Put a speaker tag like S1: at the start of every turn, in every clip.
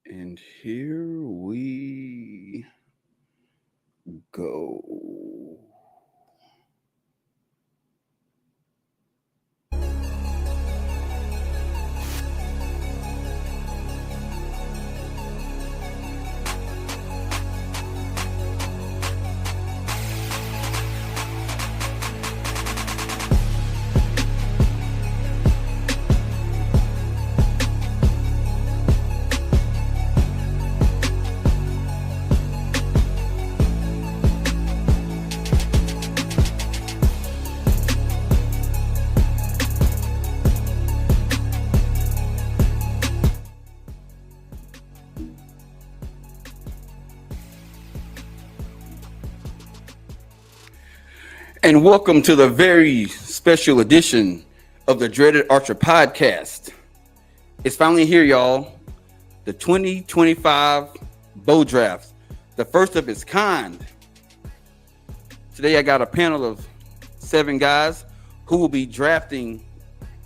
S1: And here we go. And welcome to the very special edition of the Dreaded Archer podcast. It's finally here, y'all. The 2025 bow draft, the first of its kind. Today I got a panel of 7 guys who will be drafting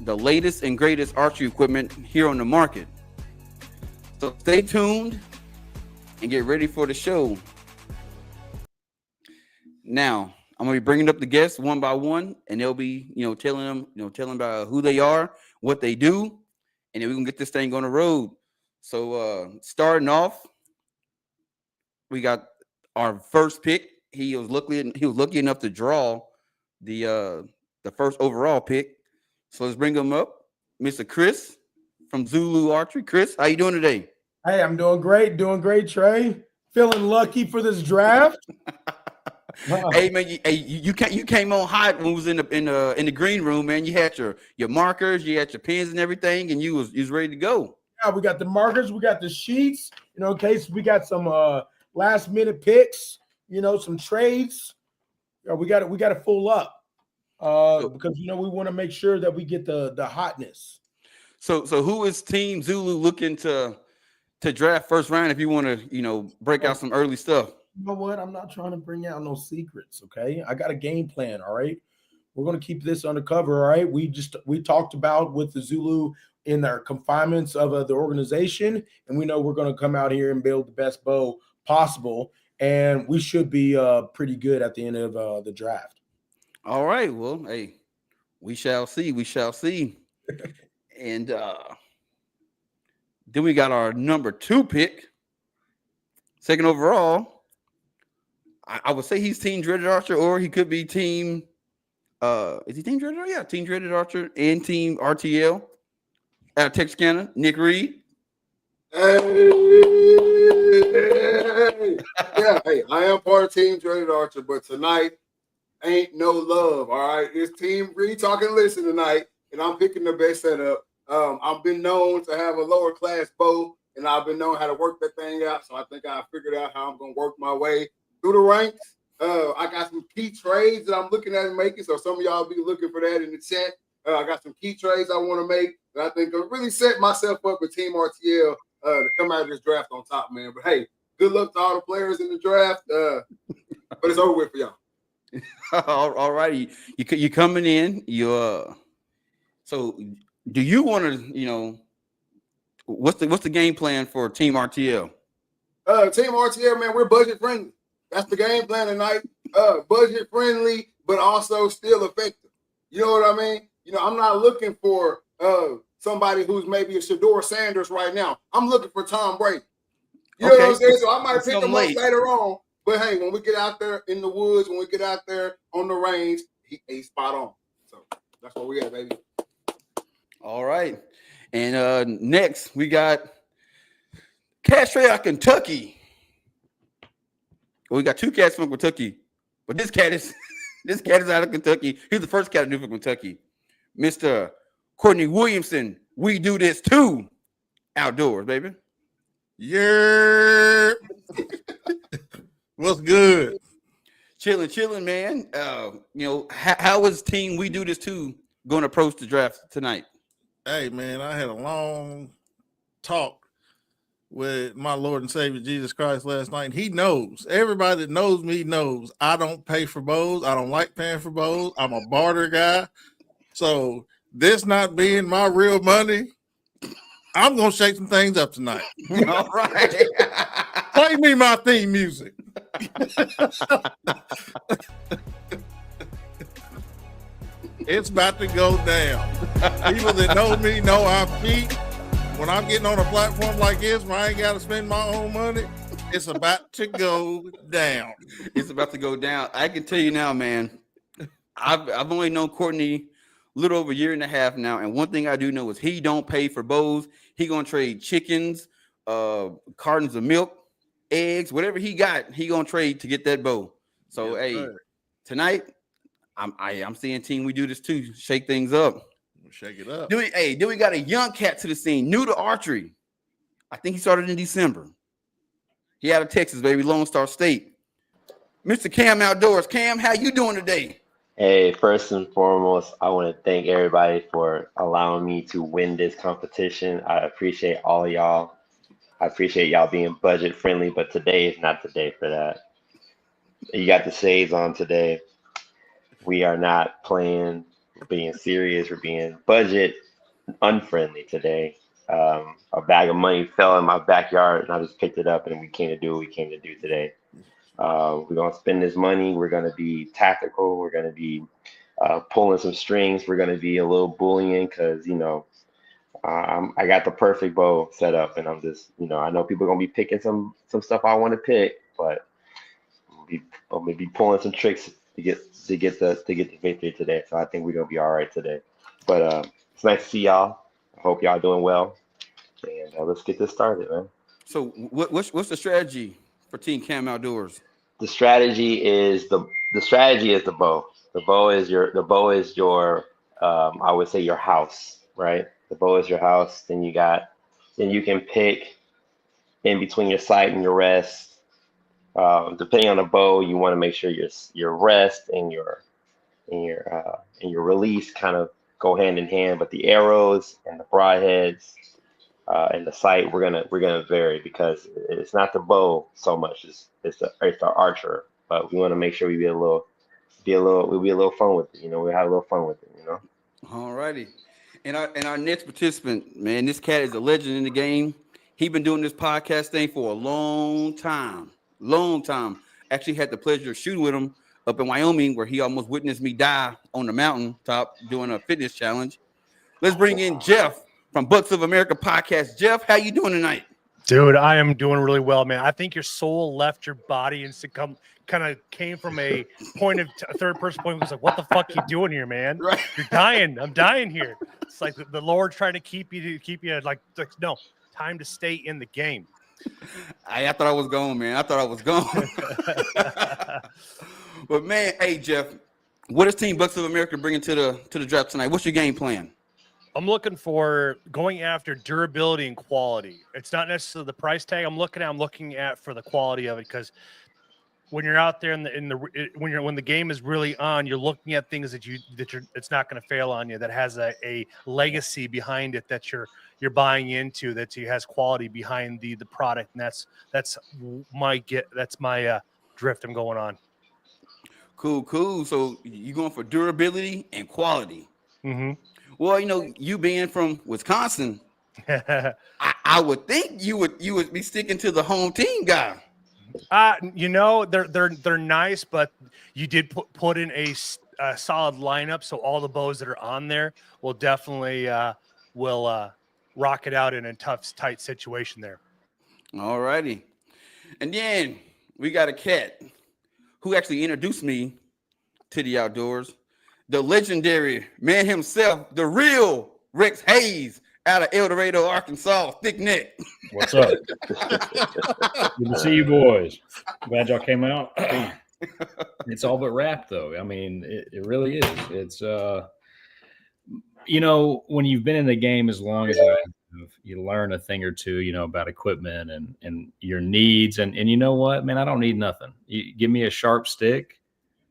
S1: the latest and greatest archery equipment here on the market. So stay tuned and get ready for the show. Now, I'm gonna be bringing up the guests one by one, and they'll be, telling them about who they are, what they do, and then we're gonna get this thing on the road. So, starting off, we got our first pick. He was lucky enough to draw the first overall pick. So let's bring him up, Mr. Chris from Zulu Archery. Chris, how you doing today?
S2: Hey, I'm doing great, Trey. Feeling lucky for this draft.
S1: Hey man, you came on hot when we was in the green room, man. You had your markers, you had your pens and everything, and you was ready to go.
S2: Yeah, we got the markers, we got the sheets, in case we got some last minute picks, some trades. We got to full up because we want to make sure that we get the hotness.
S1: So who is Team Zulu looking to draft first round if you want to break out some early stuff?
S2: You know what? I'm not trying to bring out no secrets, okay? I got a game plan, all right? We're going to keep this undercover, all right? We talked about with the Zulu in their confinements of the organization, and we know we're going to come out here and build the best bow possible, and we should be pretty good at the end of the draft.
S1: All right. Well, hey, we shall see. We shall see. And then we got our number 2 pick, second overall. I would say he's Team Dreaded Archer, or he could be Team. Is he Team Dreaded Archer? Yeah, Team Dreaded Archer and Team RTL. Out of Texarkana, Nick Reed.
S3: Hey, yeah, hey, I am part of Team Dreaded Archer, but tonight ain't no love. All right, it's Team Reed talking listen tonight, and I'm picking the best setup. I've been known to have a lower class bow, and I've been known how to work that thing out. So I think I figured out how I'm gonna work my way through the ranks. I got some key trades that I'm looking at making. So some of y'all be looking for that in the chat. I got some key trades I want to make that I think will really set myself up with Team RTL to come out of this draft on top, man. But hey, good luck to all the players in the draft. But it's over with for y'all.
S1: All righty, you coming in. So do you want to, what's the game plan for Team RTL?
S3: Team RTL, man, we're budget friendly. That's the game plan tonight. Budget friendly, but also still effective. You know what I mean? I'm not looking for somebody who's maybe a Shador Sanders right now. I'm looking for Tom Brady. You know what I'm saying? So I might pick him up later on. But hey, when we get out there in the woods, when we get out there on the range, he's spot on. So that's what we got, baby.
S1: All right. And next we got cat straight out of Kentucky. Well, we got 2 cats from Kentucky, but this cat is out of Kentucky. He's the first cat new from Kentucky, Mr. Courtney Williamson. We do this too, outdoors, baby.
S4: Yeah. What's good?
S1: Chilling, man. How is Team We Do This Too going to approach the draft tonight?
S4: Hey, man, I had a long talk with my Lord and Savior Jesus Christ last night. He knows. Everybody that knows me knows I don't pay for bows. I don't like paying for bows. I'm a barter guy. So this not being my real money, I'm gonna shake some things up tonight.
S1: All right.
S4: Play me my theme music. It's about to go down. People that know me know I peak. When I'm getting on a platform like this where I ain't got to spend my own money, it's about to go down.
S1: It's about to go down. I can tell you now, man. I've only known Courtney a little over a year and a half now, and one thing I do know is he don't pay for bows. He gonna trade chickens, cartons of milk, eggs, whatever he got, he gonna trade to get that bow. So
S4: Yes,
S1: hey,
S4: sir.
S1: tonight I'm seeing team we do this too, shake things up.
S4: We'll shake it up.
S1: Then we got a young cat to the scene, new to archery. I think he started in December. He out of Texas, baby, Lone Star State. Mr. Cam Outdoors. Cam, how you doing today?
S5: Hey, first and foremost, I want to thank everybody for allowing me to win this competition. I appreciate all of y'all. I appreciate y'all being budget friendly, but today is not the day for that. You got the shades on today. We are not playing, we're being serious, we're being budget unfriendly today. A bag of money fell in my backyard and I just picked it up and we came to do what we came to do today. We're going to spend this money. We're going to be tactical. We're going to be pulling some strings. We're going to be a little bullying because, I got the perfect bow set up and I'm just, I know people are going to be picking some stuff I want to pick, but I'm going to be pulling some tricks to get the victory today. So I think we're going to be all right today. But it's nice to see y'all. I hope y'all doing well. And let's get this started, man.
S1: So what's the strategy for Team Cam Outdoors?
S5: The strategy is the bow. The bow is your I would say your house, right? The bow is your house. Then you can pick in between your sight and your rest. Depending on the bow, you want to make sure your rest and your release kind of go hand in hand. But the arrows and the broadheads and the sight we're gonna vary because it's not the bow so much. It's the archer. But we want to make sure we'll be a little fun with it. We have a little fun with it.
S1: All righty. And our next participant, man, this cat is a legend in the game. He's been doing this podcast thing for a long time. Actually had the pleasure of shooting with him up in Wyoming, where he almost witnessed me die on the mountain top doing a fitness challenge. Let's bring in Jeff from Bucks of America podcast. Jeff, how you doing tonight?
S6: Dude, I am doing really well, man. I think your soul left your body and kind of came from a point of a third person point. Was like, what the fuck you doing here, man?
S1: Right.
S6: You're dying. I'm dying here. It's like the Lord trying to keep you like no, time to stay in the game.
S1: I thought I was gone, man. But man, hey Jeff, what is Team Bucks of America bringing to the draft tonight? What's your game plan?
S6: I'm looking for going after durability and quality. It's not necessarily the price tag I'm looking at for the quality of it, because when you're out there when the game is really on, you're looking at things that it's not going to fail on you, that has a legacy behind it, that you're buying into, that has quality behind the product, and that's my drift I'm going on.
S1: Cool. So you're going for durability and quality.
S6: Mm-hmm.
S1: Well, you being from Wisconsin, I would think you would be sticking to the home team guy.
S6: They're nice, but you did put in a solid lineup, so all the bows that are on there will definitely rock it out in a tight situation there.
S1: All righty. And then we got a cat who actually introduced me to the outdoors. The legendary man himself, the real Rex Hayes out of El Dorado, Arkansas, thick neck.
S7: What's up? Good to see you boys. Glad y'all came out. It's all but wrapped, though. I mean, it really is. It's, when you've been in the game as long as I have, you learn a thing or two, about equipment and your needs. And you know what, man, I don't need nothing. You give me a sharp stick.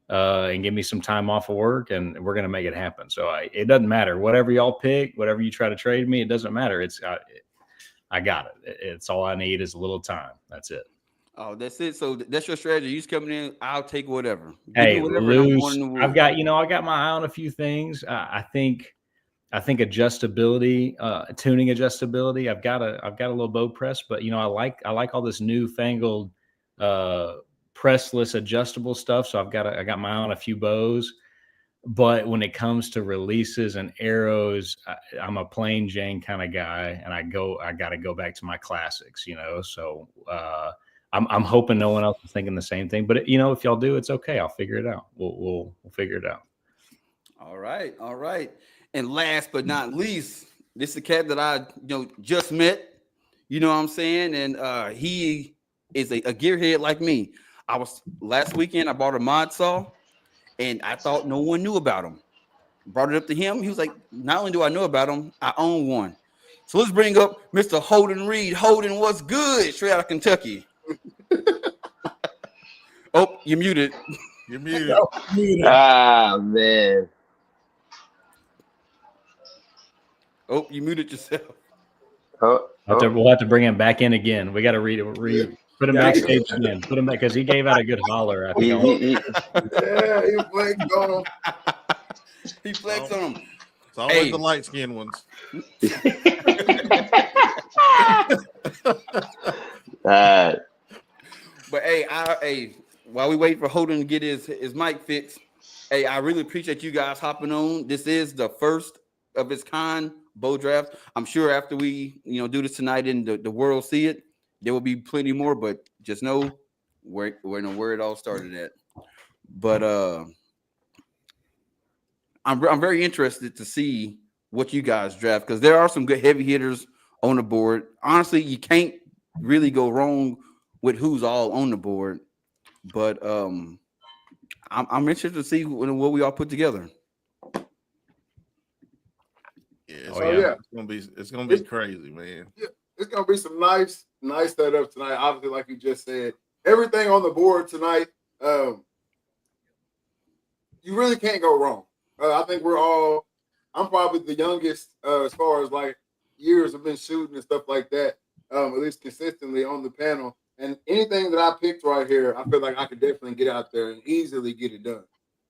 S7: And give me some time off of work, and we're going to make it happen. So it doesn't matter. Whatever y'all pick, whatever you try to trade me, it doesn't matter. I got it. It's all I need is a little time. That's it.
S1: Oh, that's it. So that's your strategy. You just coming in, I'll take whatever. Give me
S7: Hey,
S1: whatever and I'm going
S7: loose.
S1: in the woods.
S7: I've got, I got my eye on a few things. I think adjustability, tuning adjustability. I've got a little bow press, but I like all this newfangled pressless adjustable stuff. So I got my eye on a few bows. But when it comes to releases and arrows, I'm a plain Jane kind of guy, and I got to go back to my classics, So I'm hoping no one else is thinking the same thing. But if y'all do, it's okay. I'll figure it out. We'll figure it out.
S1: All right, all right. And last but not least, this is a cat that I just met. You know what I'm saying? And he is a gearhead like me. Last weekend I bought a mod saw. And I thought no one knew about him. Brought it up to him. He was like, not only do I know about him, I own one. So let's bring up Mr. Holden Reed. Holden, what's good? Straight out of Kentucky. Oh, you're muted.
S4: You're muted.
S5: Ah, man.
S1: Oh, you muted yourself.
S7: We'll have to bring him back in again. We got to put him backstage again. Put him back because he gave out a good holler. I think.
S3: Yeah, he flexed on him.
S1: He flexed on him.
S4: It's always the light skinned ones.
S1: But hey, while we wait for Holden to get his mic fixed, hey, I really appreciate you guys hopping on. This is the first of its kind bow draft. I'm sure after we do this tonight and the world see it, there will be plenty more. But just know where it all started at. But I'm very interested to see what you guys draft because there are some good heavy hitters on the board. Honestly, you can't really go wrong with who's all on the board. But I'm interested to see what we all put together.
S3: Yeah,
S4: it's gonna be crazy, man.
S3: Yeah, it's gonna be some nice setup tonight. Obviously, like you just said, everything on the board tonight. You really can't go wrong. I think I'm probably the youngest as far as like years of been shooting and stuff like that. At least consistently on the panel. And anything that I picked right here, I feel like I could definitely get out there and easily get it done.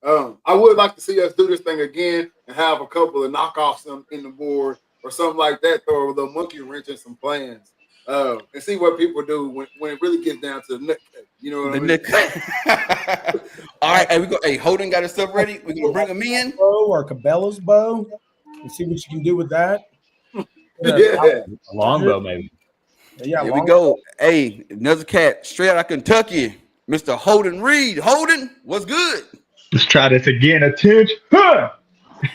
S3: I would like to see us do this thing again and have a couple of knockoffs in the board or something like that, throw a little monkey wrench and some plans, and see what people do when it really gets down to the nut cake. You know what I mean?
S1: All right, hey, Hey, Holden got his stuff ready. We're gonna bring him in.
S2: Or Cabela's bow, and see what you can do with that.
S3: Yeah,
S7: a longbow maybe.
S2: Yeah,
S1: here we go. Hey, another cat straight out of Kentucky, Mr. Holden Reed. Holden, what's good?
S8: Let's try this again. Attention. Huh!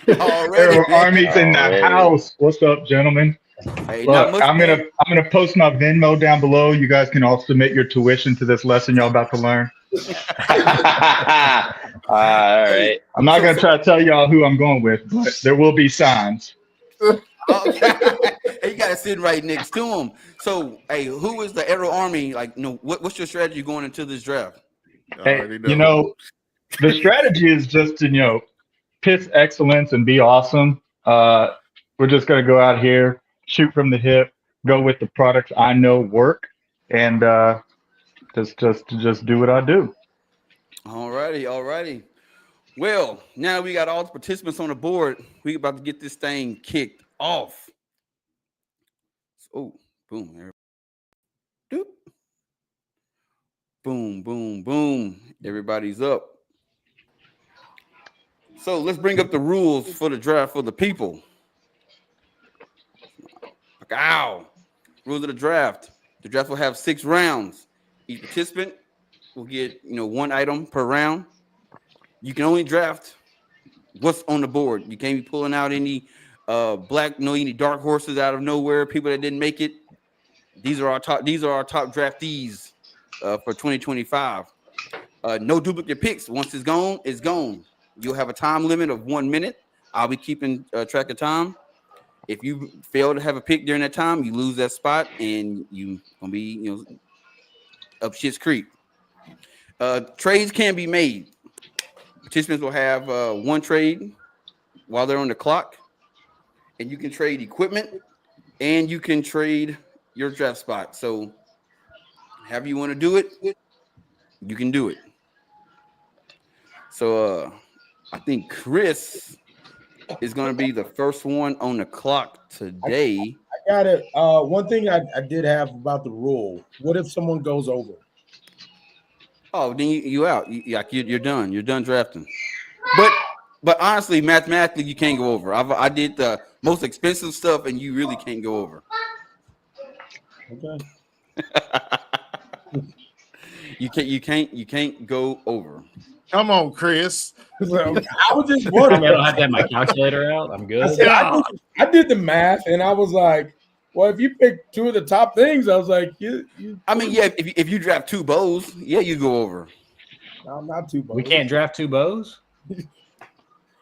S1: Already.
S8: Army's in the house. What's up, gentlemen?
S1: Hey,
S8: look, I'm gonna post my Venmo down below. You guys can all submit your tuition to this lesson y'all about to learn.
S5: All right.
S8: I'm not gonna try to tell y'all who I'm going with, but there will be signs.
S1: Okay. Hey, you got to sit right next to him. So, hey, who is the Arrow Army? Like, what's your strategy going into this draft?
S8: Hey, the strategy is just to piss excellence and be awesome. We're just gonna go out here, shoot from the hip, go with the products I know work, and just do what I do.
S1: All righty. Well, now we got all the participants on the board. We about to get this thing kicked off. Oh, boom. Doop. Boom, boom, boom. Everybody's up. So let's bring up the rules for the draft for the people. Ow. Rules of the draft. The draft will have 6 rounds. Each participant will get, one item per round. You can only draft what's on the board. You can't be pulling out any any dark horses out of nowhere, people that didn't make it. These are our top draftees for 2025. No duplicate picks. Once it's gone, it's gone. You'll have a time limit of 1 minute. I'll be keeping track of time. If you fail to have a pick during that time, you lose that spot and you gonna be up shit's creek. Trades can be made. Participants will have 1 trade while they're on the clock, and you can trade equipment and you can trade your draft spot. So however you want to do it, you can do it. So I think Chris is going to be the first one on the clock today.
S2: I got it. One thing I did have about the rule: what if someone goes over?
S1: Oh, then you out. You're done. You're done drafting. But honestly, mathematically, you can't go over. I did the most expensive stuff, and you really can't go over.
S2: Okay.
S1: You can't go over.
S4: Come on, Chris.
S2: So, I was just
S7: I
S2: wondering.
S7: don't have to have my calculator out. I'm
S2: I,
S7: good.
S2: said, I did the math, and I was like, "Well, if you pick two of the top things, I was like, you
S1: I mean, yeah, if you draft two bows, yeah, you go over.
S2: no, not too bold.
S7: We can't draft two bows.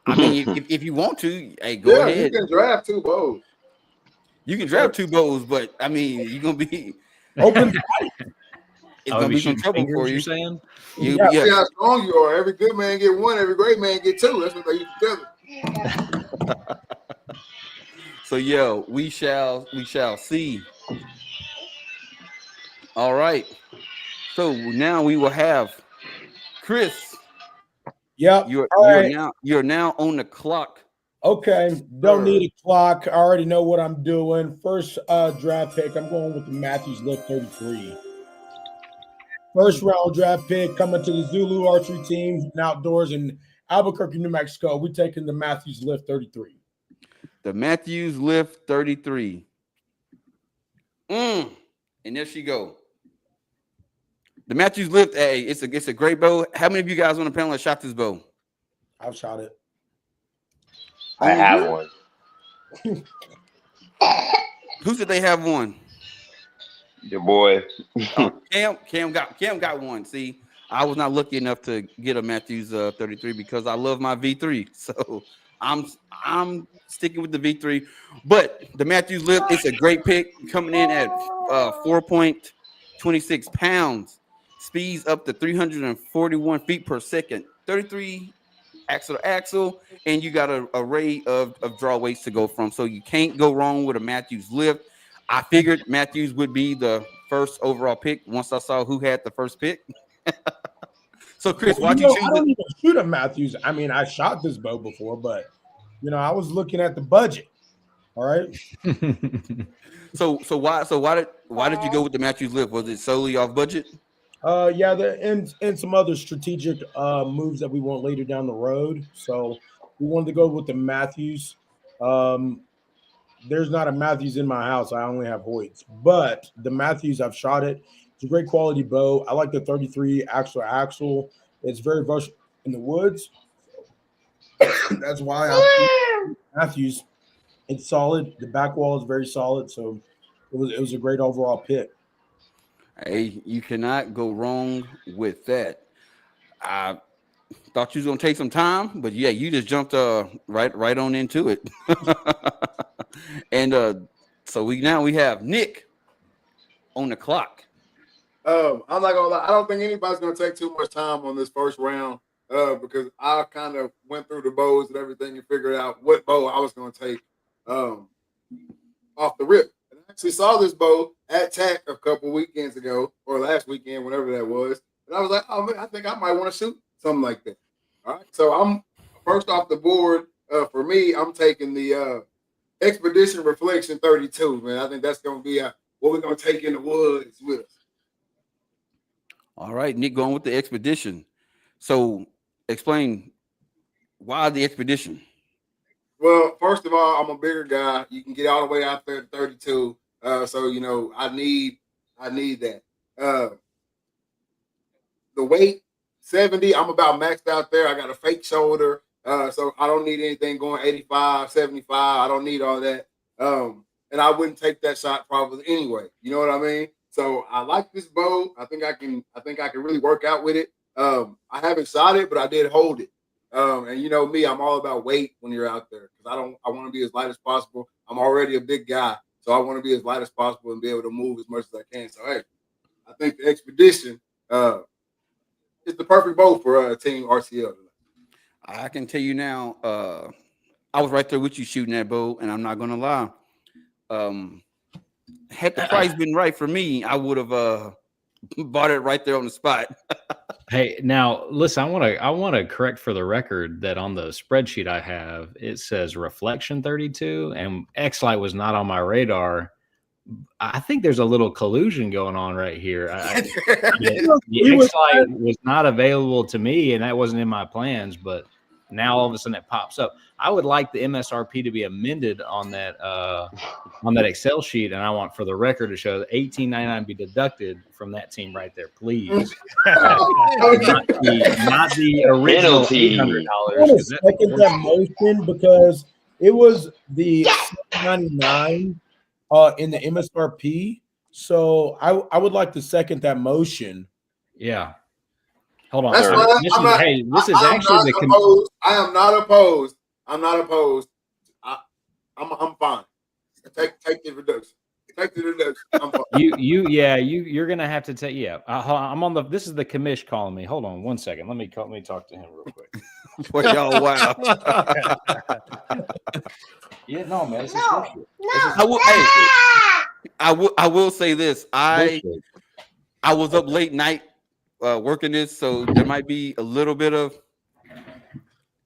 S1: I mean, if you want to, hey, go
S3: Yeah,
S1: ahead.
S3: you can draft two bows.
S1: You can draft two bows, but I mean, you're gonna be
S2: Open.
S1: it's gonna be some
S7: shooting
S1: trouble
S7: fingers,
S1: for you.
S7: you're saying?
S1: You
S2: Yeah.
S3: See
S1: yeah.
S3: how strong you are. Every good man get one. Every great man get two. That's what they used to tell us.
S1: So yeah, we shall see. All right. So now we will have Chris.
S2: Yep.
S1: You're
S2: All right.
S1: you're now on the clock.
S2: Okay. Don't need a clock. I already know what I'm doing. First draft pick. I'm going with the Matthews Lift 33. First round draft pick coming to the Zulu archery team and outdoors in Albuquerque, New Mexico. We're taking the Matthews Lift 33.
S1: The Matthews Lift 33. And there she go. The Matthews Lift, hey, it's a great bow. How many of you guys on the panel have shot this bow?
S2: I've shot it.
S5: I have one.
S1: Who said they have one?
S5: Your boy.
S1: Cam got one. See, I was not lucky enough to get a Matthews 33 because I love my V3. So I'm sticking with the V3. But the Matthews Lift, it's a great pick coming in at 4.26 pounds, speeds up to 341 feet per second, 33 axle to axle, and you got an array of draw weights to go from. So you can't go wrong with a Matthews Lift. I figured Matthews would be the first overall pick once I saw who had the first pick. So, Chris, why'd you choose
S2: I don't even shoot a Matthews. I mean, I shot this bow before, but I was looking at the budget. All right.
S1: So why did you go with the Matthews Lift? Was it solely off budget?
S2: Yeah, and some other strategic moves that we want later down the road. So we wanted to go with the Matthews. There's not a Matthews in my house. I only have Hoyts, but the Matthews, I've shot it. It's a great quality bow. I like the 33 axle. It's very versatile in the woods. That's why I Matthews. It's solid. The back wall is very solid. So it was a great overall pick.
S1: Hey, you cannot go wrong with that. I thought you was gonna take some time, but yeah, you just jumped right on into it. And so we have Nick on the clock.
S3: I'm not gonna lie. I don't think anybody's gonna take too much time on this first round because I kind of went through the bows and everything and figured out what bow I was gonna take off the rip. And I actually saw this bow at TAC a couple weekends ago or last weekend, whenever that was. And I was like, oh man, I think I might want to shoot something like that. All right. So I'm first off the board for me. I'm taking the Expedition Reflection 32, man. I think that's gonna be what we're gonna take in the woods with us.
S1: All right, Nick going with the Expedition. So explain why the Expedition.
S3: Well, first of all, I'm a bigger guy. You can get all the way out there to 32. So I need that. The weight 70. I'm about maxed out there. I got a fake shoulder. So I don't need anything going 85, 75. I don't need all that. And I wouldn't take that shot probably anyway. You know what I mean? So I like this bow. I think I can really work out with it. I haven't shot it, but I did hold it. And you know me, I'm all about weight when you're out there because I want to be as light as possible. I'm already a big guy, so I want to be as light as possible and be able to move as much as I can. So hey, I think the Expedition is the perfect bow for Team RCL.
S1: I can tell you now, I was right there with you shooting that bow, and I'm not gonna lie. Had the price been right for me, I would have bought it right there on the spot.
S7: Hey, now listen, I want to correct for the record that on the spreadsheet I have, it says reflection 32 and X-Lite was not on my radar. I think there's a little collusion going on right here. The X-Lite was not available to me and that wasn't in my plans, but now all of a sudden it pops up. I would like the MSRP to be amended on that Excel sheet, and I want for the record to show that $18.99 be deducted from that team right there, please. not the original
S5: Penalty.
S7: $800.
S2: I want to second that motion because it was the $7.99 in the MSRP. So I would like to second that motion.
S7: Yeah. Hold on.
S3: That's
S7: Sir.
S3: fine.
S7: This is actually
S3: opposed. I am not opposed. I'm not opposed. I'm fine. Take the reduction. Take the reduction. I'm fine.
S7: You're gonna have to take. Yeah, I'm on the. This is the commish calling me. Hold on one second. Let me talk to him real quick.
S1: Boy, y'all, wow.
S7: Yeah, no, man. This is bullshit.
S1: I will say this. I was up late night working this, so there might be a little bit of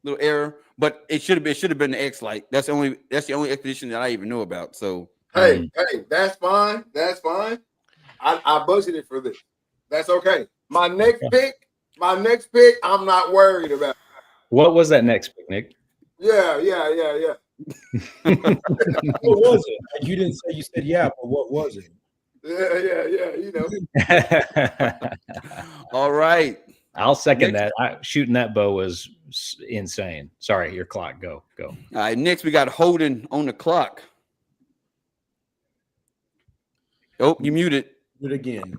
S1: little error, but it should have been the X-Lite. That's the only expedition that I even know about. So
S3: hey, that's fine. That's fine. I budgeted for this. That's okay. My next pick, I'm not worried about.
S7: What was that next pick, Nick?
S3: Yeah.
S2: What was it? You didn't say. You said yeah, but what was it?
S3: Yeah. You know.
S1: All right.
S7: I'll second that. Shooting that bow was insane. Sorry, your clock. Go.
S1: All right. Next, we got Holden on the clock. Oh, you muted.
S2: Do it again.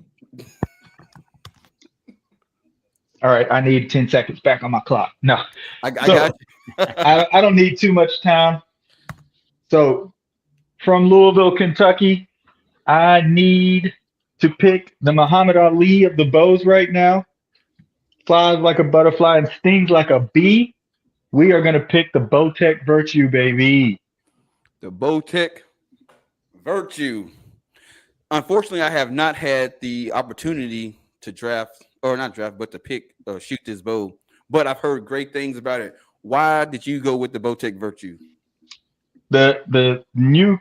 S8: All right, I need 10 seconds back on my clock. No,
S1: I got you.
S8: I don't need too much time. So from Louisville, Kentucky, I need to pick the Muhammad Ali of the bows right now. Flies like a butterfly and stings like a bee. We are going to pick the Bowtech Virtue, baby.
S1: The Bowtech Virtue. Unfortunately, I have not had the opportunity to shoot this bow, but I've heard great things about it. Why did you go with the Bowtech Virtue?
S8: The new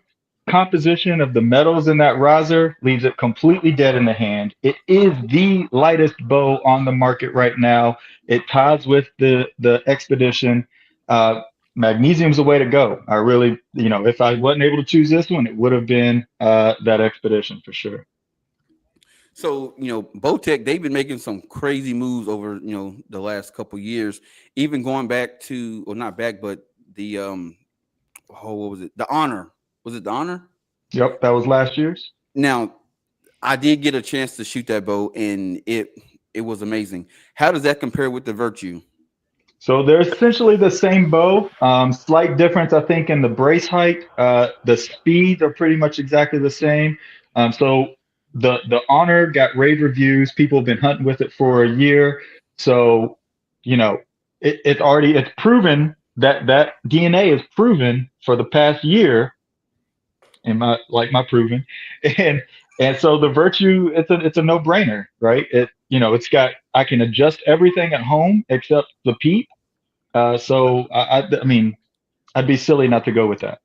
S8: composition of the metals in that riser leaves it completely dead in the hand. It is the lightest bow on the market right now. It ties with the expedition. Magnesium's the way to go. I really, if I wasn't able to choose this one, it would have been that expedition for sure.
S1: So, Bowtech, they've been making some crazy moves over, the last couple years, even going back to, or not back, but the, what was it? The Honor. Was it the Honor?
S8: Yep, that was last year's.
S1: Now, I did get a chance to shoot that bow, and it was amazing. How does that compare with the Virtue?
S8: So they're essentially the same bow. Slight difference, I think, in the brace height. The speeds are pretty much exactly the same. So the Honor got rave reviews. People have been hunting with it for a year. So, it's proven that DNA is proven for the past year. And my proven, and so the Virtue, it's a no brainer, right? It's got, I can adjust everything at home except the peep. So I mean, I'd be silly not to go with that.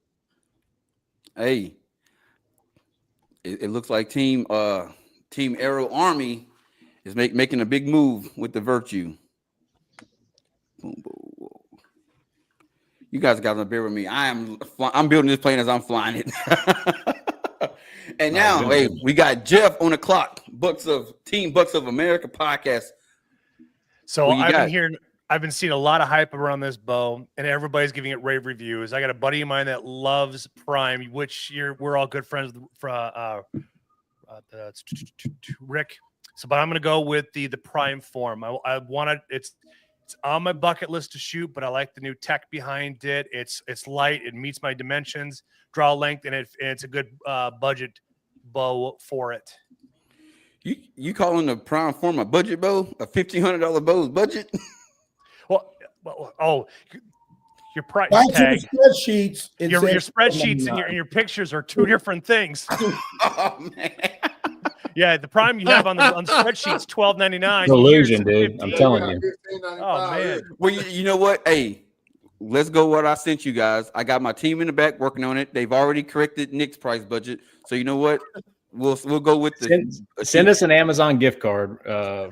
S1: Hey, it looks like Team Arrow Army is making a big move with the Virtue. Boom, boom. You guys got to bear with me. I'm building this plane as I'm flying it. And now, we got Jeff on the clock. Team Bucks of America podcast.
S6: So I've been seeing a lot of hype around this bow, and everybody's giving it rave reviews. I got a buddy of mine that loves Prime, which we're all good friends with, Rick. So, but I'm going to go with the Prime form. I want to. It's on my bucket list to shoot, but I like the new tech behind it. It's light. It meets my dimensions, draw length, and it's a good budget bow for it.
S1: You calling the Prime form a budget bow? A $1,500 bow's budget?
S2: Your price tag, spreadsheets.
S6: Your spreadsheets and your pictures are two different things.
S1: Oh man.
S6: Yeah, the prime you have on the spreadsheet's $12.99.
S7: Illusion, dude. I'm telling you.
S6: Oh man.
S1: Well, you know what? Hey, let's go. What I sent you guys. I got my team in the back working on it. They've already corrected Nick's price budget. So you know what? We'll go with the
S7: send us an Amazon gift card.
S1: I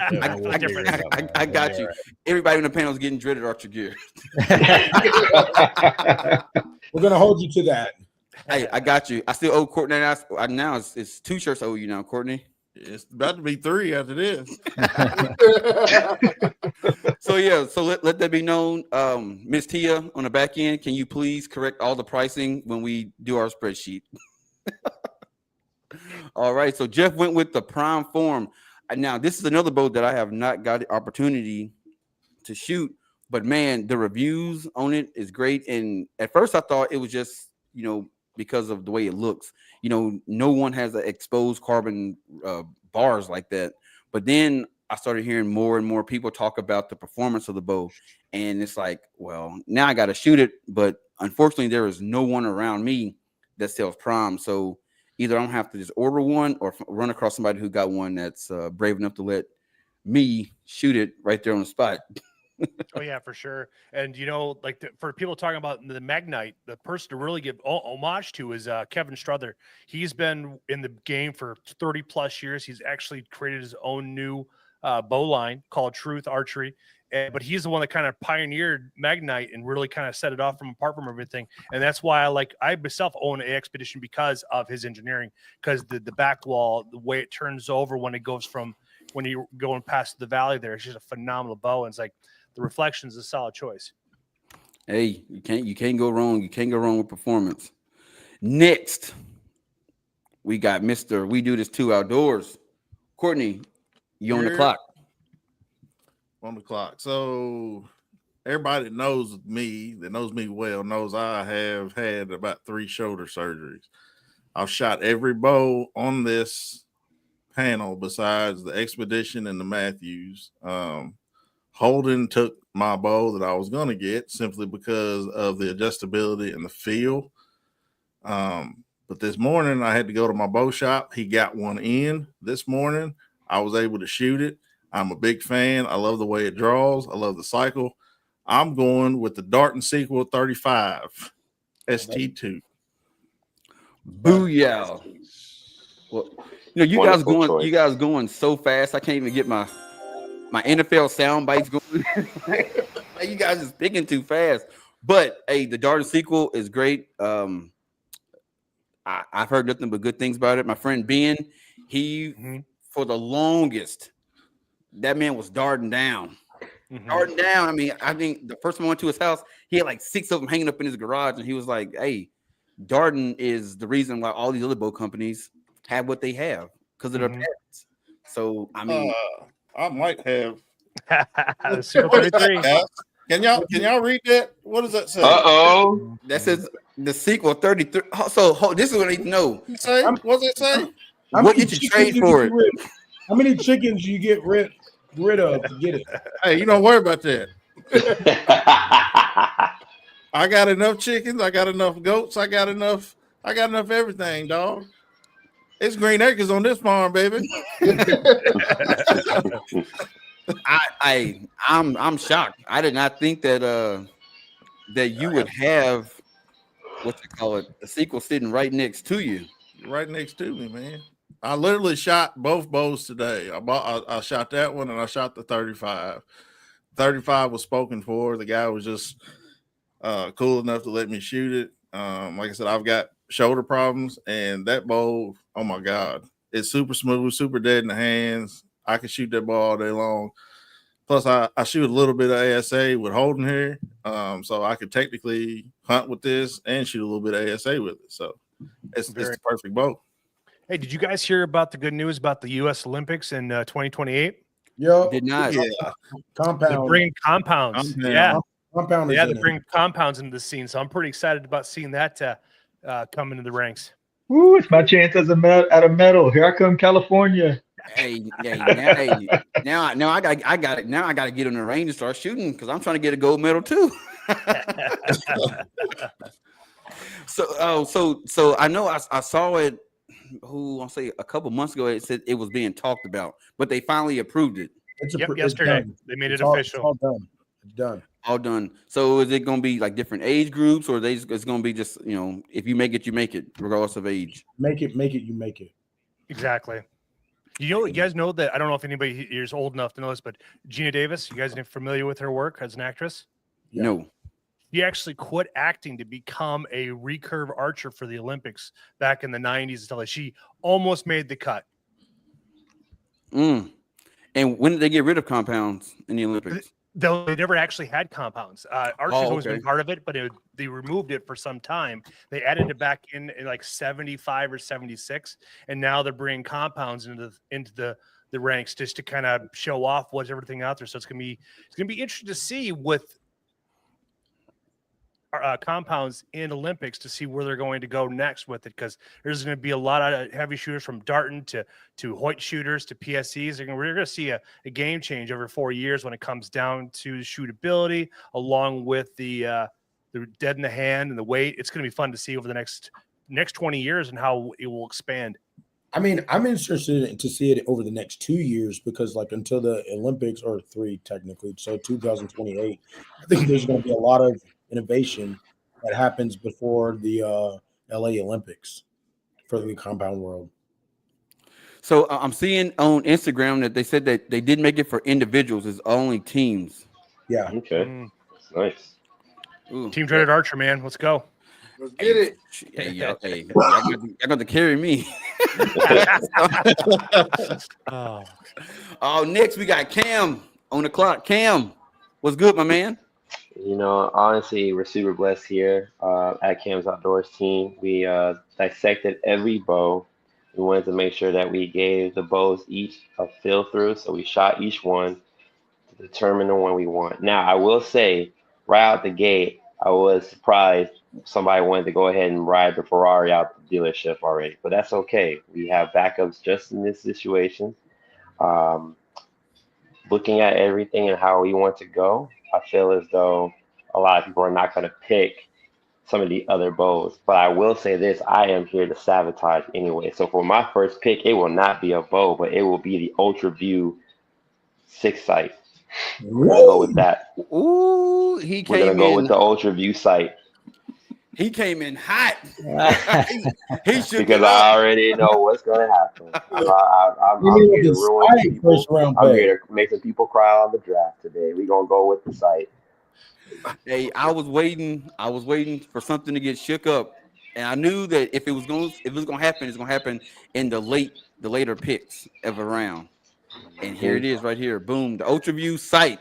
S1: got you. Right. Everybody in the panel is getting dreaded archer gear.
S2: We're gonna hold you to that.
S1: Hey, I got you. I still owe Courtney. Now it's 2 shirts I owe you now, Courtney.
S4: It's about to be 3 after this.
S1: So yeah, so let that be known. Miss Tia on the back end, can you please correct all the pricing when we do our spreadsheet? All right, so Jeff went with the prime form. Now this is another boat that I have not got the opportunity to shoot, but man, the reviews on it is great. And at first I thought it was just, because of the way it looks, no one has an exposed carbon bars like that. But then I started hearing more and more people talk about the performance of the bow, and it's like, well, now I got to shoot it. But unfortunately, there is no one around me that sells prime. So either I'm gonna have to just order one or run across somebody who got one that's brave enough to let me shoot it right there on the spot.
S6: Oh yeah, for sure. And for people talking about the Magnite, the person to really give homage to is Kevin Struther. He's been in the game for 30 plus years. He's actually created his own new bow line called Truth Archery. But he's the one that kind of pioneered Magnite and really kind of set it off apart from everything. And that's why I myself own an Expedition because of his engineering, because the back wall, the way it turns over when you're going past the valley there, it's just a phenomenal bow. And it's like, the reflection is a solid choice.
S1: Hey, you can't go wrong. You can't go wrong with performance. Next, we got Mr. We Do This Too Outdoors. Courtney, you on the clock.
S4: On the clock. So everybody that knows me well, knows I have had about 3 shoulder surgeries. I've shot every bow on this panel besides the Expedition and the Matthews. Holden took my bow that I was going to get simply because of the adjustability and the feel. But this morning I had to go to my bow shop. He got one in this morning. I was able to shoot it. I'm a big fan. I love the way it draws. I love the cycle. I'm going with the Dart & Sequel 35 ST2.
S1: Booyah. Well, you guys going so fast. I can't even get my NFL sound bites going. You guys is picking too fast. But hey, the Dart & Sequel is great. I've heard nothing but good things about it. My friend Ben, for the longest, that man was darting down. Darting down. I mean, I think the first time I went to his house, he had like 6 of them hanging up in his garage, and he was like, hey, darting is the reason why all these other boat companies have what they have, because of their patents. So I mean,
S4: I might have.
S6: Super 33.
S4: Can y'all read that? What does that say?
S1: That says the Sequel 33. So this is what I need to know.
S4: What's it say?
S1: What did you trade for it?
S2: How many chickens you get rid of to get it?
S4: Hey, you don't worry about that. I got enough chickens. I got enough goats. I got enough everything, dog. It's green acres on this farm, baby.
S1: I'm shocked. I did not think that you would have a Sequel sitting right next to you.
S4: Right next to me, man. I literally shot both bows today. I shot that one and I shot the 35. 35 was spoken for. The guy was just cool enough to let me shoot it. Like I said, I've got shoulder problems, and that bow, oh my God, it's super smooth, super dead in the hands. I can shoot that ball all day long. Plus, I shoot a little bit of ASA with Holden here, so I could technically hunt with this and shoot a little bit of ASA with it. So it's the perfect bow.
S6: Hey, did you guys hear about the good news about the U.S. Olympics in 2028?
S2: Yo,
S1: did not.
S4: Yeah.
S2: Compound.
S6: They're bringing compounds. Yeah.
S2: Compound.
S6: Yeah, they bring compounds into the scene. So I'm pretty excited about seeing that come into the ranks.
S8: Woo, it's my chance at a medal. Here I come, California.
S1: Now I got it. Now I got to get on the range and start shooting because I'm trying to get a gold medal too. So I know I saw it I'll say a couple months ago, it said it was being talked about, but they finally approved it.
S2: It's
S6: yesterday
S2: done.
S6: they made
S2: It's
S6: it official.
S2: all done. It's done.
S1: All done. So is it going to be like different age groups, or it's going to be just, you know, if you make it, you make it, regardless of age?
S2: Make it, you make it.
S6: Exactly. You guys know that, I don't know if anybody here is old enough to know this, but Gina Davis, you guys are familiar with her work as an actress?
S2: Yeah.
S1: No.
S6: She actually quit acting to become a recurve archer for the Olympics back in the 90s and stuff like that. She almost made the cut.
S1: And when did they get rid of compounds in the Olympics?
S6: Though they never actually had compounds. Archer's always been
S1: okay.
S6: part of it, but they removed it for some time. They added it back in like 75 or 76, and now they're bringing compounds into the ranks just to kind of show off what's everything out there. So it's gonna be interesting to see with compounds in Olympics to see where they're going to go next with it, because there's going to be a lot of heavy shooters from Darton to Hoyt shooters to PSCs. We're going to see a game change over 4 years when it comes down to shootability, along with the dead in the hand and the weight. It's going to be fun to see over the next 20 years and how it will expand.
S2: I mean, I'm interested to see it over the next 2 years, because like until the Olympics, or 3 technically, so 2028, I think there's going to be a lot of innovation that happens before the LA Olympics for the compound world.
S1: So I'm seeing on Instagram that they said that they didn't make it for individuals; it's only teams.
S2: Yeah.
S5: Okay. That's nice.
S1: Ooh.
S6: Team Dreaded Archer, man, let's go.
S3: Let's get it.
S1: Hey, y'all got to carry me. Oh, next we got Cam on the clock. Cam, what's good, my man?
S5: You know, honestly, we're super blessed here at Cam's Outdoors team. We dissected every bow. We wanted to make sure that we gave the bows each a feel through. So we shot each one to determine the one we want. Now, I will say, right out the gate, I was surprised somebody wanted to go ahead and ride the Ferrari out the dealership already. But that's okay. We have backups just in this situation. Looking at everything and how we want to go, I feel as though a lot of people are not going to pick some of the other bows. But I will say this, I am here to sabotage anyway. So for my first pick, it will not be a bow, but it will be the Ultra View 6 sight. We're going to go with that.
S1: Ooh,
S5: We're going to go with the Ultra View sight.
S1: He came in hot. he should
S5: Because I already know what's going to happen. I'm here to ruin people. I'm here to make some people cry on the draft today. We're going to go with the sight.
S1: Hey, I was waiting for something to get shook up, and I knew that if it was going to happen, it's going to happen in the later picks of a round. And here it is right here. Boom, the Ultra View sight.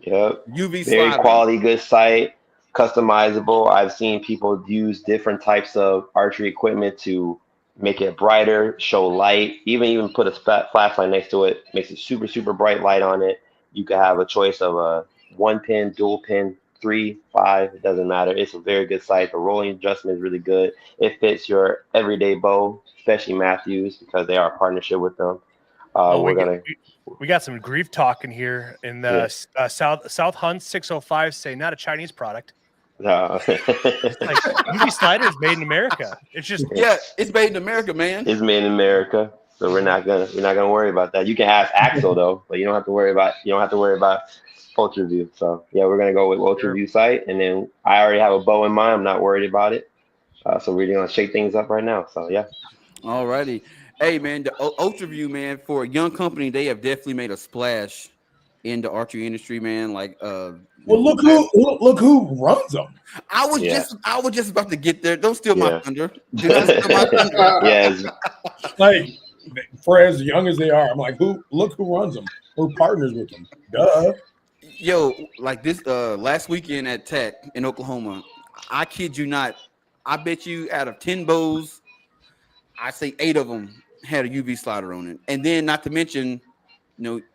S5: Yep.
S1: UV
S5: very
S1: slider.
S5: Quality, good sight, customizable. I've seen people use different types of archery equipment to make it brighter, show light, even put a flashlight next to it, makes it super, super bright light on it. You can have a choice of a 1-pin, dual pin, 3, 5, it doesn't matter. It's a very good sight. The rolling adjustment is really good. It fits your everyday bow, especially Matthews, because they are a partnership with them.
S6: We got some grief talking here in the South Hunt 605 say not a Chinese product.
S5: No.
S6: Like UV slider is made in America. It's just
S1: it's made in America, man.
S5: It's made in America, so we're not gonna worry about that. You can ask Axel though, but you don't have to worry about Ultra View. So yeah, we're gonna go with Ultra View sight, and then I already have a bow in mind. I'm not worried about it. So we're gonna shake things up right now. So yeah.
S1: Alrighty. Hey man, the Ultra View, man, for a young company, they have definitely made a splash in the archery industry, man. Like
S2: well, look who runs them.
S1: I was just about to get there. Don't steal my thunder. Don't steal my thunder.
S5: Yes.
S2: Like for as young as they are, I'm like, look who runs them, who partners with them. Duh.
S1: Yo, like this last weekend at Tech in Oklahoma, I kid you not, I bet you out of 10 bows, I say 8 of them had a UV slider on it. And then not to mention,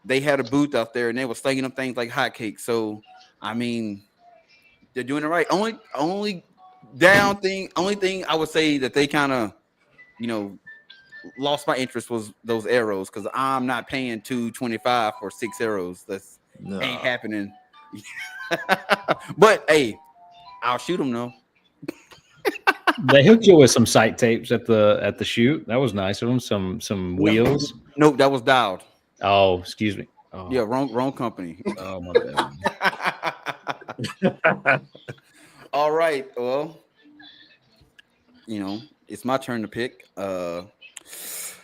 S1: they had a booth out there and they were slinging them things like hotcakes. So I mean, they're doing it right. Only thing I would say that they kind of, lost my interest was those arrows, because I'm not paying $225 for 6 arrows. That's ain't happening. But hey, I'll shoot them though.
S7: They hooked you with some sight tapes at the shoot. That was nice of them. Some wheels.
S1: Nope, that was dialed.
S7: Oh, excuse me. Oh,
S1: Yeah, wrong company.
S7: oh my bad.
S1: All right. Well, it's my turn to pick.
S3: This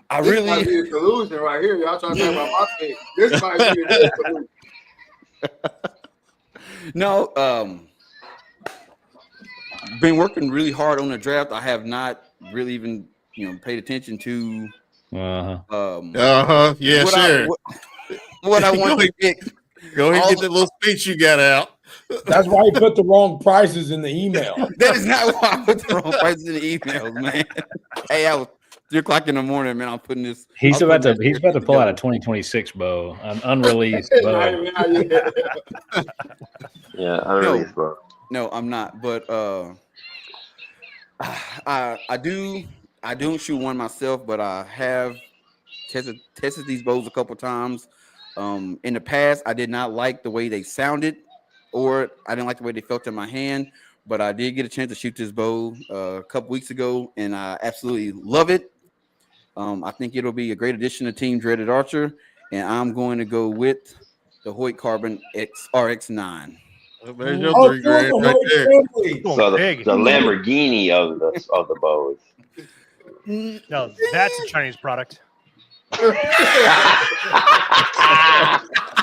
S3: might be a collusion right here. Y'all trying to talk about my pick. This might be a real collusion.
S1: No, been working really hard on the draft. I have not really even paid attention to
S4: Yeah,
S1: what
S4: sure.
S1: what I want to pick.
S4: Go ahead and get the little speech you got out.
S2: That's why he put the wrong prices in the email.
S1: That is not why I put the wrong prices in the emails, man. Hey, I was 3:00 in the morning, man. I'm putting this.
S7: He's about to pull out a 2026 bow, an unreleased bow.
S5: Yeah, unreleased bow.
S1: No, I'm not. But I don't shoot one myself, but I have tested these bows a couple times. In the past, I did not like the way they sounded, or I didn't like the way they felt in my hand. But I did get a chance to shoot this bow a couple weeks ago, and I absolutely love it. I think it'll be a great addition to Team Dreaded Archer, and I'm going to go with the Hoyt Carbon RX9.
S4: There's your $3 grand right there.
S5: So the Lamborghini of the bows.
S6: No, that's a Chinese product.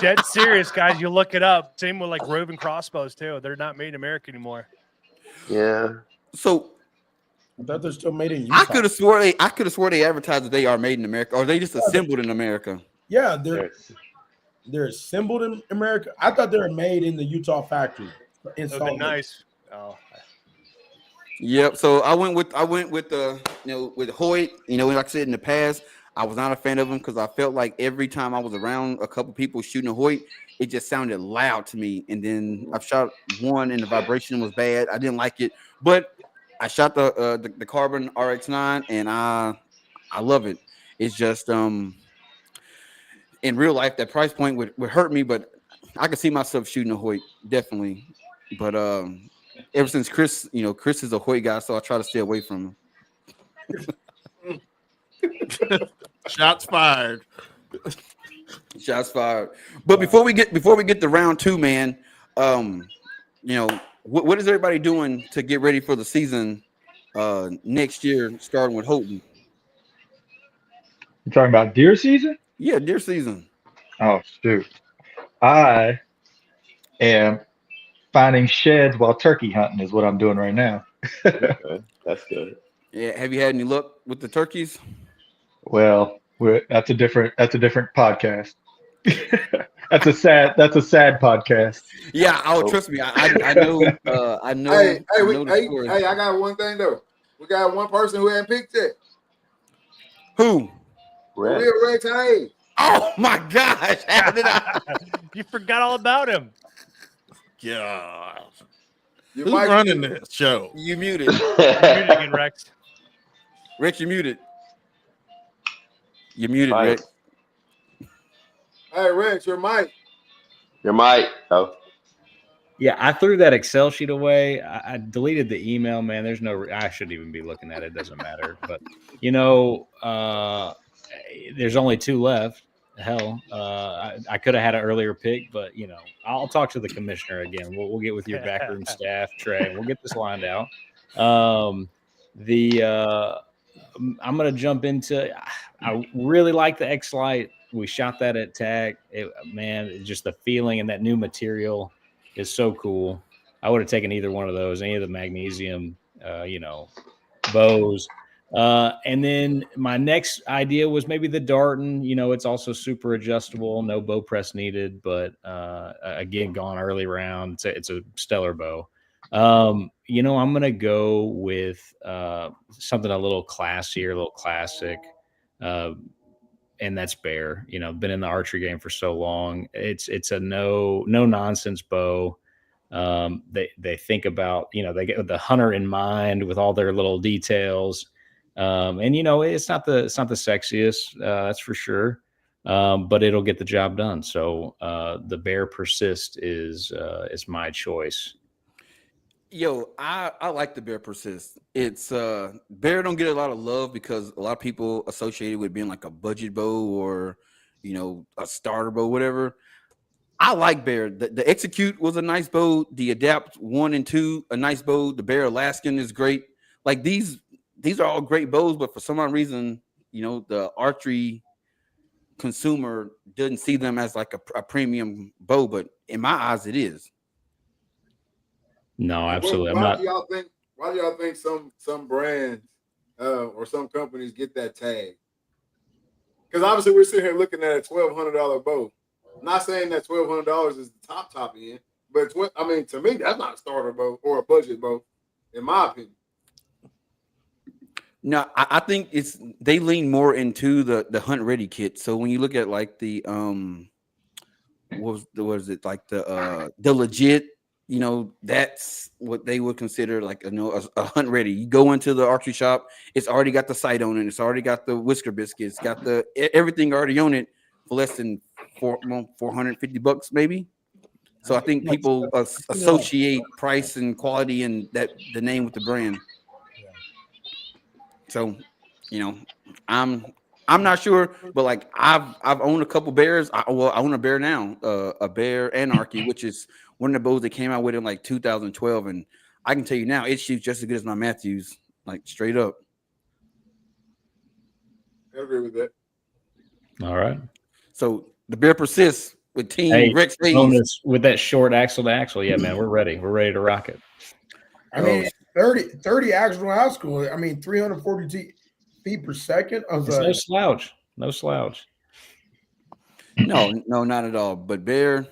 S6: Dead serious, guys. You look it up. Same with like Roving crossbows too. They're not made in America anymore.
S5: Yeah.
S1: So
S2: I thought they're still made in Utah.
S1: I could have swore they advertised that they are made in America, or they just assembled in America.
S2: Yeah, they're assembled in America. I thought they were made in the Utah factory.
S6: That would be nice. Oh.
S1: Yep. So I went with the with Hoyt. Like I said in the past, I was not a fan of them because I felt like every time I was around a couple people shooting a Hoyt, it just sounded loud to me. And then I've shot one and the vibration was bad. I didn't like it, but I shot the Carbon RX9 and I love it. It's just in real life that price point would hurt me, but I could see myself shooting a Hoyt definitely. But ever since Chris is a Hoyt guy, so I try to stay away from him.
S4: Shots fired.
S1: Shots fired. But before we get to round two, man, what is everybody doing to get ready for the season next year, starting with Houghton?
S8: You talking about deer season?
S1: Yeah, deer season.
S8: Oh shoot! I am finding sheds while turkey hunting is what I'm doing right now.
S5: Okay. That's good.
S1: Yeah. Have you had any luck with the turkeys?
S8: Well, that's a different podcast. That's a sad podcast.
S1: Yeah. Oh, trust me. I know. I know.
S3: Hey,
S1: I
S3: I got one thing though. We got one person who hadn't picked it.
S1: Who?
S3: Real Rex Hayes.
S1: Oh my gosh! How did I?
S6: You forgot all about him.
S4: God.
S3: You
S4: Who's
S3: might
S4: running this show?
S1: You muted.
S6: You're muted again, Rex.
S1: Rex, you muted. You muted,
S5: Right.
S1: Rex.
S3: Hey, Rex, your mic.
S5: Your mic. Oh.
S7: Yeah, I threw that Excel sheet away. I deleted the email, man. There's I shouldn't even be looking at it. It doesn't matter. But, there's only 2 left. Hell, I could have had an earlier pick, but, I'll talk to the commissioner again. We'll get with your backroom staff, Trey. We'll get this lined out. I'm going to jump into I really like the X-Lite. We shot that at TAC. Just the feeling and that new material is so cool. I would have taken either one of those, any of the magnesium, bows. And then my next idea was maybe the Darton. It's also super adjustable, no bow press needed, but again, gone early round. It's a stellar bow. I'm going to go with something a little classier, a little classic. And that's Bear. Been in the archery game for so long. It's a no nonsense bow. They think about, they get the hunter in mind with all their little details. It's not the sexiest, that's for sure. But it'll get the job done. So the Bear Persist is my choice.
S1: Yo, I like the Bear Persist. It's Bear don't get a lot of love because a lot of people associate it with being like a budget bow or a starter bow, whatever. I like Bear. The Execute was a nice bow. The Adapt 1 and 2, a nice bow. The Bear Alaskan is great. Like these are all great bows, but for some odd reason, the archery consumer doesn't see them as like a premium bow, but in my eyes, it is.
S7: No, absolutely.
S3: Why do y'all think? Why do y'all think some brands or some companies get that tag? Because obviously we're sitting here looking at a $1,200 bow. I'm not saying that $1,200 is the top end, but to me that's not a starter bow or a budget bow, in my opinion.
S1: No, I think they lean more into the hunt ready kit. So when you look at like the what was it like the legit, that's what they would consider like a hunt ready. You go into the archery shop, it's already got the sight on it, it's already got the whisker biscuits, got the everything already on it for less than $450 maybe. So I think people associate price and quality and the name with the brand. So, I'm not sure, but like I've owned a couple bears. I own a bear now, a Bear Anarchy, which is one of the bows that came out with in like 2012, and I can tell you now, it shoots just as good as my Matthews, like straight up.
S3: I agree with that.
S7: All right.
S1: So the Bear Persists with Team Rex Hayes
S7: with that short axle to axle. Yeah, man, we're ready. We're ready to rock it.
S2: I mean, 30 actual high school. 340 feet per second.
S7: No slouch. No slouch.
S1: No, not at all. But Bear's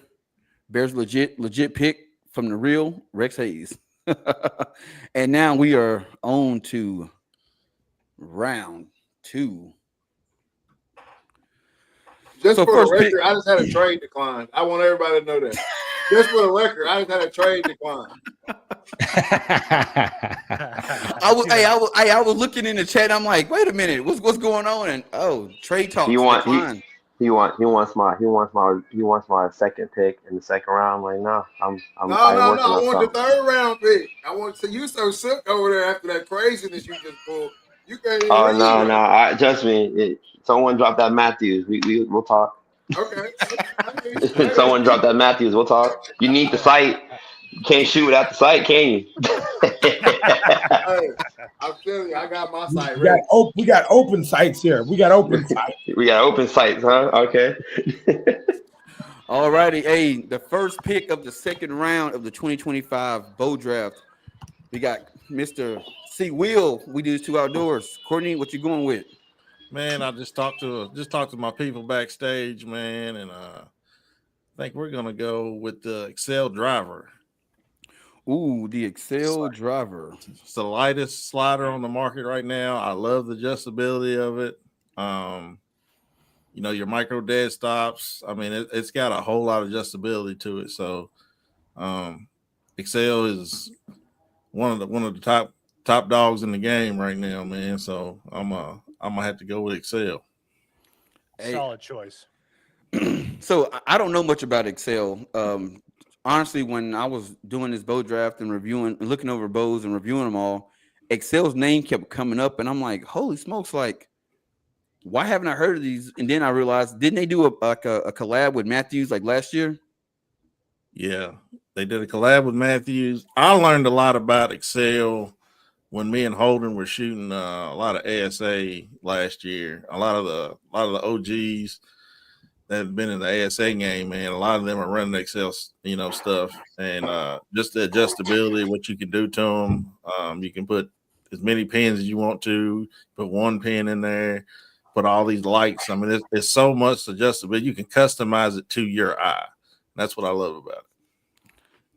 S1: legit pick from the real Rex Hayes. And now we are on to round 2.
S3: Just for the record, I just had a trade decline. I want everybody to know that. Just for the record, I just had a trade decline.
S1: I was looking in the chat. I'm like, wait a minute, what's going on? And trade talks.
S5: He wants my second pick in the second round. I'm like, no.
S3: No. I want the third round pick. I want to. You so shook over there after that craziness you just pulled. You can't even.
S5: Oh no. Trust me. Someone dropped that Matthews. We'll talk.
S3: Okay.
S5: Someone dropped that Matthews. We'll talk. You need the sight. You can't shoot without the sight, can you?
S3: Hey, I'm telling you, I got my sight ready.
S2: We got open sights here. We got open sights.
S5: We got open sights, huh? Okay.
S1: All righty. Hey, the first pick of the second round of the 2025 bow draft. We got Mr. C. Will. We do this 2 outdoors. Courtney, what you going with?
S4: Man, I just talked to my people backstage, man, and I think we're gonna go with the Excel driver.
S1: Ooh, the Excel driver.
S4: It's the lightest slider on the market right now. I love the adjustability of it. Your micro dead stops. I mean, it's got a whole lot of adjustability to it. So, Excel is one of the top dogs in the game right now, man. So I'm gonna have to go with Excel.
S6: Solid choice.
S1: So I don't know much about Excel. Honestly, when I was doing this bow draft and looking over bows and reviewing them all, Excel's name kept coming up, and I'm like, holy smokes! Like, why haven't I heard of these? And then I realized, didn't they do a collab with Matthews like last year?
S4: Yeah, they did a collab with Matthews. I learned a lot about Excel when me and Holden were shooting a lot of ASA last year. A lot of the OGs that have been in the ASA game, man, a lot of them are running Excel, stuff, and just the adjustability, what you can do to them. You can put as many pins as you want to, put one pin in there, put all these lights. I mean, it's so much adjustability. You can customize it to your eye. That's what I love about it.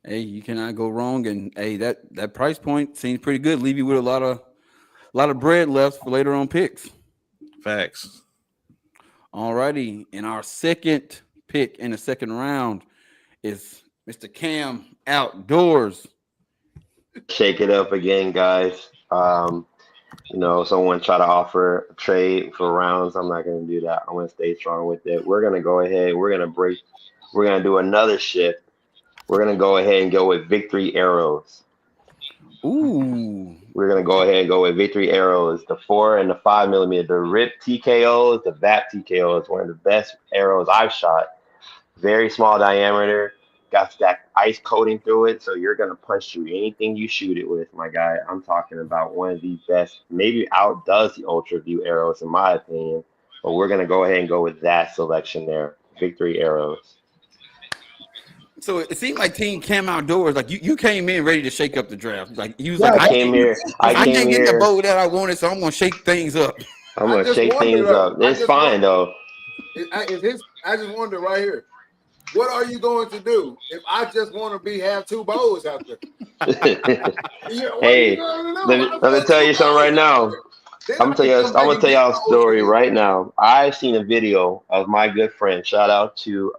S1: Hey, you cannot go wrong, and hey, that price point seems pretty good. Leave you with a lot of bread left for later on picks.
S4: Facts.
S1: All righty, and our second pick in the second round is Mr. Cam Outdoors.
S5: Shake it up again, guys. Someone try to offer a trade for rounds. I'm not going to do that. I'm going to stay strong with it. We're going to go ahead. We're going to do another shift. We're going to go ahead and go with Victory Arrows.
S1: Ooh.
S5: We're gonna go ahead and go with Victory Arrows, the 4 and the 5 millimeter. The RIP TKOs, the VAP TKO is one of the best arrows I've shot. Very small diameter, got that ice coating through it, so you're gonna punch through anything you shoot it with, my guy. I'm talking about one of the best, maybe outdoes the Ultra View arrows in my opinion, but we're gonna go ahead and go with that selection there, Victory Arrows.
S1: So it seemed like Team Cam Outdoors, like you came in ready to shake up the draft. Like you was
S2: Yeah,
S1: like,
S5: I came here.
S1: I can't get the bow that I wanted, so I'm gonna shake things up.
S5: I'm gonna shake things up. It's fine though.
S3: I just wonder right here. What are you going to do if I just want to have two bows out there?
S5: Hey, let me tell you something right now. I'm gonna tell y'all a story right now. I've seen a video of my good friend. Shout out to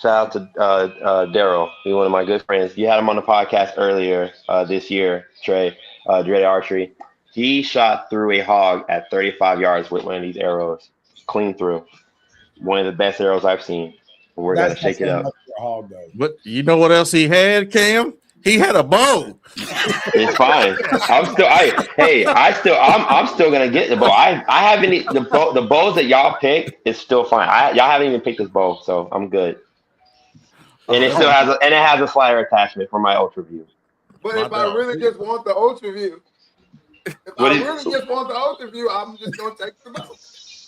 S5: Daryl. He's one of my good friends. You had him on the podcast earlier this year, Trey, Dread Archery. He shot through a hog at 35 yards with one of these arrows, clean through. One of the best arrows I've seen. We're gonna shake it up.
S4: But you know what else he had, Cam? He had a bow.
S5: It's fine. I'm still gonna get the bow. I haven't the bows that y'all picked is still fine. Y'all haven't even picked this bow, so I'm good. And it still has a slider attachment for my Ultra View.
S3: But if I really just want the Ultra View, I'm just gonna take the bow.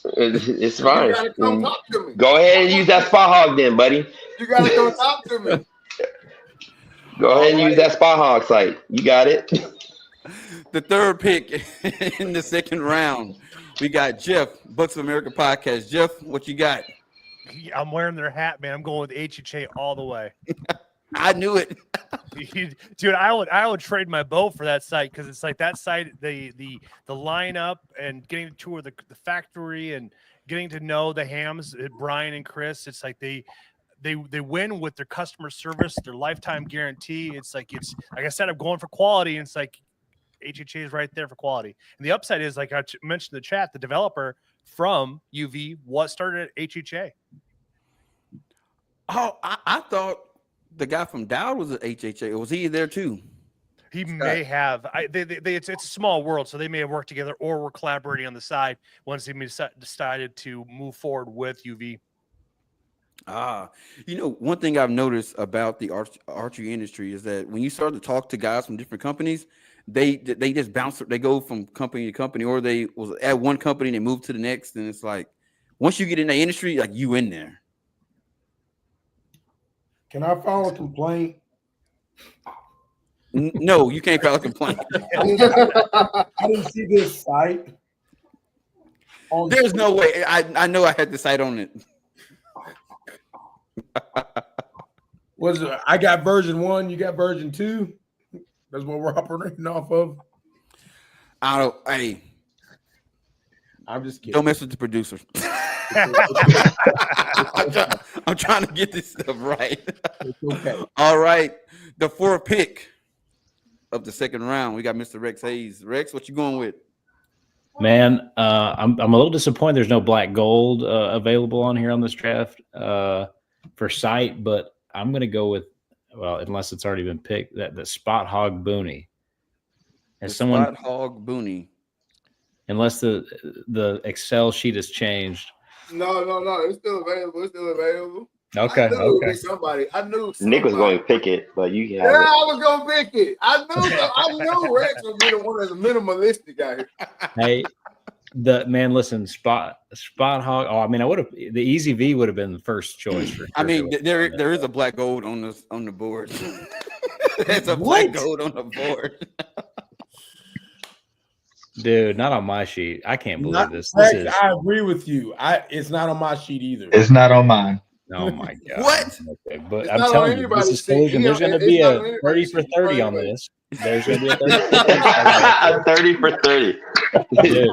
S5: It's fine.
S3: You gotta come talk to me.
S5: Go ahead and use that spot hog then, buddy.
S3: You gotta come talk to me.
S5: Go ahead and use that spot hog sight. You got it.
S1: The third pick in the second round, we got Jeff, Bucks of America podcast. Jeff, what you got?
S6: I'm wearing their hat, man. I'm going with HHA all the way.
S1: I knew it.
S6: Dude, I would trade my bow for that site because it's like that site, the lineup and getting to tour the factory and getting to know the hams, Brian and Chris. It's like they win with their customer service, their lifetime guarantee. It's like I said, I'm going for quality. And it's like HHA is right there for quality. And the upside is, like I mentioned in the chat, the developer from UV started at HHA.
S1: Oh, I thought the guy from Dowd was at HHA. Was he there too?
S6: He may have. It's a small world, so they may have worked together or were collaborating on the side once they decided to move forward with UV.
S1: One thing I've noticed about the archery industry is that when you start to talk to guys from different companies, they just bounce. They go from company to company, or they was at one company and they move to the next, and it's like once you get in the industry, like you in there.
S2: Can I file a complaint?
S1: No, you can't file a complaint.
S2: I didn't see this site.
S1: There's no way. I know I had the site on it.
S2: I got version 1, you got version 2. That's what we're operating off of.
S1: I'm just kidding. Don't mess with the producers. I'm trying to get this stuff right.
S2: Okay.
S1: All right. The fourth pick of the second round, we got Mr. Rex Hayes. Rex, what you going with?
S7: Man, I'm a little disappointed there's no black gold available on here on this draft for sight, but I'm going to go with, well, unless it's already been picked, the Spot Hog Booney.
S1: Spot Hog Booney.
S7: Unless the Excel sheet has changed.
S3: No. It's still available.
S7: Okay.
S3: Okay. Somebody. I knew somebody.
S5: Nick was going to pick it, but you can have
S3: it.
S5: I
S3: was going to pick it. I knew Rex would be the one that's minimalistic out here.
S7: Hey, listen, Spot Hog. Oh, I mean, the Easy V would have been the first choice for.
S1: I mean, there is a black gold on the board. There's a black gold on the board.
S7: Dude, not on my sheet. I can't believe this.
S2: I agree with you. It's not on my sheet either.
S8: It's not on mine.
S7: Oh my god!
S1: What?
S7: Okay, but I'm telling you, this is collusion. There's going to be a 30 for 30 on this. There's going to be a 30 for 30.
S5: A 30 for 30.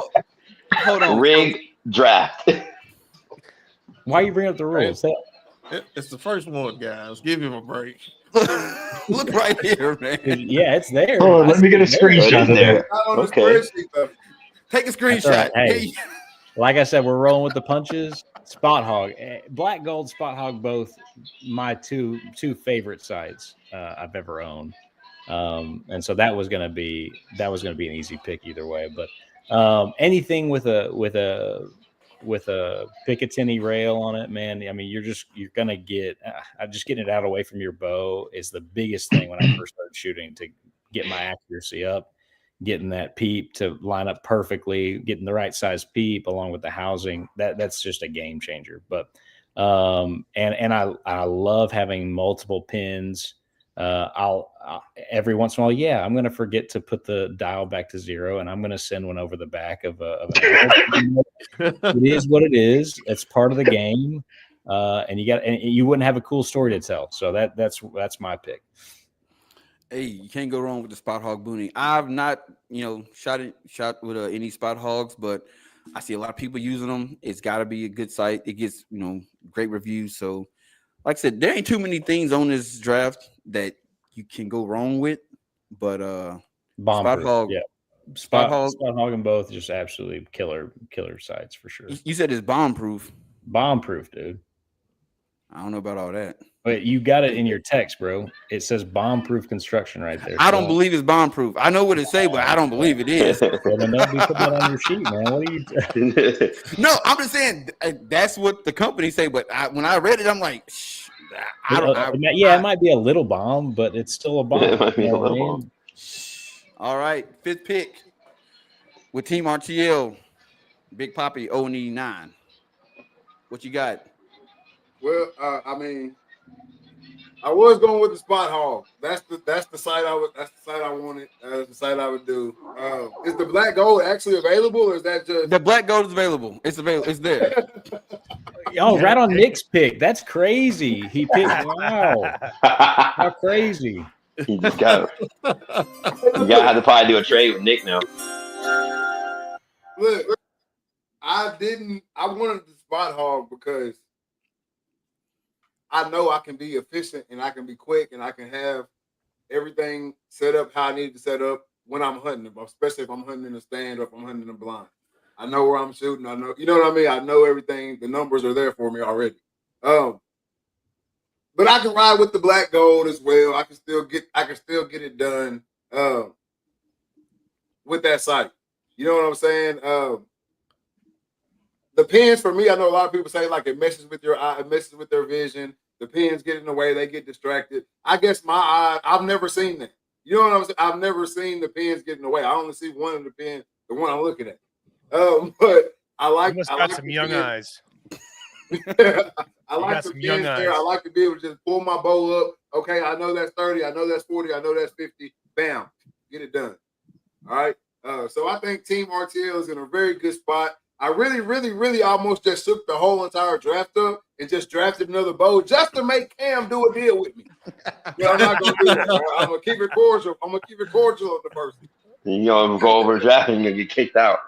S1: Hold on.
S5: Rig draft.
S7: Why are you bringing up the rules?
S4: It's the first one, guys. Give him a break.
S1: Look right here, man.
S7: Yeah, it's there.
S8: Oh, let me get a screenshot of there.
S5: Okay.
S1: Take a screenshot.
S7: Hey, like I said, we're rolling with the punches. Spot Hog, Black Gold, Spot Hog, both my two favorite sites I've ever owned. And so that was going to be an easy pick either way. But anything with a Picatinny rail on it, man. I mean, you're gonna get just getting it out away from your bow is the biggest thing when I first started shooting to get my accuracy up, getting that peep to line up perfectly, getting the right size peep along with the housing. That's just a game changer. But and I love having multiple pins. I'll every once in a while, yeah, I'm going to forget to put the dial back to 0, and I'm going to send one over the back of an arrow. It is what it is. It's part of the game, and you wouldn't have a cool story to tell. So that's my pick.
S1: Hey, you can't go wrong with the spot hog boonie. I've not, shot with any spot hogs, but I see a lot of people using them. It's got to be a good site. It gets, great reviews. So, like I said, there ain't too many things on this draft that you can go wrong with. But spot hog,
S7: yeah, spot hog and both just absolutely killer sites for sure.
S1: You said it's bomb proof.
S7: Bomb proof, dude.
S1: I don't know about all that.
S7: But you got it in your text, bro. It says bomb-proof construction right there.
S1: I don't believe it's bomb-proof. I know what it say, but I don't believe it is.
S7: Well, then don't be putting that on your sheet, man. What are you?
S1: No, I'm just saying that's what the company say. But when I read it, I'm like,
S7: it might be a little bomb, but it's still a bomb.
S5: It might be a little bomb.
S1: All right, 5th pick with Team RTL, Big Poppy 0-9. What you got?
S3: Well, I was going with the spot hog. That's the site I wanted. That's the site I would do. Is the black gold actually available, or is that just
S1: the black gold is available? It's available. It's there.
S7: Oh, right on Nick's pick. That's crazy. He picked. Wow, how crazy!
S5: You just got. You gotta have to probably do a trade with Nick now.
S3: Look, I wanted the spot hog because I know I can be efficient and I can be quick and I can have everything set up how I need to set up when I'm hunting, especially if I'm hunting in a stand or if I'm hunting in a blind. I know where I'm shooting. I know, you know what I mean? I know everything. The numbers are there for me already. But I can ride with the black gold as well. I can still get it done with that sight. You know what I'm saying? The pins for me, I know a lot of people say like it messes with your eye, it messes with their vision. The pins get in the way, they get distracted. I guess my eye, I've never seen that. You know what I'm saying? I've never seen the pins get in the way. I only see one of the pins, the one I'm looking at. But I like.
S6: You must got some young eyes.
S3: I like the pins there. I like to be able to just pull my bow up. Okay, I know that's 30. I know that's 40. I know that's 50. Bam, get it done. All right. So I think Team RTL is in a very good spot. I really, really, really almost just shook the whole entire draft up and just drafted another bow just to make Cam do a deal with me. Yeah, I'm not gonna do that. Right? I'm gonna keep it cordial. I'm gonna keep it cordial on the person.
S5: You know, go over draft and you get kicked out.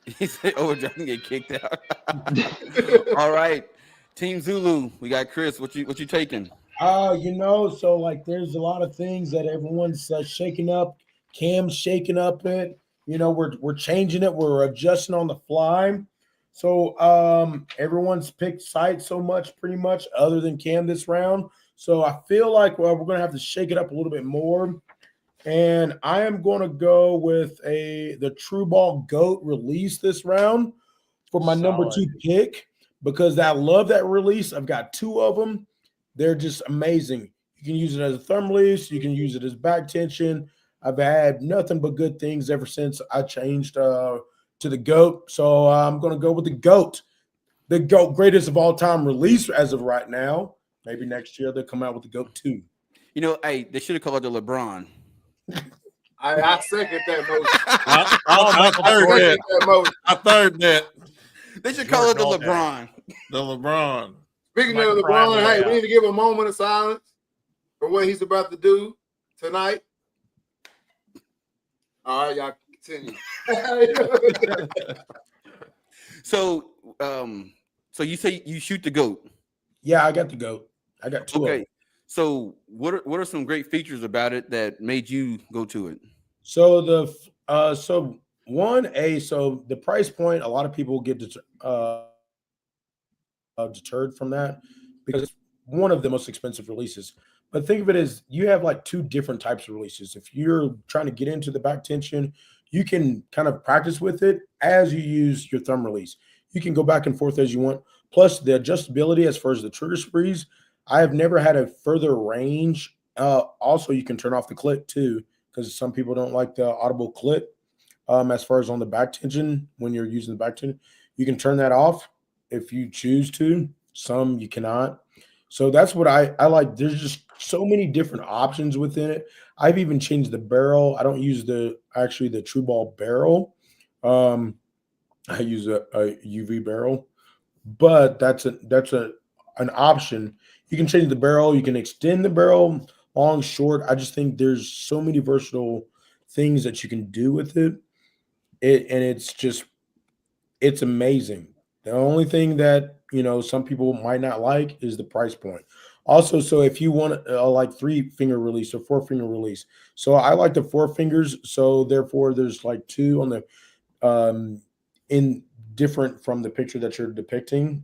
S1: He said overdraft and get kicked out. All right, Team Zulu. We got Chris. What you taking?
S2: So like there's a lot of things that everyone's shaking up. Cam's shaking up it. We're changing it. We're adjusting on the fly. So everyone's picked sites so much, pretty much, other than Cam this round. So I feel like we're going to have to shake it up a little bit more. And I am going to go with the True Ball GOAT release this round for my number 2 pick because I love that release. I've got 2 of them. They're just amazing. You can use it as a thumb release. You can use it as back tension. I've had nothing but good things ever since I changed to the GOAT. So I'm going to go with the GOAT greatest of all time release as of right now. Maybe next year they'll come out with the GOAT 2.
S1: Hey, they should have called it the LeBron.
S3: I second that motion.
S4: I third that.
S1: They should call it the LeBron.
S4: The LeBron.
S3: Speaking of LeBron, hey, we need to give a moment of silence for what he's about to do tonight. All right, y'all continue.
S1: So you say you shoot the GOAT?
S2: Yeah, I got the GOAT. I got 2 of them.
S1: So what are some great features about it that made you go to it?
S2: So the price point, a lot of people get deterred from that because one of the most expensive releases. But think of it as you have like two different types of releases. If you're trying to get into the back tension, you can kind of practice with it as you use your thumb release. You can go back and forth as you want. Plus the adjustability as far as the trigger sprees. I have never had a further range. Also, you can turn off the click too, because some people don't like the audible click. As far as on the back tension, when you're using the back tension, you can turn that off if you choose to. Some you cannot. So that's what I like. There's just so many different options within it. I've even changed the barrel. I don't use the true ball barrel. I use a UV barrel, but that's an option. You can change the barrel. You can extend the barrel long, short. I just think there's so many versatile things that you can do with it. It's amazing. The only thing that some people might not like is the price point. Also, so if you want like 3-finger release or 4-finger release, so I like the 4 fingers. So therefore, there's like 2 on the in different from the picture that you're depicting.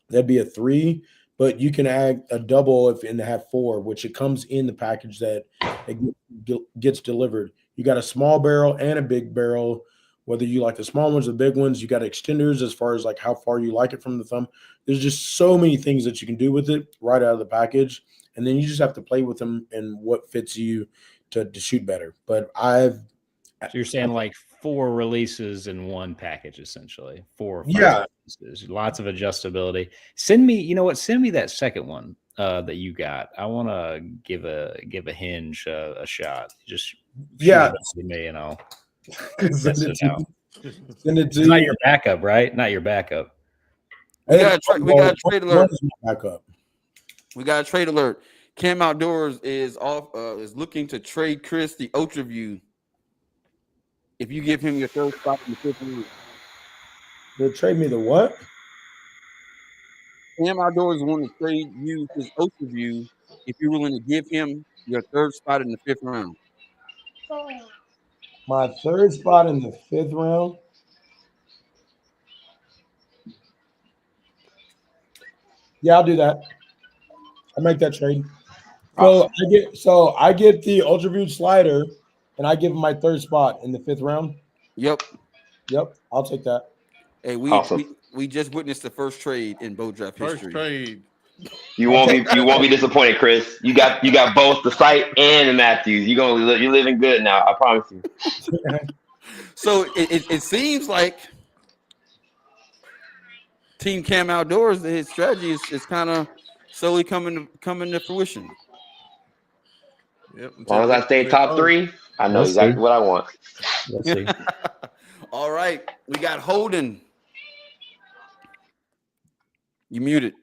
S2: That'd be a 3, but you can add a double and have 4, which it comes in the package that it gets delivered. You got a small barrel and a big barrel. Whether you like the small ones or the big ones, you got extenders as far as like how far you like it from the thumb. There's just so many things that you can do with it right out of the package. And then you just have to play with them and what fits you to shoot better. But
S7: So you're saying like 4 releases in one package, essentially 4 or 5
S2: Yeah.
S7: releases, lots of adjustability. Send me that second one that you got. I want to give a hinge a shot. Just shoot it up to me and I'll
S2: Send it to
S7: out.
S2: Send it
S7: It's
S2: to
S7: not
S2: you.
S7: your backup, right? Not your backup.
S1: We got a trade alert.
S2: Backup.
S1: We got a trade alert. Cam Outdoors is looking to trade Chris the Ultra View. If you give him your third spot in the 5th round.
S2: They'll trade me the what?
S1: Cam Outdoors want to trade you his Ultra View if you're willing to give him your third spot in the 5th round.
S2: My third spot in the 5th round. Yeah, I'll do that. I'll make that trade. So I get the Ultra View slider, and I give him my third spot in the 5th round.
S1: Yep.
S2: I'll take that.
S1: Hey,
S5: Awesome.
S1: we just witnessed the first trade in bow draft
S4: First
S1: history.
S4: trade.
S5: You won't be disappointed, Chris. You got both the site and the Matthews. You're living good now. I promise you.
S1: So it seems like Team Cam Outdoors, his strategy is kind of slowly coming to fruition.
S4: Yep.
S5: As long as I stay top 3, I know exactly what I want.
S7: Let's see.
S1: All right, we got Holden. You muted.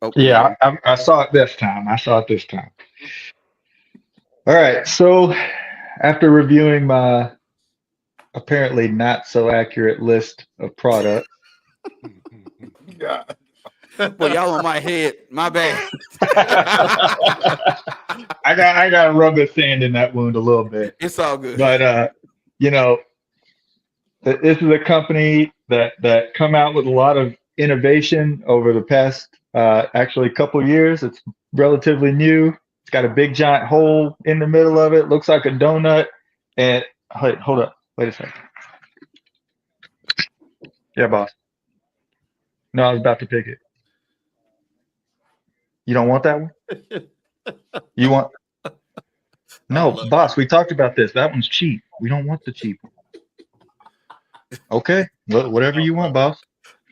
S1: Okay.
S8: Yeah, I saw it this time. All right. So after reviewing my apparently not so accurate list of products.
S3: God.
S1: Boy, y'all on my head. My bad.
S8: I got to rub the sand in that wound a little bit.
S1: It's all good.
S8: But this is a company that come out with a lot of innovation over the past actually couple of years. It's relatively new. It's got a big giant hole in the middle of it. Looks like a donut. And hold up. Wait a second. Yeah, boss. No, I was about to pick it. You don't want that one? You want? No, boss, we talked about this. That one's cheap. We don't want the cheap one. Okay, whatever you want, boss.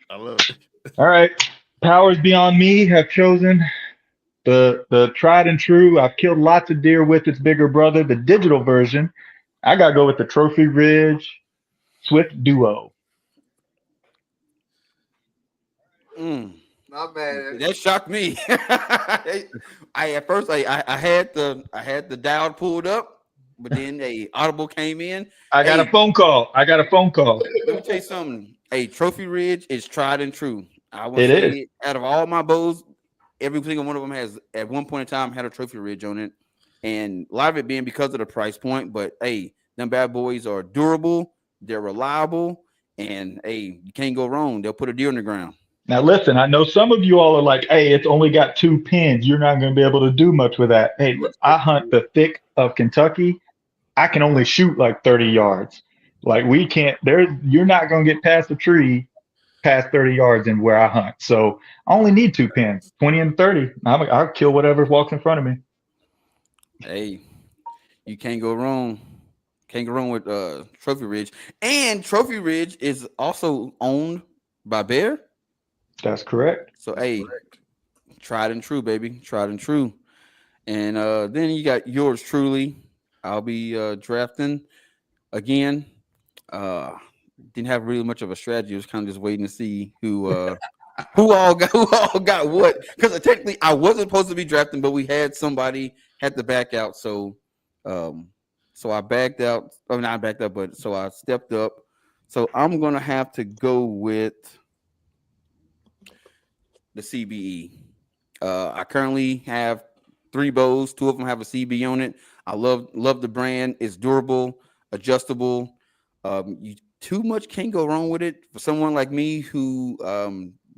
S4: I love it.
S8: All right. Powers beyond me have chosen the tried and true. I've killed lots of deer with its bigger brother, the digital version. I got to go with the Trophy Ridge Swift Duo.
S3: Not bad.
S1: That shocked me. I had the dial pulled up, but then a audible came in.
S8: I got a phone call.
S1: Let me tell you something. A Trophy Ridge is tried and true. I would say out of all my bows, every single one of them has at one point in time had a Trophy Ridge on it, and a lot of it being because of the price point. But hey, them bad boys are durable, they're reliable, and hey, you can't go wrong. They'll put a deer in the ground.
S8: Now, listen, I know some of you all are like, hey, it's only got 2 pins. You're not going to be able to do much with that. Hey, look, I hunt the thick of Kentucky. I can only shoot like 30 yards. Like we can't, you're not going to get past the tree past 30 yards in where I hunt. So I only need 2 pins, 20 and 30. I'll kill whatever walks in front of me.
S1: Hey, you can't go wrong. Can't go wrong with Trophy Ridge. And Trophy Ridge is also owned by Bear.
S8: That's correct.
S1: So hey, tried and true, baby. Tried and true. And then you got yours truly. I'll be drafting again. Didn't have really much of a strategy. I was kind of just waiting to see who all got what. Because technically I wasn't supposed to be drafting, but we had somebody had to back out. So I backed out. I mean, not backed up, but so I stepped up. So I'm gonna have to go with the CBE. I currently have 3 bows. 2 of them have a CB on it. I love the brand. It's durable, adjustable. You too much can't go wrong with it. For someone like me who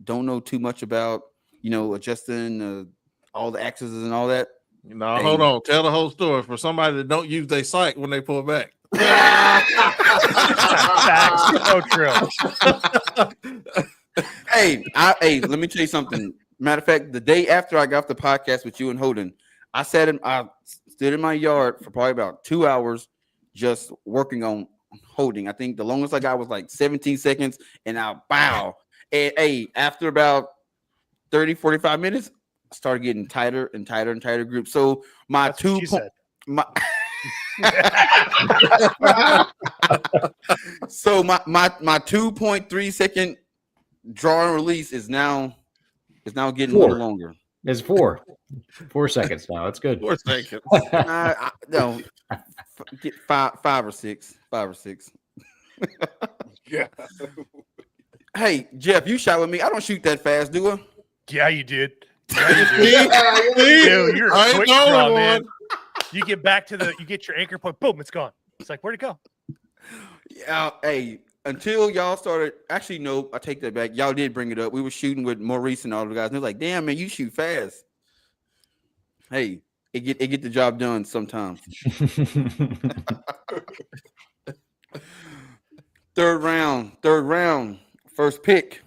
S1: don't know too much about adjusting all the axes and all that.
S4: No, hold on. Tell the whole story for somebody that don't use their sight when they pull back.
S6: Facts. So true.
S1: Hey, let me tell you something. Matter of fact, the day after I got off the podcast with you and Holden, I stood in my yard for probably about 2 hours just working on holding. I think the longest I got was like 17 seconds, and I bow. And hey, after about 30, 45 minutes, I started getting tighter and tighter and tighter groups. So my
S6: That's what she said.
S1: So my 2.3 second draw and release is now getting a little longer.
S7: It's 4 seconds now. That's good.
S4: 4 seconds.
S1: No, get 5 or 6. 5 or 6.
S3: Yeah.
S1: Hey, Jeff, you shot with me. I don't shoot that fast, do I?
S6: Yeah, you did. Yeah, you did. Dude, you're a quick draw, man. You get back to you get your anchor point, boom, it's gone. It's like, where'd it go?
S1: Yeah, hey, until y'all started, actually, no, I take that back. Y'all did bring it up. We were shooting with Maurice and all the guys. And they're like, damn, man, you shoot fast. Hey, it get the job done sometimes. Third round, first pick.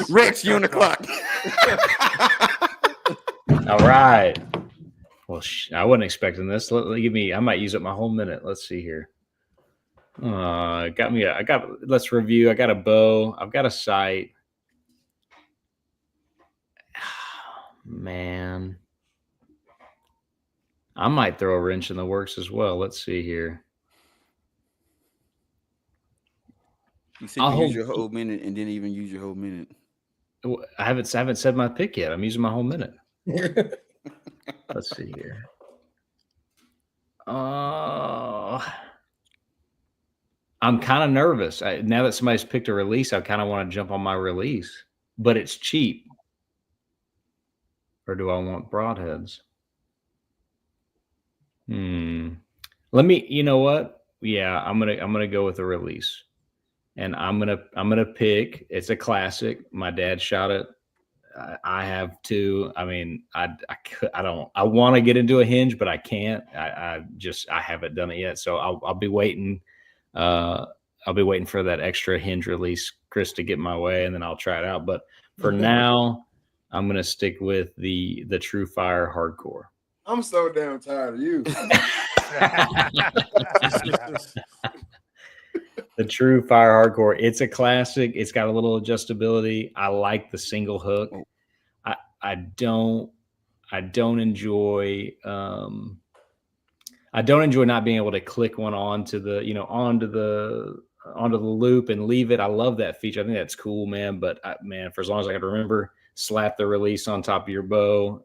S1: Rex Uniclock.
S7: All right. Well, I wasn't expecting this. I might use up my whole minute. Let's see here. Let's review. I got a bow. I've got a sight. Man. I might throw a wrench in the works as well. Let's see here.
S1: You said you use your whole minute and didn't even use your whole minute.
S7: I haven't said my pick yet. I'm using my whole minute. Let's see here. I'm kind of nervous. Now that somebody's picked a release, I kind of want to jump on my release, but it's cheap. Or do I want broadheads? Let me, you know what? Yeah, I'm gonna go with a release. And I'm gonna pick. It's a classic. My dad shot it. I have too. I mean, I want to get into a hinge, but I can't. I haven't done it yet. So I'll be waiting. I'll be waiting for that extra hinge release, Chris, to get my way, and then I'll try it out. But for now, I'm gonna stick with the True Fire Hardcore.
S3: I'm so damn tired of you.
S7: The True Fire Hardcore. It's a classic. It's got a little adjustability. I like the single hook. I don't enjoy not being able to click one onto the loop and leave it. I love that feature. I think that's cool, man. But for as long as I can remember, slap the release on top of your bow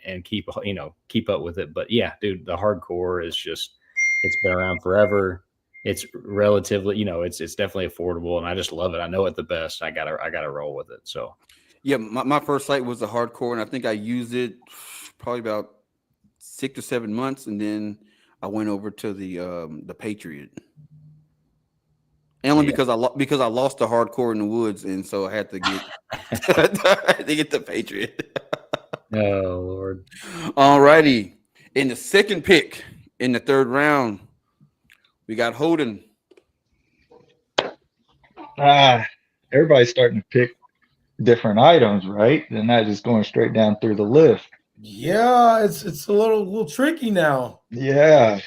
S7: and keep up with it. But yeah, dude, the hardcore is just, it's been around forever. It's relatively, it's definitely affordable, and I just love it. I know it the best. I gotta roll with it. So,
S1: yeah, my first sight was the hardcore, and I think I used it probably about 6 or 7 months, and then I went over to the Patriot. And only because I lost the hardcore in the woods, and so I had to get the Patriot.
S7: Oh Lord.
S1: All righty. In the second pick in the third round, we got Holden.
S8: Everybody's starting to pick different items, right? They're not just going straight down through the list.
S2: Yeah, it's a little tricky now.
S8: Yeah.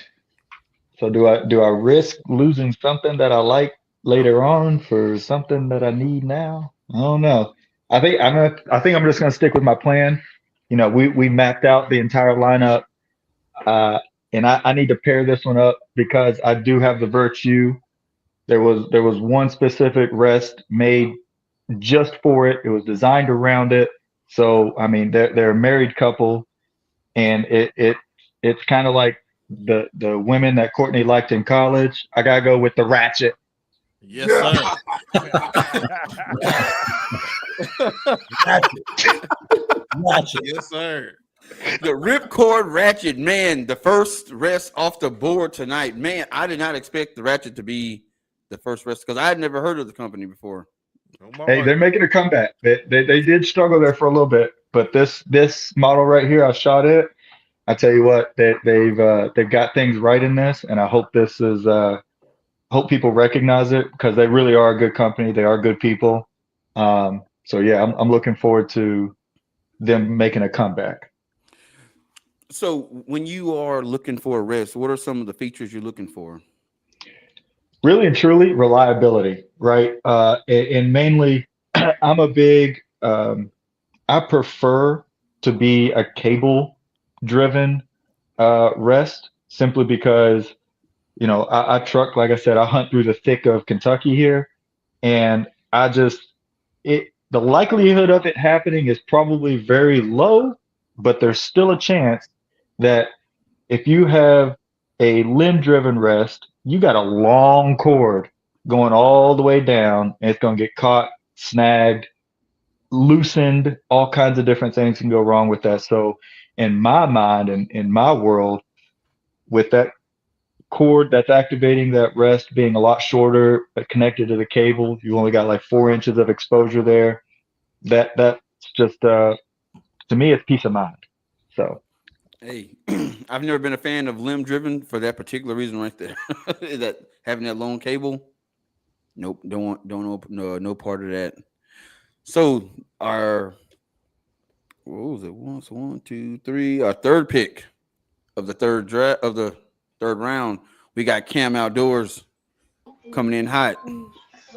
S8: So do I risk losing something that I like later on for something that I need now? I don't know. I think I'm just gonna stick with my plan. You know, we mapped out the entire lineup, and I need to pair this one up because I do have the Virtue. There was one specific rest made just for it. It was designed around it. So I mean, they're a married couple, and it's kind of like the women that Courtney liked in college. I gotta go with the Ratchet.
S4: Yes, sir.
S2: Ratchet.
S4: Yes, sir.
S1: The Ripcord Ratchet, man, the first rest off the board tonight. Man, I did not expect the Ratchet to be the first rest because I had never heard of the company before.
S8: Hey, they're making a comeback. They did struggle there for a little bit, but this model right here, I shot it. I tell you what, they've got things right in this, and I hope this is hope people recognize it because they really are a good company. They are good people. So yeah, I'm looking forward to them making a comeback.
S1: So when you are looking for a rest, what are some of the features you're looking for?
S8: Really and truly reliability, right? And mainly, I'm a big. I prefer to be a cable driven rest simply because you know I truck, like I said, I hunt through the thick of Kentucky here, and the likelihood of it happening is probably very low, but there's still a chance that if you have a limb driven rest, you got a long cord going all the way down, and it's going to get caught, snagged, loosened, all kinds of different things can go wrong with that. So in my mind and in my world, with that cord that's activating that rest being a lot shorter but connected to the cable, you only got like 4 inches of exposure there. That's just to me it's peace of mind. So
S1: Hey, I've never been a fan of limb driven for that particular reason right there. Is that having that long cable? Nope, no part of that. So our what was it? One, two, three. Our third pick of the third draft of the third round. We got Cam Outdoors coming in hot.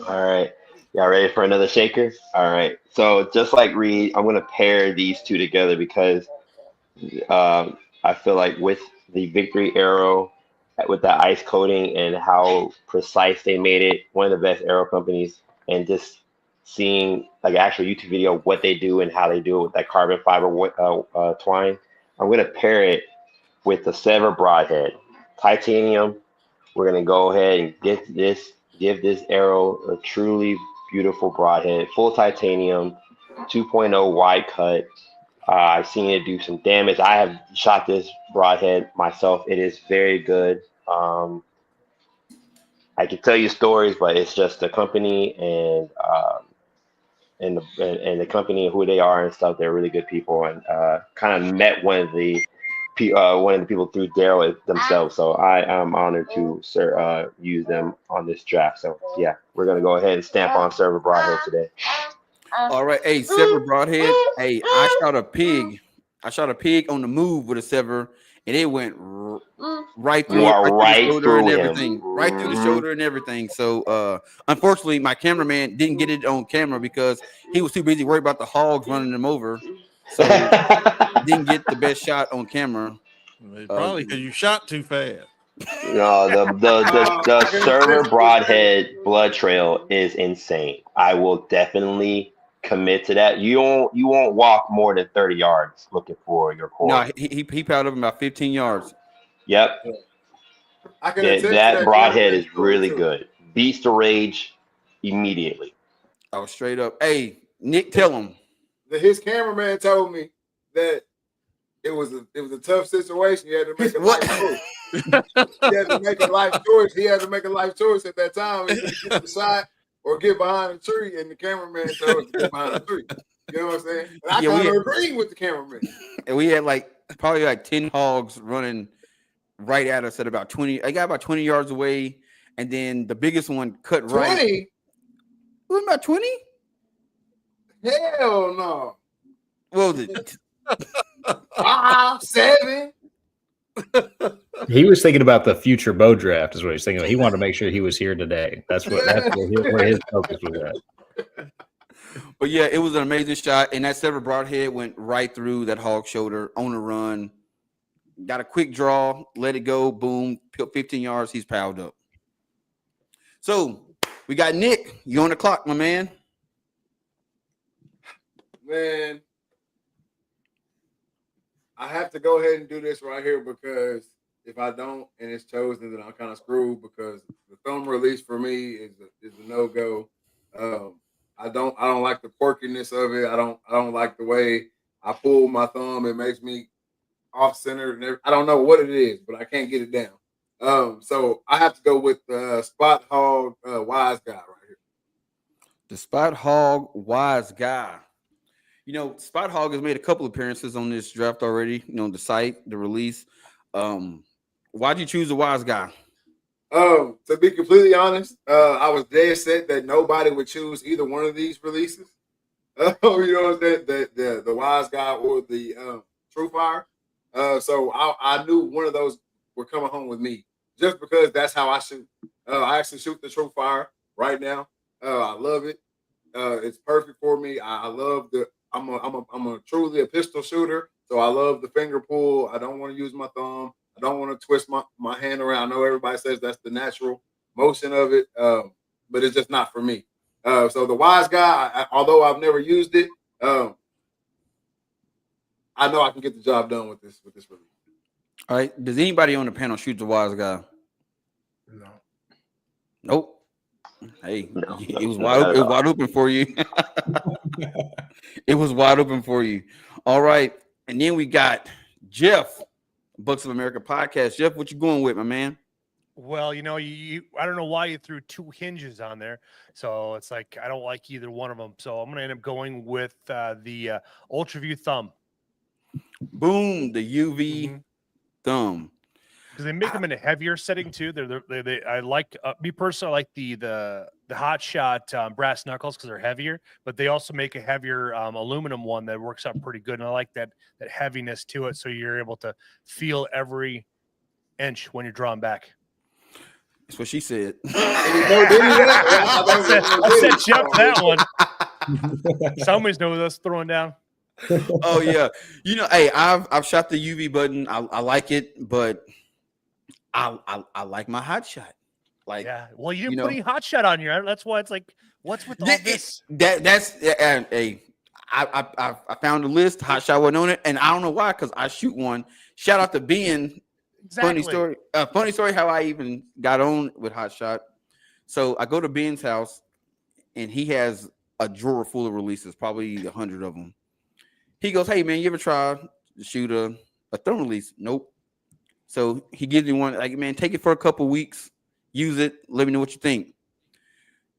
S5: All right. Y'all ready for another shaker? All right. So just like Reed, I'm gonna pair these two together because I feel like with the Victory Arrow, with that ice coating and how precise they made it, one of the best arrow companies, and just seeing like an actual YouTube video of what they do and how they do it with that carbon fiber twine, I'm gonna pair it with the Sever Broadhead, titanium. We're gonna go ahead and give this arrow a truly beautiful broadhead, full titanium, 2.0 wide cut. I've seen it do some damage. I have shot this broadhead myself. It is very good. I can tell you stories, but it's just the company and the company and who they are and stuff. They're really good people, and kind of met one of the people through Daryl themselves. So I am honored to use them on this draft. So yeah, we're gonna go ahead and stamp on Sever Broadhead today.
S1: All right, hey, Sever Broadhead. Hey, I shot a pig. I shot a pig on the move with a Sever, and it went right through,
S5: right
S1: the shoulder
S5: through
S1: and
S5: him.
S1: everything, right through the shoulder and everything. So, unfortunately, my cameraman didn't get it on camera because he was too busy worried about the hogs running him over. So, didn't get the best shot on camera.
S4: Probably because you shot too fast.
S5: No, the Server Broadhead blood trail is insane. I will definitely commit to that. You won't walk more than 30 yards looking for your core.
S1: No, he piled up about 15 yards.
S5: Yep.
S3: I can attest to
S5: that broadhead
S3: cameraman
S5: is really
S3: too.
S5: good. Beats the rage immediately.
S1: Oh, straight up. Hey, Nick, tell him.
S3: His cameraman told me that it was a tough situation. You had to make a
S1: What?
S3: nice move. He had to make a life choice. He had to make a life choice at that time. Either get the shot or get behind a tree, and the cameraman chose to get behind a tree. You know what I'm saying? And I kind of agreed with the cameraman.
S1: And we had probably 10 hogs running right at us at about 20. I got about 20 yards away, and then the biggest one cut
S3: 20?
S1: right. It was about 20?
S3: Hell no.
S1: Well,
S3: 5, 7.
S7: He was thinking about the future bow draft, is what he's thinking about. He wanted to make sure he was here today. That's where his focus was at.
S1: But yeah, it was an amazing shot, and that silver broadhead went right through that hog shoulder on the run. Got a quick draw, let it go, boom, 15 yards, he's piled up. So we got Nick. You on the clock, my man?
S3: Man, I have to go ahead and do this right here because if I don't and it's chosen, then I'm kind of screwed because the thumb release for me is a no-go. I don't like the quirkiness of it. I don't like the way I pull my thumb. It makes me off center. And I don't know what it is, but I can't get it down. So I have to go with the Spot Hog Wise Guy right here.
S1: The Spot Hog Wise Guy. You know, Spot Hog has made a couple appearances on this draft already. You know, the site, the release. Why'd you choose the Wise Guy?
S3: To be completely honest, I was dead set that nobody would choose either one of these releases. You know, the Wise Guy or the True Fire. So I knew one of those were coming home with me just because that's how I shoot. I actually shoot the True Fire right now. I love it. It's perfect for me. I love I'm a truly a pistol shooter, so I love the finger pull. I don't want to use my thumb. I don't want to twist my hand around. I know everybody says that's the natural motion of it, but it's just not for me. So the Wise Guy, although I've never used it, I know I can get the job done with this release.
S1: All right. Does anybody on the panel shoot the Wise Guy?
S2: No.
S1: Nope. Hey,
S5: No,
S1: it was wide open for you. It was wide open for you. All right. And then we got Jeff, Bucks of America podcast. Jeff, what you going with, my man?
S6: Well, you know, I don't know why you threw two hinges on there. So it's like I don't like either one of them. So I'm going to end up going with the UltraView thumb.
S1: Boom, the UV thumb.
S6: Because they make them in a heavier setting too. I like me personally. I like the Hot Shot brass knuckles because they're heavier, but they also make a heavier aluminum one that works out pretty good. And I like that heaviness to it, so you're able to feel every inch when you're drawing back.
S1: That's what she said.
S6: I said Jeff that one. Somebody's knows us throwing down.
S1: Oh yeah, you know, hey, I've shot the UV button. I like it, but I like my Hot Shot. Like,
S6: yeah, well, you didn't put any Hot Shot on here. That's why it's like, what's with all this? I found a list. Hot Shot wasn't on it, and I don't know why, because I shoot one. Shout out to Ben. Exactly.
S1: Funny story how I even got on with Hot Shot. So I go to Ben's house, and he has a drawer full of releases, probably 100 of them. He goes, "Hey man, you ever try to shoot a thumb release?" Nope. So he gives me one. Like, man, take it for a couple weeks, use it, let me know what you think.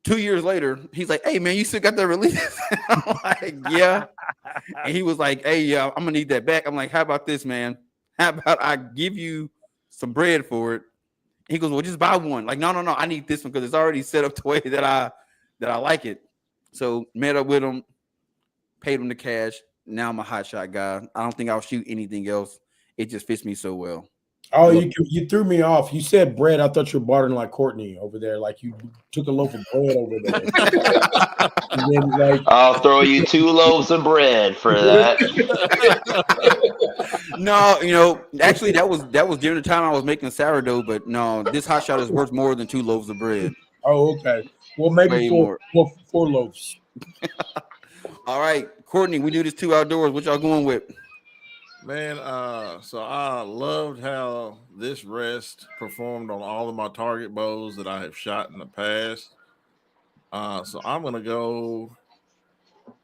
S1: 2 years later, he's like, "Hey man, you still got that release?" I'm like, "Yeah." And he was like, "Hey, yeah, I'm gonna need that back." I'm like, "How about this, man? How about I give you some bread for it?" He goes, "Well, just buy one." Like, no, I need this one because it's already set up the way that I like it. So met up with him, paid him the cash. Now I'm a Hot Shot guy. I don't think I'll shoot anything else. It just fits me so well.
S2: Oh, you threw me off. You said bread. I thought you were bartering like Courtney over there. Like you took a loaf of bread over there. And then, like,
S5: I'll throw you 2 loaves of bread for that.
S1: No, you know, actually that was during the time I was making sourdough, but no, this Hot Shot is worth more than 2 loaves of bread.
S2: Oh, okay. Well, maybe four loaves.
S1: All right, Courtney, we do this 2 outdoors. What y'all going with?
S4: Man, so I loved how this rest performed on all of my target bows that I have shot in the past. So I'm going to go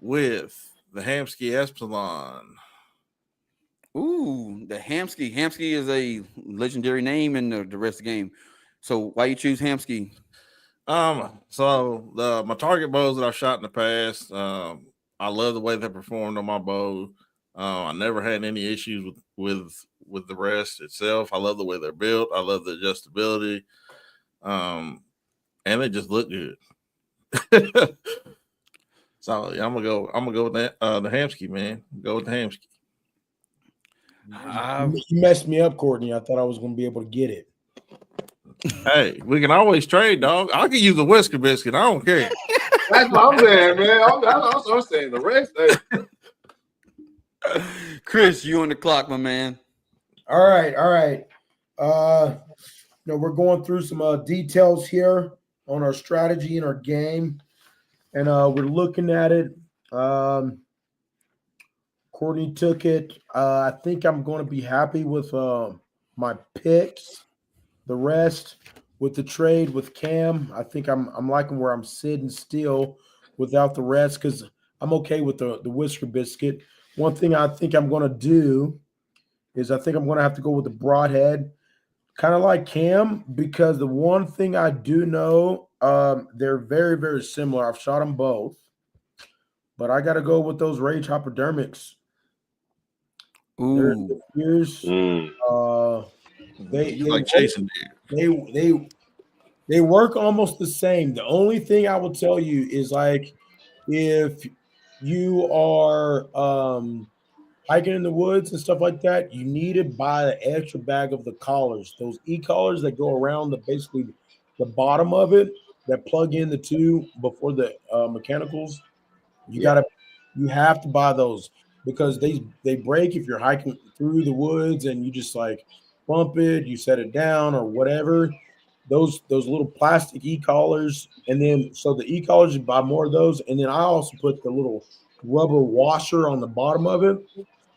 S4: with the Hamsky Epsilon.
S1: Ooh, the Hamsky. Hamsky is a legendary name in the rest of the game. So why you choose Hamsky?
S4: So my target bows that I've shot in the past, I love the way they performed on my bow. I never had any issues with the rest itself. I love the way they're built. I love the adjustability. And they just look good. So yeah, I'm gonna go with that. The Hamsky, man. Go with the Hamsky.
S2: You messed me up, Courtney. I thought I was going to be able to get it.
S4: Hey, we can always trade, dog. I can use a whisker biscuit. I don't care.
S3: That's what I'm saying, man. I'm saying the rest.
S1: Chris, you on the clock, my man.
S2: All right. We're going through some details here on our strategy and our game, and we're looking at it. Courtney took it. I think I'm going to be happy with my picks. The rest with the trade with Cam, I think I'm liking where I'm sitting still without the rest because I'm okay with the whisker biscuit. One thing I think I'm going to do is I think I'm going to have to go with the broadhead, kind of like Cam, because the one thing I do know, they're very, very similar. I've shot them both, but I got to go with those rage hypodermics.
S1: Ooh.
S2: They
S4: like chasing deer.
S2: They work almost the same. The only thing I will tell you is like if you are hiking in the woods and stuff like that, you need to buy an extra bag of the collars. Those e-collars that go around basically the bottom of it that plug in the two before the mechanicals. You have to buy those because they break if you're hiking through the woods and you just like bump it, you set it down or whatever. Those little plastic e-collars, and then so the e-collars, you buy more of those, and then I also put the little rubber washer on the bottom of it.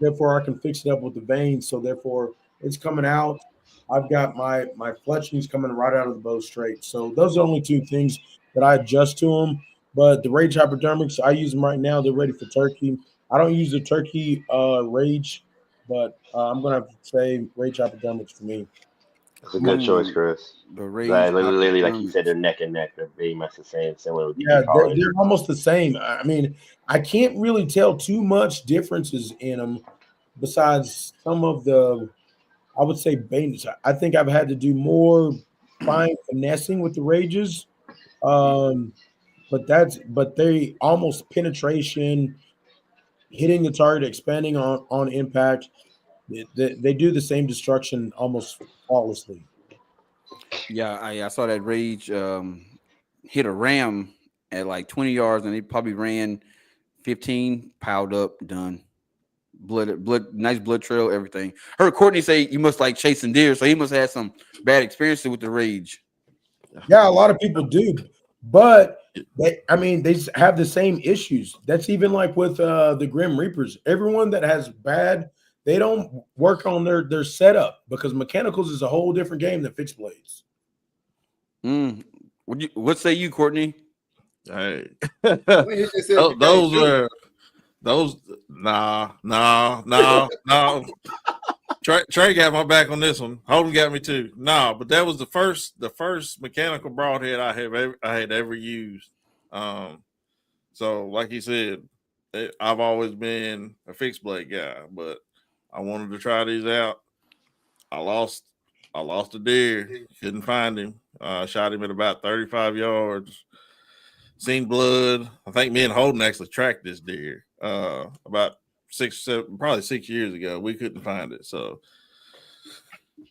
S2: Therefore, I can fix it up with the veins. So therefore, it's coming out. I've got my fletchings coming right out of the bow straight. So those are the only two things that I adjust to them. But the Rage hypodermics, I use them right now. They're ready for turkey. I don't use the turkey Rage, but I'm gonna have to say Rage hypodermics for me.
S5: It's a good choice, Chris.
S1: The Rage
S5: Literally, like you
S1: hypodermics.
S5: said, they're neck and neck. They're very much the same, similar with the
S2: Yeah,
S5: e-collars.
S2: they're almost the same. I mean, I can't really tell too much differences in them besides some of the, I would say, baits. I think I've had to do more fine finessing with the Rages. But they almost penetration, hitting the target, expanding on impact. They do the same destruction almost flawlessly.
S1: Yeah, I saw that Rage hit a ram at like 20 yards, and he probably ran 15, piled up, done. Blood, nice blood trail, everything. Heard Courtney say you must like chasing deer, so he must have had some bad experiences with the Rage.
S2: Yeah, a lot of people do, but they have the same issues. That's even like with the Grim Reapers. Everyone that has bad, they don't work on their setup because mechanicals is a whole different game than fixed blades.
S1: What say you, Courtney?
S4: Hey,
S3: those
S4: nah. Trey got my back on this one. Holden got me too. No, but that was the first mechanical broadhead I had ever used. So like he said, I've always been a fixed blade guy, but I wanted to try these out. I lost a deer. Couldn't find him. Shot him at about 35 yards. Seen blood. I think me and Holden actually tracked this deer about 6 years ago. We couldn't find it, so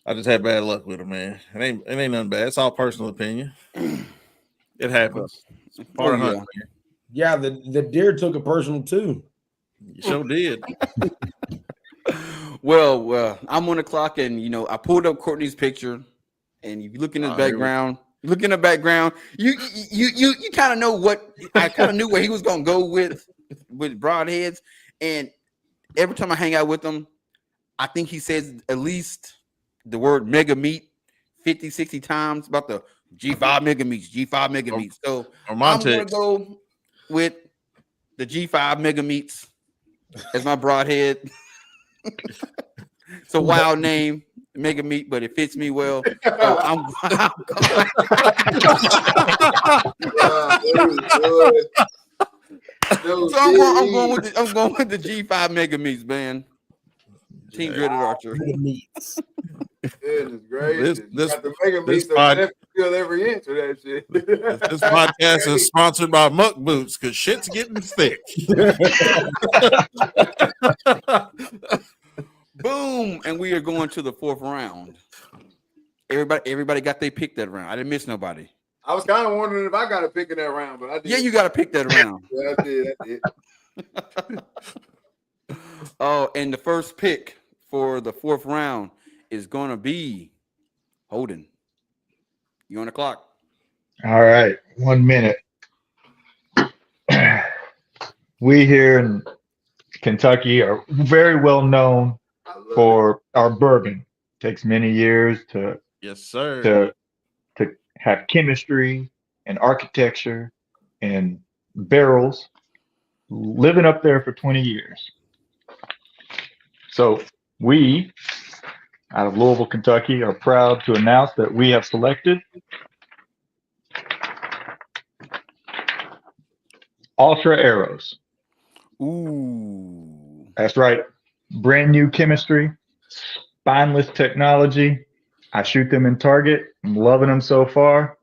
S4: I just had bad luck with it, man. It ain't nothing bad. It's all personal opinion. It happens. It's part of hunting.
S2: Yeah, the deer took it personal too.
S4: You sure did.
S1: Well, I'm on the clock, and I pulled up Courtney's picture, and if you look in the background, you kind of know what I kind of knew where he was gonna go with broadheads, and every time I hang out with him, I think he says at least the word mega meat 50, 60 times about the G5 mega meats. So I'm gonna go with the G5 mega meats as my broadhead. It's a wild name, Mega Meat, but it fits me well. So I'm I'm going with the G5 Mega Meats, man. Team Dreaded Archer.
S2: Meats.
S3: Goodness gracious.
S4: This
S3: Got the Mega
S4: this
S3: Meats that feel every inch of that shit.
S4: this podcast is sponsored by Muck Boots because shit's getting thick.
S1: Boom, and we are going to the 4th round. Everybody got their pick that round. I didn't miss nobody.
S3: I was kind of wondering if I got a pick in that round, but I did.
S1: Yeah, you got to pick that round.
S3: Yeah, I did.
S1: Oh, and the first pick for the 4th round is going to be Holden. You on the clock?
S8: All right, 1 minute. We here in Kentucky are very well known for our bourbon. Takes many years to
S4: Yes, sir.
S8: to have chemistry and architecture and barrels living up there for 20 years. So we, out of Louisville, Kentucky, are proud to announce that we have selected Ultra Arrows.
S1: Ooh.
S8: That's right. Brand new chemistry, spineless technology. I shoot them in target. I'm loving them so far.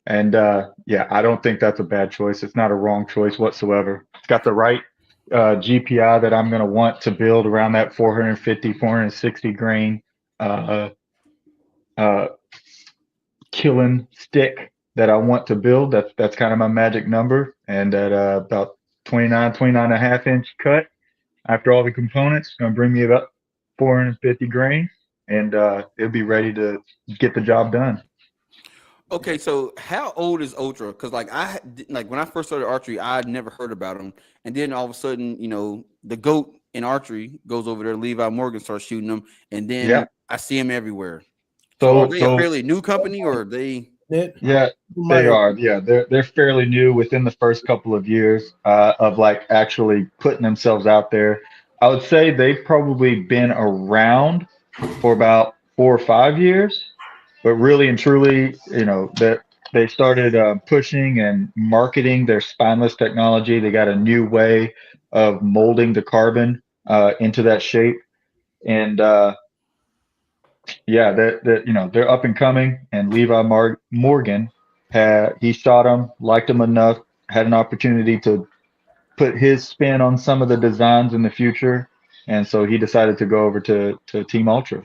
S8: And yeah, I don't think that's a bad choice. It's not a wrong choice whatsoever. It's got the right GPI that I'm going to want to build around that 450, 460 grain killing stick that I want to build. That's kind of my magic number. And at about 29 and a half inch cut, after all the components, it's going to bring me about 450 grain, and it'll be ready to get the job done.
S1: Okay, so how old is Ultra? Because like when I first started archery, I'd never heard about them, and then all of a sudden, the GOAT in archery goes over there. Levi Morgan starts shooting them, and then I see them everywhere. So are they a fairly new company, or are they?
S8: Yeah, they are. Yeah, they're fairly new within the first couple of years of like actually putting themselves out there. I would say they've probably been around for about 4 or 5 years, but really and truly, that they started pushing and marketing their spineless technology. They got a new way of molding the carbon into that shape, and yeah, they're up and coming. And Levi Morgan he shot them, liked them enough, had an opportunity to put his spin on some of the designs in the future, and so he decided to go over to Team Ultra.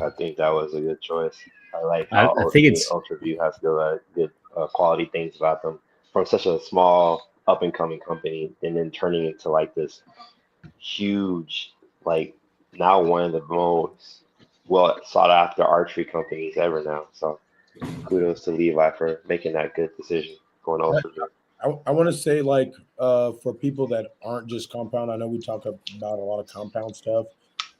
S5: I think that was a good choice. I like how
S7: I think it's
S5: Ultra View has good quality things about them from such a small up and coming company, and then turning into like this huge, like now one of the most well sought after archery companies ever now. So kudos to Levi for making that good decision going Ultra View.
S2: I want to say, like, for people that aren't just compound, I know we talk about a lot of compound stuff,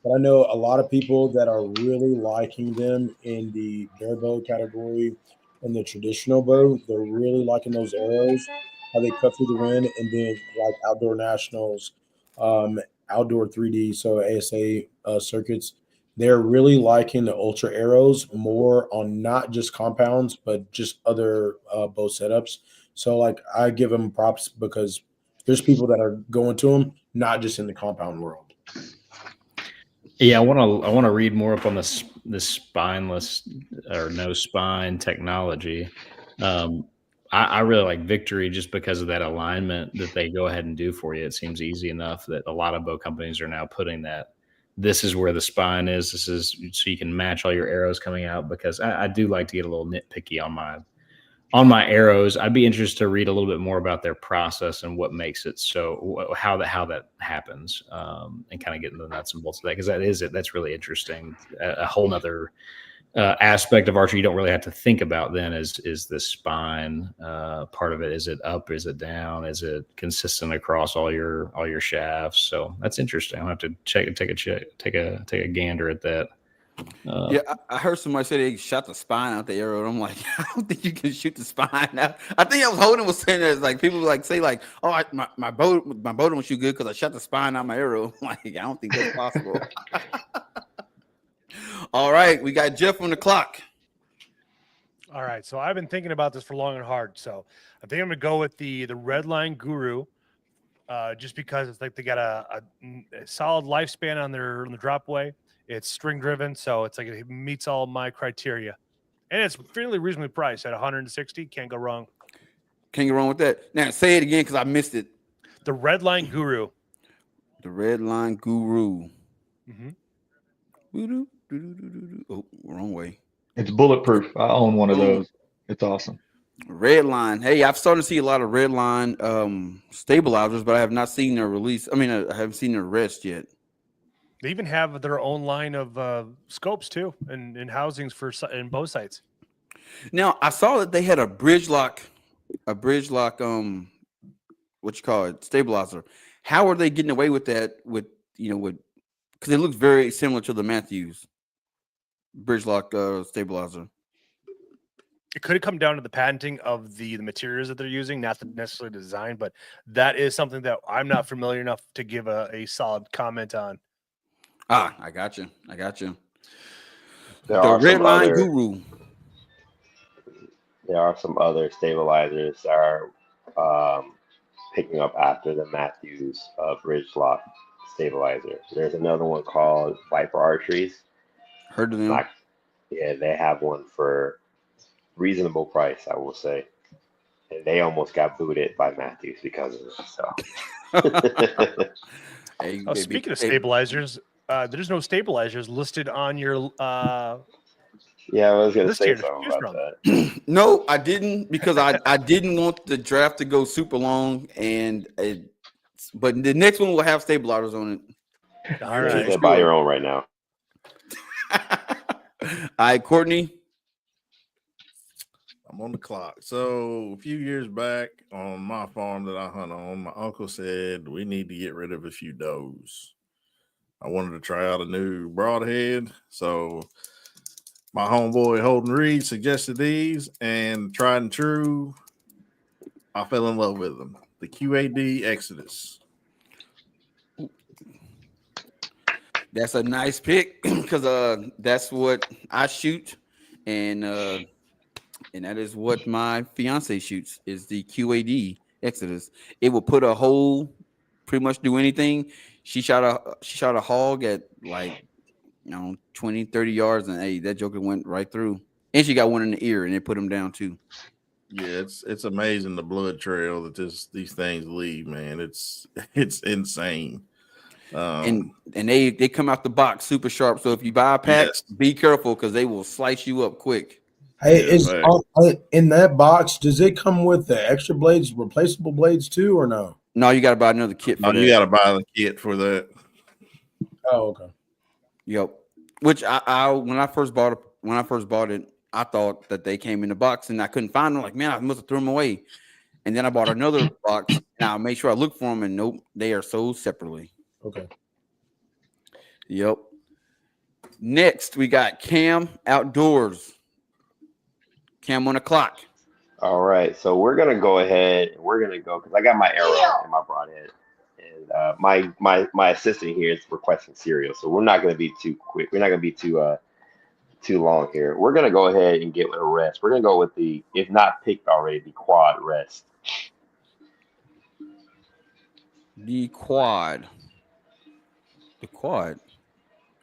S2: but I know a lot of people that are really liking them in the bare bow category and the traditional bow. They're really liking those arrows, how they cut through the wind, and then like outdoor nationals, outdoor 3D, so ASA circuits. They're really liking the Ultra arrows more on not just compounds, but just other bow setups. So like I give them props because there's people that are going to them, not just in the compound world.
S7: Yeah, I want to read more up on this spineless or no spine technology. I really like Victory just because of that alignment that they go ahead and do for you. It seems easy enough that a lot of bow companies are now putting that. This is where the spine is. This is so you can match all your arrows coming out, because I do like to get a little nitpicky on my arrows. I'd be interested to read a little bit more about their process and what makes it so, how that happens, and kind of get into the nuts and bolts of that, because that's really interesting. A whole nother aspect of archery you don't really have to think about then is the spine part of it. Is it up? Is it down? Is it consistent across all your shafts? So that's interesting. I'll have to take a gander at that.
S1: Yeah, I heard somebody say they shot the spine out the arrow, and I'm like, I don't think you can shoot the spine out. I think Holden was saying that, like, people like say like, oh, my bow don't shoot good because I shot the spine out my arrow. I'm like, I don't think that's possible. All right, we got Jeff on the clock.
S6: All right, so I've been thinking about this for long and hard. So I think I'm gonna go with the Redline Guru, just because it's like they got a solid lifespan on the drop away. It's string driven, so it's like it meets all my criteria, and it's fairly reasonably priced at 160. Can't go wrong.
S1: Can't get wrong with that. Now say it again because I missed it.
S6: The Redline Guru.
S1: The Redline Guru.
S6: Mm-hmm.
S1: Oh, wrong way.
S8: It's bulletproof. I own one of those. It's awesome.
S1: Redline. Hey, I've started to see a lot of Redline stabilizers, but I have not seen their release. I mean, I haven't seen their rest yet.
S6: They even have their own line of scopes too, and housings for in bow sites.
S1: Now I saw that they had a bridge lock, what you call it, stabilizer. How are they getting away with that? With because it looks very similar to the Matthews bridge lock stabilizer.
S6: It could have come down to the patenting of the materials that they're using, not necessarily the design, but that is something that I'm not familiar enough to give a solid comment on.
S1: I got you.
S5: There
S1: The
S5: are some
S1: Redline
S5: other,
S1: Guru.
S5: there are some other stabilizers that are picking up after the Matthews bridge lock stabilizer. There's another one called Viper Archeries.
S1: Heard of them?
S5: Yeah, they have one for reasonable price, I will say. And they almost got booted by Matthews because of it. So
S1: Hey,
S6: Oh, speaking of stabilizers, there's no stabilizers listed on your
S5: yeah, I was gonna
S6: list
S5: say
S6: here to
S5: something
S6: choose
S5: about
S6: from.
S5: that.
S1: No, I didn't because I didn't want the draft to go super long, but the next one will have stabilizers on it.
S6: All
S5: You
S6: right.
S5: can buy your own right now.
S1: All right, Courtney.
S4: I'm on the clock. So a few years back on my farm that I hunt on, my uncle said we need to get rid of a few does. I wanted to try out a new broadhead. So my homeboy Holden Reed suggested these, and tried and true, I fell in love with them. The QAD Exodus.
S1: That's a nice pick because that's what I shoot, and that is what my fiance shoots is the QAD Exodus. It will put a hole, pretty much do anything. She shot a hog at 20, 30 yards, and hey, that joker went right through. And she got one in the ear, and it put him down too.
S4: Yeah, it's amazing the blood trail that these things leave, man. It's insane.
S1: And they come out the box super sharp. So if you buy a pack, be careful because they will slice you up quick.
S2: Hey,
S4: Yeah,
S2: in that box, does it come with the extra blades, replaceable blades too, or no?
S1: No, you got to buy another kit for that.
S4: You got to buy the kit for that.
S2: Oh, okay.
S1: Yep. Which I when I first bought it, I thought that they came in the box and I couldn't find them. Like, man, I must have threw them away. And then I bought another box and I made sure I looked for them, and nope, they are sold separately.
S2: Okay.
S1: Yep. Next, we got Cam Outdoors. Cam on the clock.
S5: All right, so we're gonna go ahead. We're gonna go because I got my arrow and my broadhead, and my assistant here is requesting cereal, so we're not gonna be too quick. We're not gonna be too long here. We're gonna go ahead and get with a rest. We're gonna go with the, if not picked already, the quad rest.
S1: The quad.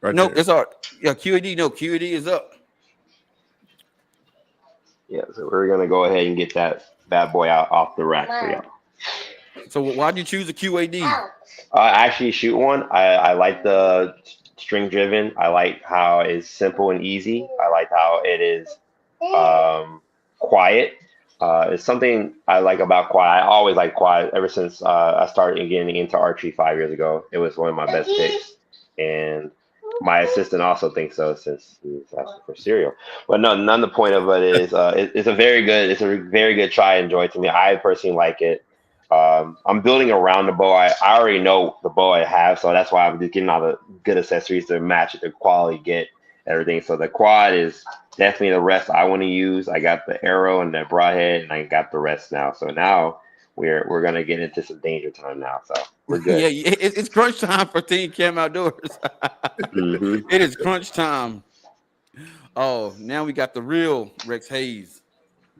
S4: Right
S1: Nope,
S4: there.
S1: that's all. Yeah, QAD. No, QAD is up.
S5: Yeah, so we're gonna go ahead and get that bad boy out off the rack for y'all.
S1: So why'd you choose a QAD?
S5: I actually shoot one. I like the string driven. I like how it's simple and easy. I like how it is quiet. It's something I like about quad. I always like quad ever since I started getting into archery 5 years ago. It was one of my best picks, and my assistant also thinks so since he's asking for cereal. But no, none. The point of it is it's a very good try and enjoy to me. I personally like it. I'm building around the bow. I already know the bow I have, so that's why I'm just getting all the good accessories to match it, the quality, get everything. So the quad is definitely the rest I want to use. I got the arrow and the broadhead, and I got the rest now. So now we're gonna get into some danger time now. So we're good.
S1: Yeah, it's crunch time for Team Cam Outdoors.
S5: Mhm.
S1: It is crunch time. Oh, now we got the real Rex Hayes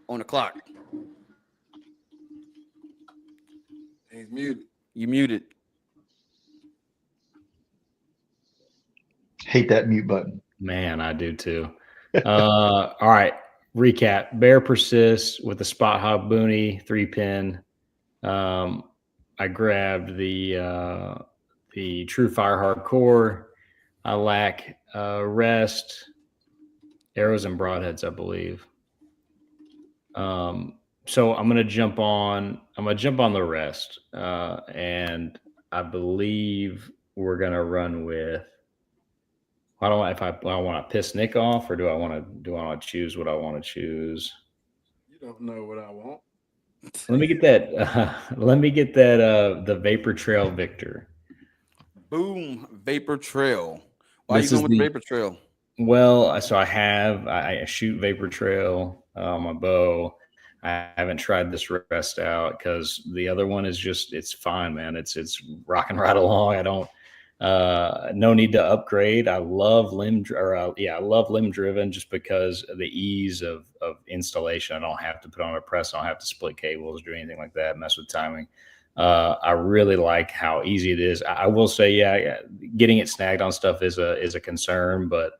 S1: on the clock.
S3: He's muted.
S1: You muted.
S8: Hate that mute button.
S7: Man, I do too. All right. Recap. Bear persists with the spot hog boonie 3-pin. I grabbed the True Fire Hardcore. I lack rest, arrows, and broadheads, I believe. So I'm gonna jump on the rest, and I believe we're gonna run with. I don't want to piss Nick off, or do I want to choose what I want to choose?
S3: You don't know what I want.
S7: Let me get that. Let me get that. The Vapor Trail Victor.
S1: Boom, Vapor Trail. Why
S7: This
S1: are you
S7: is
S1: going with
S7: the-
S1: Vapor Trail?
S7: Well, so I shoot Vapor Trail on my bow. I haven't tried this rest out because the other one is just, it's fine, man. It's rocking right along. I don't, no need to upgrade. I love limb driven just because of the ease of installation. I don't have to put on a press. I don't have to split cables, do anything like that, mess with timing. I really like how easy it is. I will say, yeah, getting it snagged on stuff is a concern, but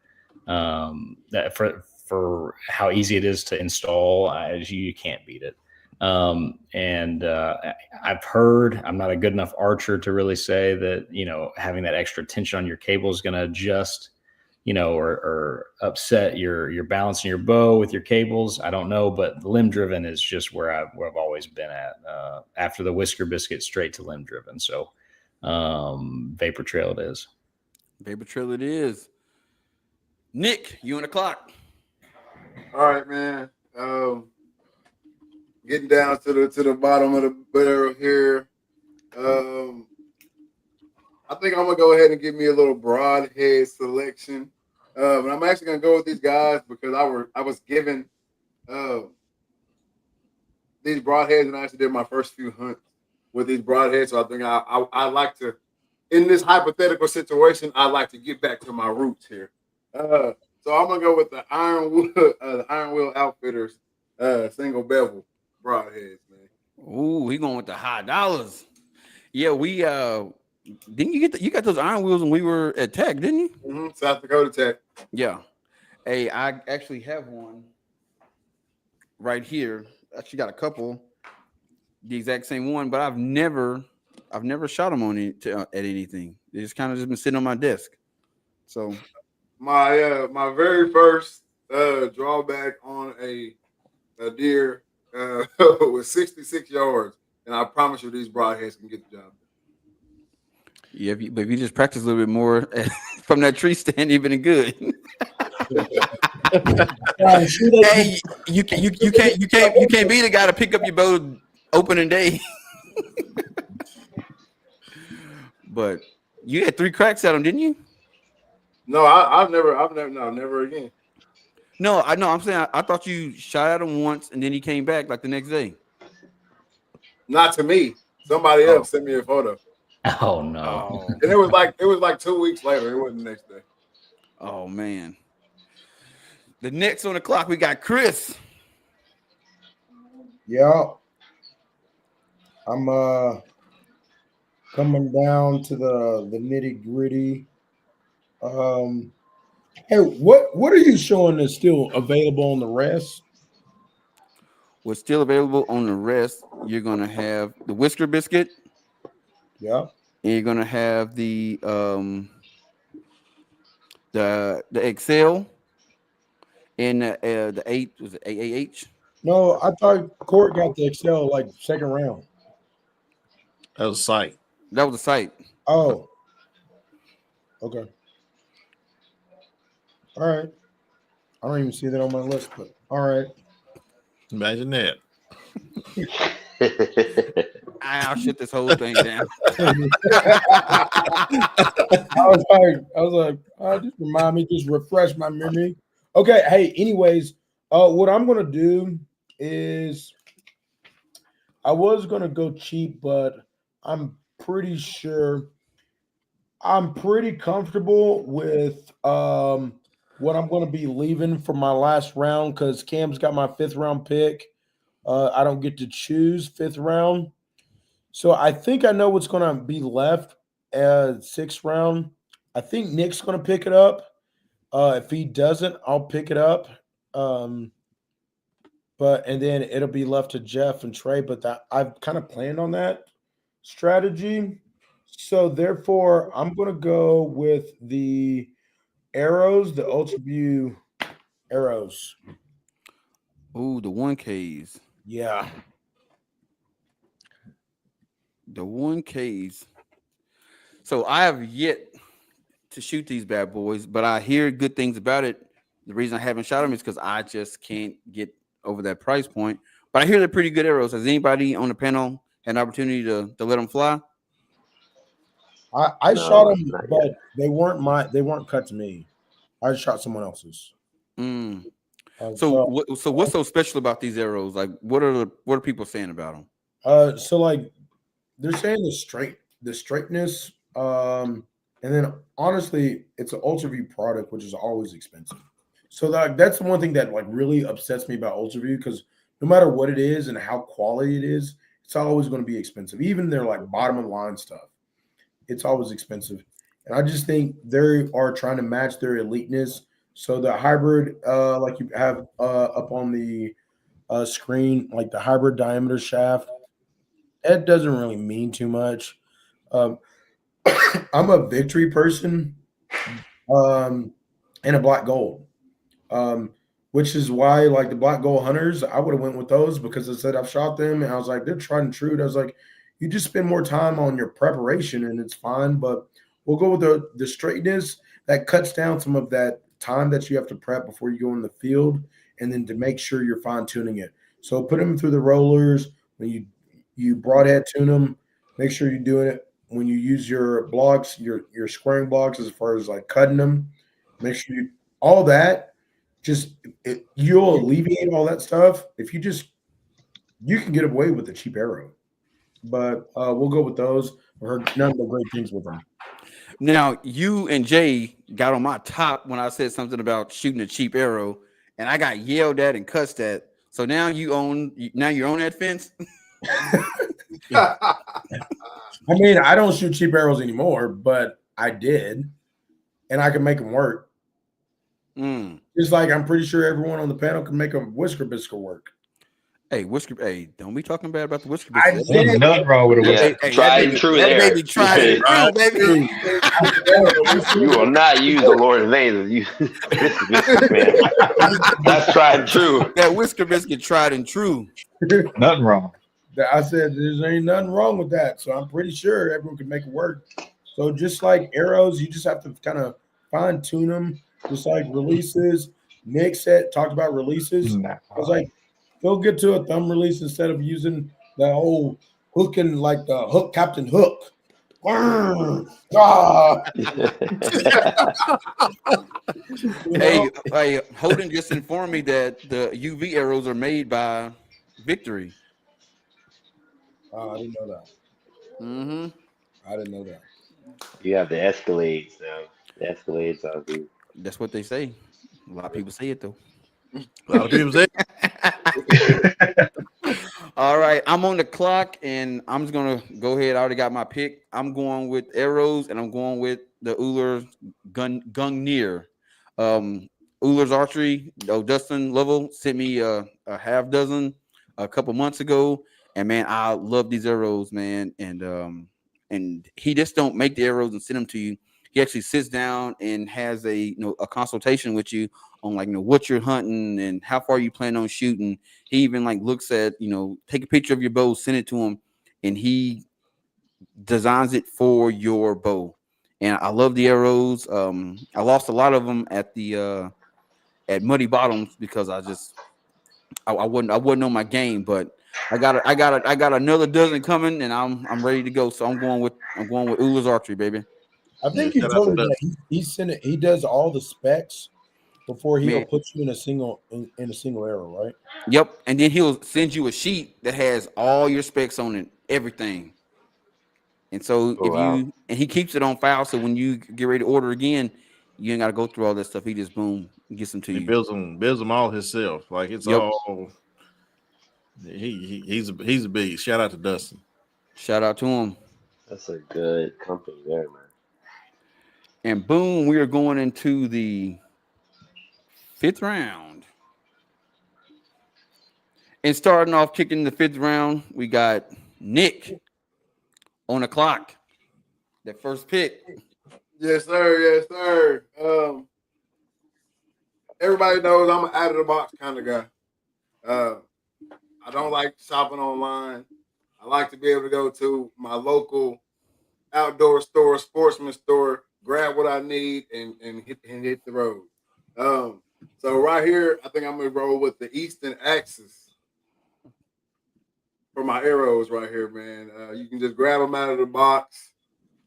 S7: that for how easy it is to install, you can't beat it. And I've heard, I'm not a good enough archer to really say that, having that extra tension on your cable is going to adjust, or upset your balance in your bow with your cables. I don't know, but limb driven is just where I've always been at, after the Whisker Biscuit, straight to limb driven. So, Vapor Trail it is.
S1: Vapor Trail it is. Nick, you on the clock.
S3: All right, man. Getting down to the bottom of the barrel here. I think I'm gonna go ahead and give me a little broadhead selection. And I'm actually gonna go with these guys because I was given these broadheads, and I actually did my first few hunts with these broadheads. So I think I like to, in this hypothetical situation, I like to get back to my roots here. So I'm gonna go with the Iron Wheel Outfitters single bevel broadheads, man.
S1: Ooh, he going with the high dollars. Yeah, we didn't you got those iron wheels when we were at Tech, didn't you?
S3: Mm-hmm. South Dakota Tech.
S1: Yeah. Hey, I actually have one right here. Actually got a couple, the exact same one, but I've never shot them on it at anything. They just kind of been sitting on my desk. So
S3: my very first drawback on a deer was 66 yards, and I promise you these broadheads can get the job done.
S1: Yeah, but if you just practice a little bit more from that tree stand, you've been good. Hey, you can't be the guy to pick up your bow opening day. But you had 3 cracks at them, didn't you?
S3: No, I've never again.
S1: No, I know. I'm saying I thought you shot at him once and then he came back like the next day.
S3: Not to me. Somebody else sent me a photo.
S7: Oh no!
S3: And it was like 2 weeks later. It wasn't the next day.
S1: Oh man. The next on the clock, we got Chris.
S2: Yeah. I'm coming down to the nitty gritty. Hey, what are you showing that's still available on the rest?
S1: What's still available on the rest? You're gonna have the Whisker Biscuit.
S2: Yeah.
S1: And you're gonna have the Excel and the 8 was it AAH?
S2: No, I thought Court got the Excel like second round.
S4: That was sight.
S1: That was a sight.
S2: Oh. Okay. All right. I don't even see that on my list, but all right.
S4: Imagine that.
S1: I'll shut this whole thing down.
S2: I was like, just remind me, just refresh my memory. Okay. Hey, anyways, what I'm gonna do is I was gonna go cheap, but I'm pretty sure I'm pretty comfortable with what I'm going to be leaving for my last round because Cam's got my 5th round pick. I don't get to choose 5th round. So I think I know what's going to be left at 6th round. I think Nick's going to pick it up. If he doesn't, I'll pick it up. And then it'll be left to Jeff and Trey. But I've kind of planned on that strategy. So therefore, I'm going to go with the arrows, the Ultra View arrows.
S1: Oh, the 1Ks.
S2: Yeah.
S1: The 1Ks. So I have yet to shoot these bad boys, but I hear good things about it. The reason I haven't shot them is because I just can't get over that price point. But I hear they're pretty good arrows. Has anybody on the panel had an opportunity to let them fly?
S2: I shot them, but they weren't cut to me. I shot someone else's.
S1: So what's so special about these arrows? Like, what are people saying about them?
S2: So like they're saying the straightness, and then honestly, it's an Ultra View product, which is always expensive. So that's the one thing that like really upsets me about Ultra View, because no matter what it is and how quality it is, it's always going to be expensive. Even their like bottom of the line stuff, it's always expensive. And I just think they are trying to match their eliteness. So the hybrid, like you have up on the screen, like the hybrid diameter shaft, it doesn't really mean too much. I'm a victory person, and a black gold, which is why like the black gold hunters, I would have went with those because I said I've shot them and I was like, they're tried and true. And I was like, you just spend more time on your preparation and it's fine, but we'll go with the straightness that cuts down some of that time that you have to prep before you go in the field, and then to make sure you're fine tuning it. So put them through the rollers when you broadhead tune them. Make sure you're doing it when you use your blocks, your squaring blocks, as far as like cutting them. Make sure you all that. You'll alleviate all that stuff if you can get away with a cheap arrow. But we'll go with those. I heard none of the great things with them.
S1: Now, you and Jay got on my top when I said something about shooting a cheap arrow, and I got yelled at and cussed at. So now you're on that fence.
S2: I mean, I don't shoot cheap arrows anymore, but I did, and I can make them work. Just like I'm pretty sure everyone on the panel can make a whisker biscuit work.
S1: Hey, don't be talking bad about the whisker
S2: I
S1: biscuit.
S8: There's nothing wrong with a whisker.
S5: Yeah, tried and true there.
S1: Baby, tried and true, baby.
S5: You will not use the Lord's name. You, man. That's tried and true.
S1: That whisker biscuit tried and true.
S8: Nothing wrong.
S2: I said there's ain't nothing wrong with that. So I'm pretty sure everyone can make it work. So just like arrows, you just have to kind of fine tune them. Just like releases. Nick talked about releases. I was like, go get to a thumb release instead of using the whole hooking like the hook, Captain Hook.
S1: Hey, Holden just informed me that the UV arrows are made by Victory.
S2: I didn't know that. I didn't know that.
S5: You have the Escalades now. The Escalades are the.
S1: That's what they say. A lot of people say it though.
S4: A lot of people say.
S1: All right, I'm on the clock, and I'm just gonna go ahead. I already got my pick. I'm going with arrows, and I'm going with the Uller Gungnir. Uller's Archery. Dustin Lovell sent me a half dozen a couple months ago, and man, I love these arrows, man. And he just don't make the arrows and send them to you. He actually sits down and has a consultation with you on like what you're hunting and how far you plan on shooting. He even like looks at take a picture of your bow, send it to him, and he designs it for your bow. And I love the arrows. I lost a lot of them at the at Muddy Bottoms because I wasn't on my game, but I got another dozen coming, and I'm ready to go. So I'm going with Uller's Archery, baby.
S2: I think you told me that he does all the specs before he'll put you in a single arrow, right?
S1: Yep, and then he'll send you a sheet that has all your specs on it, everything. And so and he keeps it on file, so when you get ready to order again, You ain't got to go through all that stuff. He just boom gets them to
S4: He
S1: you.
S4: builds them all himself. Like it's
S1: Yep.
S4: all. He's a beast. Shout out to Dustin.
S1: Shout out to him.
S5: That's a good company there, man.
S1: And boom, we are going into the 5th round. And starting off kicking the 5th round, we got Nick on the clock. That first pick.
S3: Yes, sir. Yes, sir. Everybody knows I'm an out of the box kind of guy. I don't like shopping online. I like to be able to go to my local outdoor store, sportsman store, grab what I need, and hit the road. So right here, I think I'm gonna roll with the Eastern Axis for my arrows right here, man. You can just grab them out of the box,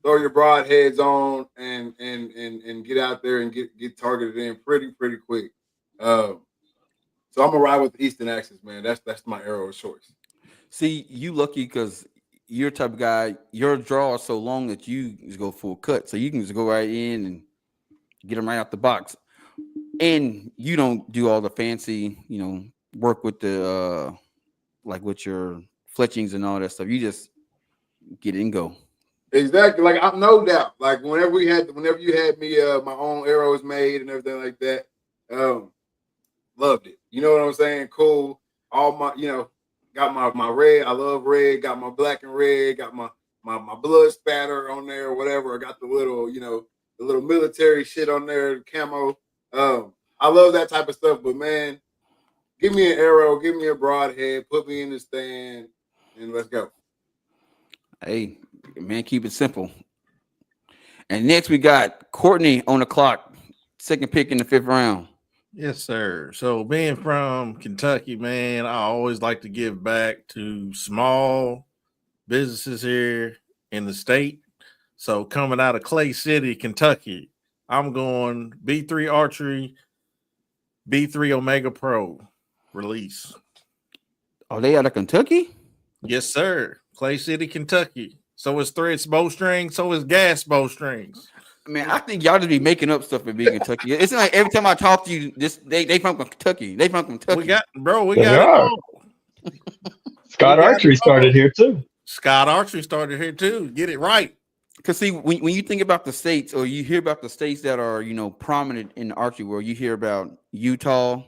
S3: throw your broadheads on, and get out there and get targeted in pretty quick. So I'm gonna ride with the Eastern Axis, man. That's my arrow of choice.
S1: See, you lucky because you're the type of guy, your draw is so long that you just go full cut. So you can just go right in and get them right out the box. And you don't do all the fancy, work with the like with your fletchings and all that stuff. You just get it and go.
S3: Exactly. Like I'm no doubt. Like whenever you had me my own arrows made and everything like that, loved it. You know what I'm saying? Cool. All my, got my red. I love red. Got my black and red. Got my blood spatter on there or whatever. I got the little military shit on there, camo. I love that type of stuff. But man, give me an arrow, give me a broadhead, put me in the stand, and let's go.
S1: Hey, man, keep it simple. And next we got Courtney on the clock, second pick in the 5th round.
S4: Yes, sir. So being from Kentucky, man, I always like to give back to small businesses here in the state. So coming out of Clay City, Kentucky, I'm going B3 Archery, B3 Omega Pro release.
S1: Are they out of Kentucky?
S4: Yes, sir. Clay City, Kentucky. So is threads bowstrings, so is gas bowstrings.
S1: Man, I think y'all just be making up stuff and being Kentucky. It's like every time I talk to you, they from Kentucky. They from Kentucky.
S4: We got
S8: They
S4: it
S8: are.
S4: all.
S8: Scott Archery started here too.
S4: Scott Archery started here too. Get it right.
S1: Because see, when you think about the states, or you hear about the states that are prominent in the archery world, you hear about Utah,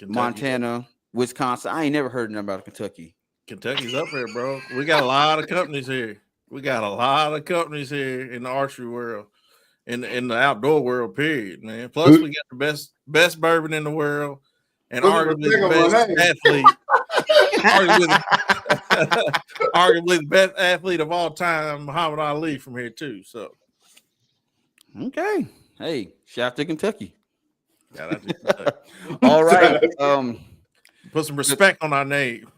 S4: Kentucky.
S1: Montana, Wisconsin. I ain't never heard nothing about Kentucky.
S4: Kentucky's up there, bro. We got a lot of companies here. We got a lot of companies here in the archery world, in the outdoor world, period, man. Plus, we got the best bourbon in the world, and arguably the best athlete. arguably the best athlete of all time, Muhammad Ali, from here too. So,
S1: okay, hey, shout out to Kentucky.
S4: Shout out to Kentucky.
S1: All right,
S4: put some respect on our name.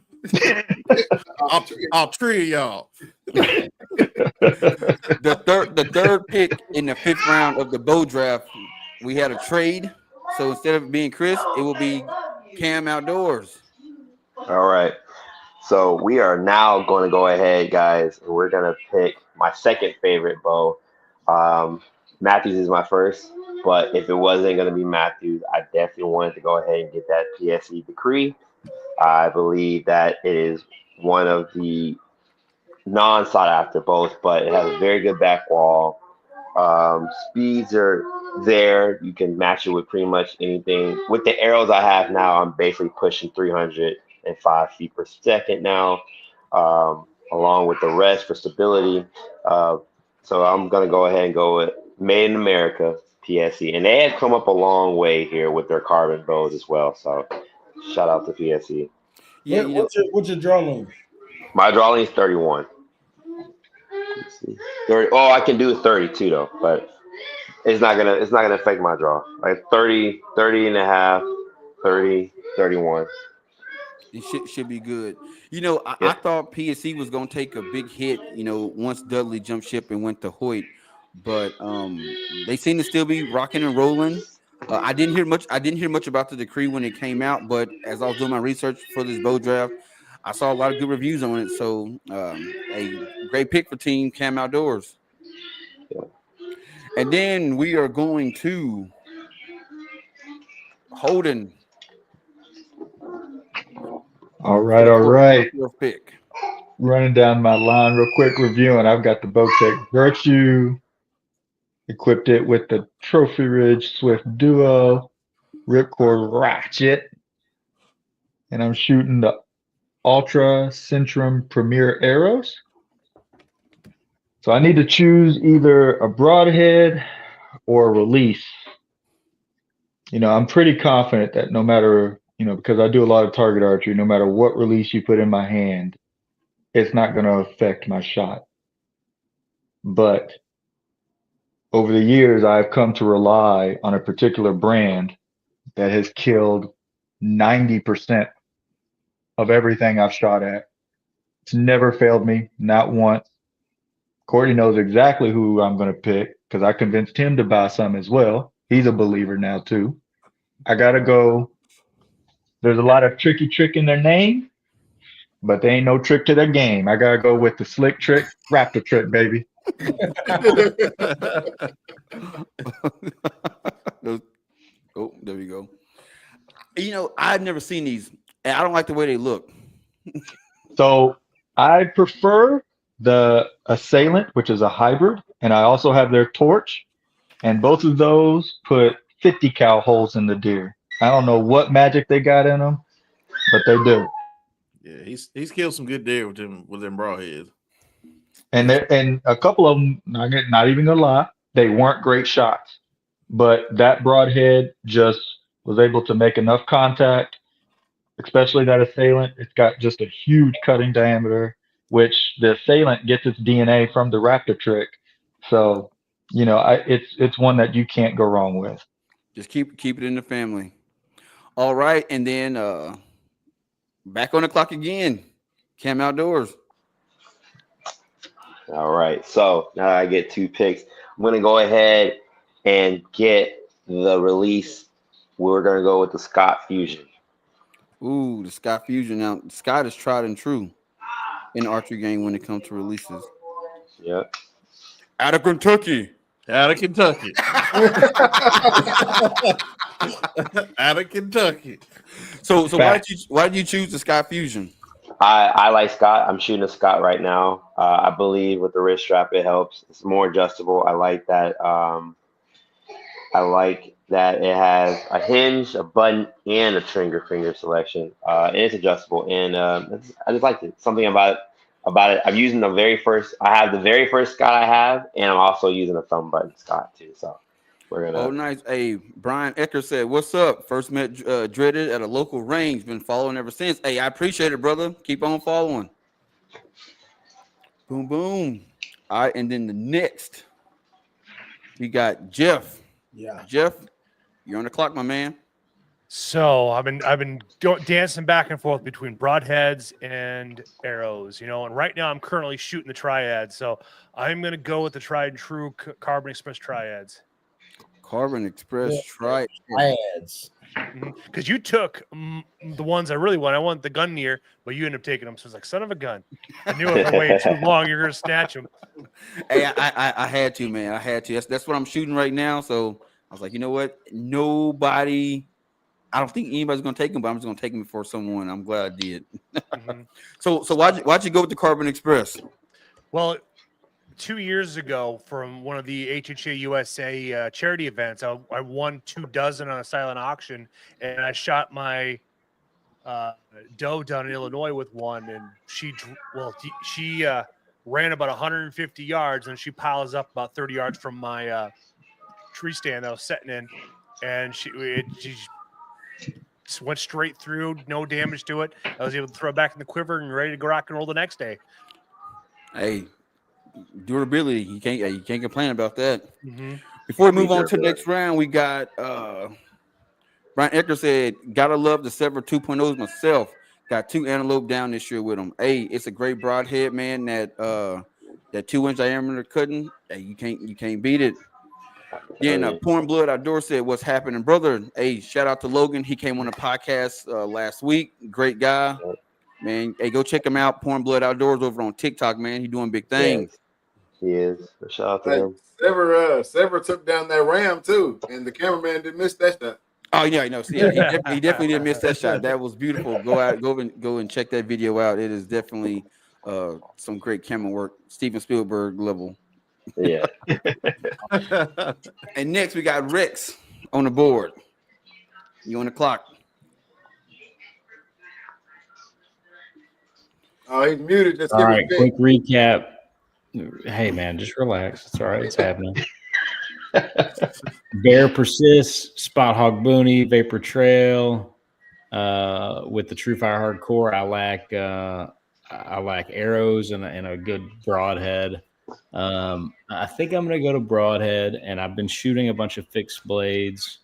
S4: I'll tree y'all.
S1: The third pick in the 5th round of the bow draft, we had a trade. So instead of it being Chris, it will be Cam Outdoors.
S5: All right. So we are now going to go ahead, guys, and we're going to pick my second favorite bow. Matthews is my first, but if it wasn't going to be Matthews, I definitely wanted to go ahead and get that PSE decree. I believe that it is one of the non-sought after bows, but it has a very good back wall. Speeds are there. You can match it with pretty much anything. With the arrows I have now, I'm basically pushing 305 feet per second now, along with the rest for stability. So I'm going to go ahead and go with Made in America, PSE. And they have come up a long way here with their carbon bows as well. So shout out to PSE.
S2: Yeah, what's your draw length?
S5: My draw length is 31. 30. Oh, I can do 32 though, but it's not gonna affect my draw. Like 30 and a half, 30, 31.
S1: It should be good. I thought PSC was gonna take a big hit, once Dudley jumped ship and went to Hoyt, but they seem to still be rocking and rolling. I didn't hear much about the decree when it came out, but as I was doing my research for this bow draft, I saw a lot of good reviews on it. So a great pick for Team Cam Outdoors.
S5: Yeah.
S1: And then we are going to Holden.
S8: All right.
S1: Fourth pick.
S8: Running down my line real quick, reviewing. I've got the Bowtech Virtue, equipped it with the Trophy Ridge Swift Duo, Ripcord Ratchet, and I'm shooting the Ultra Centrum Premier arrows. So I need to choose either a broadhead or a release. I'm pretty confident that no matter, because I do a lot of target archery, no matter what release you put in my hand, it's not going to affect my shot. But over the years, I've come to rely on a particular brand that has killed 90% of everything I've shot at. It's never failed me, not once. Courtney knows exactly who I'm going to pick because I convinced him to buy some as well. He's a believer now too. I got to go. There's a lot of tricky trick in their name, but there ain't no trick to their game. I got to go with the slick trick, raptor trick, baby.
S1: Oh, there we go. I've never seen these, and I don't like the way they look.
S8: So I prefer the Assailant, which is a hybrid, and I also have their Torch, and both of those put 50 cal holes in the deer. I don't know what magic they got in them, but they do.
S4: Yeah, he's killed some good deer with them broadheads.
S8: And a couple of them, not even gonna lie, they weren't great shots, but that broadhead just was able to make enough contact, especially that Assailant. It's got just a huge cutting diameter, which the Assailant gets its DNA from the raptor trick. So, it's one that you can't go wrong with.
S1: Just keep it in the family. All right, and then back on the clock again. Cam Outdoors.
S5: All right. So now I get 2 picks. I'm going to go ahead and get the release. We're going to go with the Scott Fusion.
S1: Ooh, the Scott Fusion. Now, Scott is tried and true in the archery game when it comes to releases.
S5: Yep.
S1: Out of Kentucky.
S4: Out of Kentucky. Out of Kentucky.
S1: So why did you choose the Scott Fusion?
S5: I like Scott. I'm shooting a Scott right now. I believe with the wrist strap, it helps. It's more adjustable. I like that. I like that it has a hinge, a button, and a trigger finger selection. And it's adjustable. And I just liked it. Something about it. I'm using I have the very first Scott I have, and I'm also using a thumb button Scott too. So we're gonna.
S1: Oh, nice. Hey, Brian Ecker said, "What's up? First met Dreaded at a local range. Been following ever since. Hey, I appreciate it, brother. Keep on following." Boom, boom. All right, and then the next, we got Jeff.
S2: Yeah,
S1: Jeff, you're on the clock, my man.
S6: So I've been dancing back and forth between broadheads and arrows, and right now I'm currently shooting the triads. So I'm gonna go with the tried and true Carbon Express triads.
S1: Carbon Express
S2: triads.
S6: Because you took the ones I really want. I want the gun near, but you ended up taking them. So it's like, son of a gun. I knew if I waited too long, you're gonna snatch them.
S1: Hey, I had to, man. I had to. That's what I'm shooting right now. So I was like, you know what? I don't think anybody's gonna take them, but I'm just gonna take them for someone. I'm glad I did. So why'd you go with the Carbon Express?
S6: Well, 2 years ago, from one of the HHA USA charity events, I won 24 on a silent auction, and I shot my doe down in Illinois with one, and she ran about 150 yards, and she piles up about 30 yards from my tree stand that I was setting in, and she went straight through, no damage to it. I was able to throw it back in the quiver and ready to go rock and roll the next day.
S1: Hey, durability, you can't complain about that. Before we move on to the next round, we got Brian Ecker said, "Gotta love the Sever 2.0s myself. Got 2 antelope down this year with them. Hey, it's a great broadhead, man. That 2-inch diameter cutting, hey, you can't beat it." Then Pouring Blood Outdoors said, "What's happening, brother?" Hey, shout out to Logan. He came on the podcast last week. Great guy, man. Hey, go check him out. Pouring Blood Outdoors over on TikTok, man. He doing big things.
S5: He is. Shout out to
S3: Hey,
S5: him.
S3: Sever took down that ram too, and the cameraman didn't miss that shot.
S1: Oh yeah, I know. See, yeah, he definitely didn't miss that shot. That was beautiful. Go and check that video out. It is definitely some great camera work, Steven Spielberg level.
S5: Yeah.
S1: And next we got Rex on the board. You on the clock?
S3: Oh, he's muted. Just
S7: All
S3: give
S7: right,
S3: it
S7: quick recap. Hey man, just relax. It's all right. It's happening. Bear persists, Spot Hog Booney, Vapor Trail. With the True Fire Hardcore, I lack arrows and a good broadhead. I think I'm gonna go to broadhead, and I've been shooting a bunch of fixed blades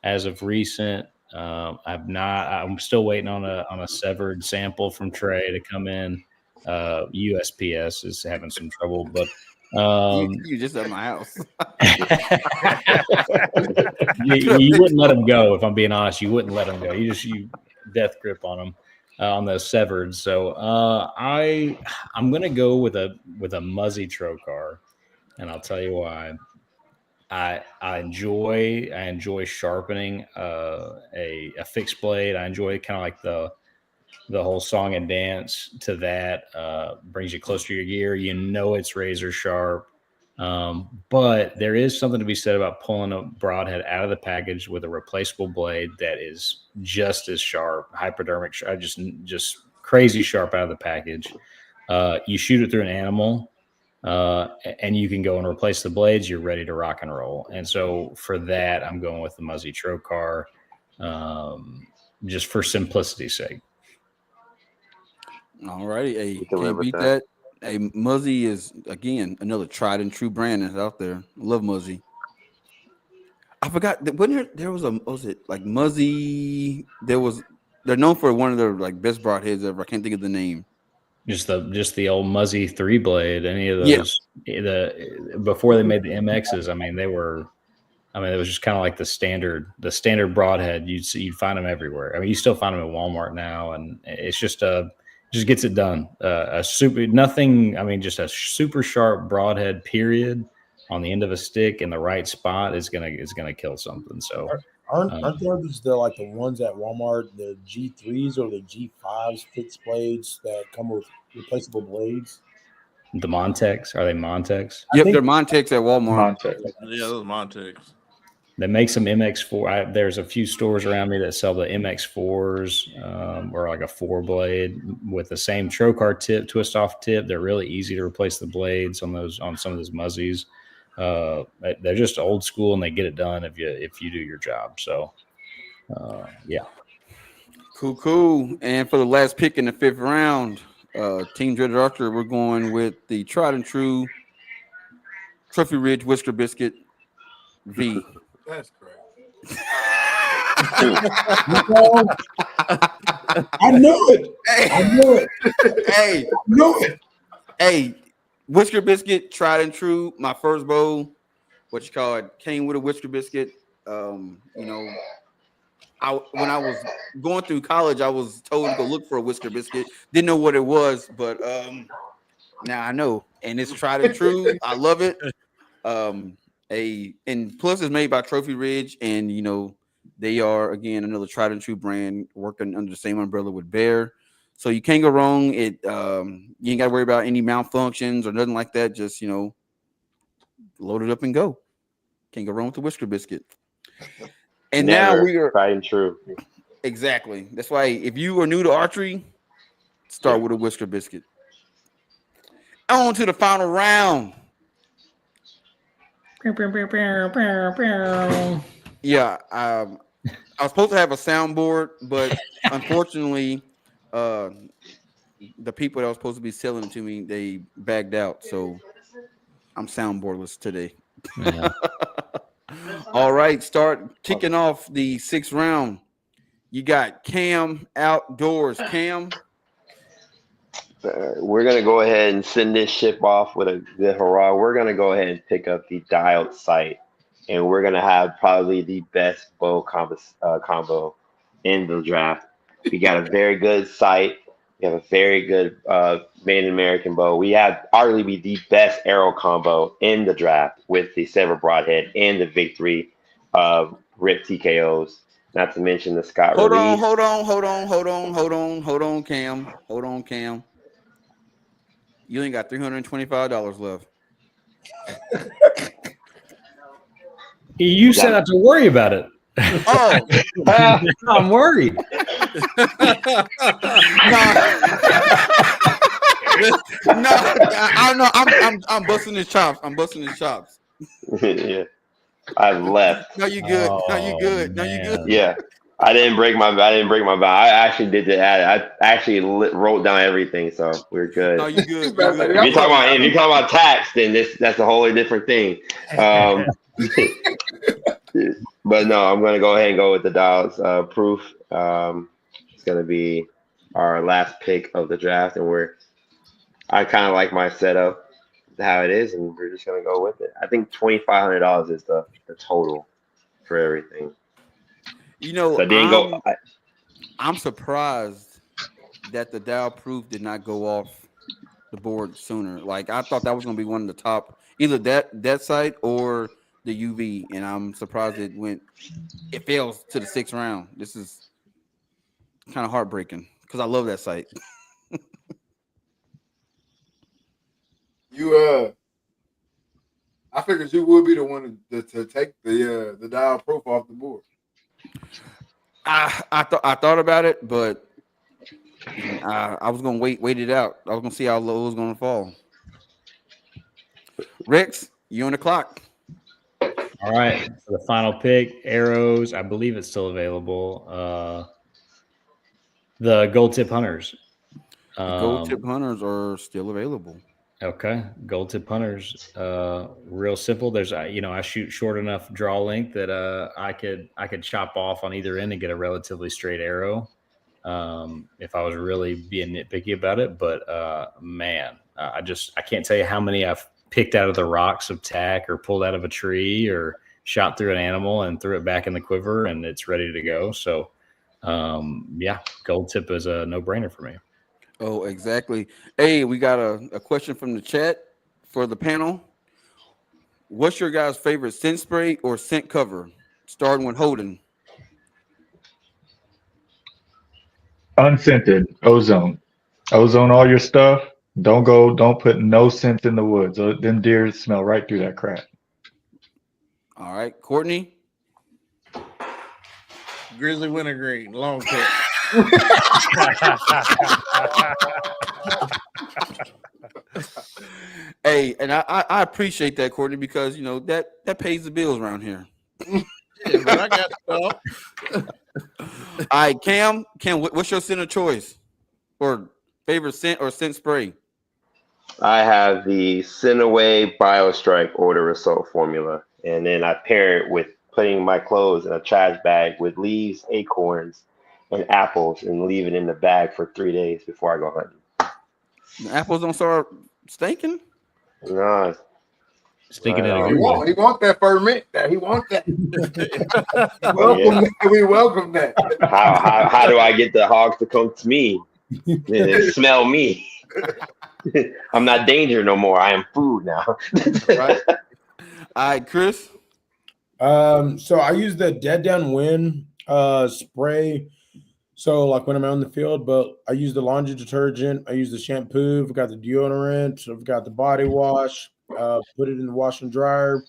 S7: as of recent. I'm still waiting on a severed sample from Trey to come in. USPS is having some trouble, but
S1: you just at my house.
S7: you wouldn't let him go. If I'm being honest, you wouldn't let him go. You death grip on him on those severed. So I'm gonna go with a Muzzy trocar, and I'll tell you why. I enjoy sharpening a fixed blade. I enjoy kind of like the whole song and dance to that. Brings you closer to your gear. You know it's razor sharp. But there is something to be said about pulling a broadhead out of the package with a replaceable blade that is just as sharp, hypodermic, just crazy sharp out of the package. You shoot it through an animal, and you can go and replace the blades. You're ready to rock and roll. And so for that, I'm going with the Muzzy trocar, just for simplicity's sake.
S1: All righty. Hey,
S5: can live
S1: can't
S5: with
S1: beat
S5: that.
S1: that. Hey, Muzzy is again another tried and true brand that's out there. Love Muzzy. I forgot that when there was was it like Muzzy? They're known for one of their like best broadheads ever. I can't think of the name.
S7: Just the old Muzzy 3-blade. Any of those before they made the MXs. I mean, it was just kind of like the standard broadhead. You'd find them everywhere. I mean, you still find them at Walmart now, and it's just gets it done. Just a super sharp broadhead period on the end of a stick in the right spot is gonna kill something. So
S2: aren't there like the ones at Walmart, the G3s or the G5s fixed blades that come with replaceable blades?
S7: the Montex, are they Montex?
S1: Yep, they're Montex at Walmart.
S4: Yeah, those Montex.
S7: They make some MX4. There's a few stores around me that sell the MX4s, or like a 4-blade with the same trocar tip, twist off tip. They're really easy to replace the blades on some of those Muzzies. They're just old school and they get it done if you do your job. So, yeah.
S1: Cool. And for the last pick in the 5th round, Team Dreaded Archer, we're going with the tried and true Trophy Ridge Whisker Biscuit V.
S3: That's great.
S2: I knew it.
S1: Hey,
S2: I knew it.
S1: Hey, Whisker Biscuit, tried and true. My first bow, came with a Whisker Biscuit. When I was going through college, I was told to go look for a Whisker Biscuit. Didn't know what it was, but now I know, and it's tried and true. I love it. And plus it's made by Trophy Ridge, and they are again another tried and true brand working under the same umbrella with Bear, so you can't go wrong. You ain't got to worry about any malfunctions or nothing like that. Just load it up and go. Can't go wrong with the Whisker Biscuit. And now we are
S5: tried and true.
S1: Exactly. That's why if you are new to archery, start with a Whisker Biscuit. On to the final round. Yeah, I was supposed to have a soundboard, but unfortunately, the people that was supposed to be selling it to me, they bagged out. So I'm soundboardless today.
S7: Yeah.
S1: All right, start kicking off the 6th round. You got Cam Outdoors. Cam.
S5: We're going to go ahead and send this ship off with a good hurrah. We're going to go ahead and pick up the dialed sight, and we're going to have probably the best bow combo in the draft. We got a very good sight. We have a very good Made in American bow. We have arguably the best arrow combo in the draft with the Sever Broadhead and the Victory Rip TKOs. Not to mention the Scott
S1: Hold
S5: Release.
S1: on, Cam. Hold on, Cam. You ain't got $325 left.
S7: You said not to worry about it.
S1: Oh,
S7: I'm worried.
S1: No, I know. I'm busting his chops.
S5: Yeah, I've left.
S1: No, you good. No, you good.
S5: Yeah, I didn't break my bow. I actually did the ad. I actually wrote down everything, so we're good.
S1: No, you good.
S5: If you're talking about tax, then that's a wholly different thing. But no, I'm gonna go ahead and go with the Dials Proof. It's gonna be our last pick of the draft, and I kind of like my setup how it is, and we're just gonna go with it. I think $2,500 is the total for everything.
S1: You know,
S5: So
S1: I'm surprised that the Dial Proof did not go off the board sooner. Like I thought that was gonna be one of the top, either that site or the UV, and I'm surprised it fails to the 6th round. This is kind of heartbreaking because I love that site.
S3: I figured you would be the one to take the Dial Proof off the board.
S1: I thought about it, but I was gonna wait it out. I was gonna see how low it was gonna fall. Rex, you on the clock?
S7: All right, for the final pick, arrows. I believe it's still available. The gold tip hunters.
S1: Gold tip hunters are still available.
S7: Okay, gold tip hunters. Real simple. There's I shoot short enough draw length that I could chop off on either end and get a relatively straight arrow. If I was really being nitpicky about it, but man, I can't tell you how many I've picked out of the rocks of tack or pulled out of a tree or shot through an animal and threw it back in the quiver and it's ready to go. So yeah, gold tip is a no-brainer for me.
S1: Oh, exactly. Hey, we got a question from the chat for the panel. What's your guys' favorite scent spray or scent cover? Starting with Holden.
S8: Unscented, ozone. Ozone all your stuff. Don't put no scent in the woods. Them deer smell right through that crap.
S1: All right, Courtney.
S4: Grizzly wintergreen, long tip.
S1: Hey, and I appreciate that, Courtney, because that pays the bills around here.
S4: Yeah, but I got stuff.
S1: All right, Cam, what's your scent of choice or favorite scent or scent spray?
S5: I have the Scentaway BioStrike Order Assault formula, and then I pair it with putting my clothes in a trash bag with leaves, acorns, and apples, and leave it in the bag for 3 days before I go hunting.
S1: The apples don't start stinking?
S5: No.
S7: Stinking
S5: Right
S7: in a
S3: He
S7: good way.
S3: want that ferment. He want that. We welcome that.
S5: How do I get the hogs to come to me and smell me? I'm not danger no more. I am food now.
S1: Right. All right, Chris.
S2: So I use the Dead Downwind spray. So like when I'm out in the field, but I use the laundry detergent. I use the shampoo. I've got the deodorant. I've got the body wash. Put it in the wash and dryer.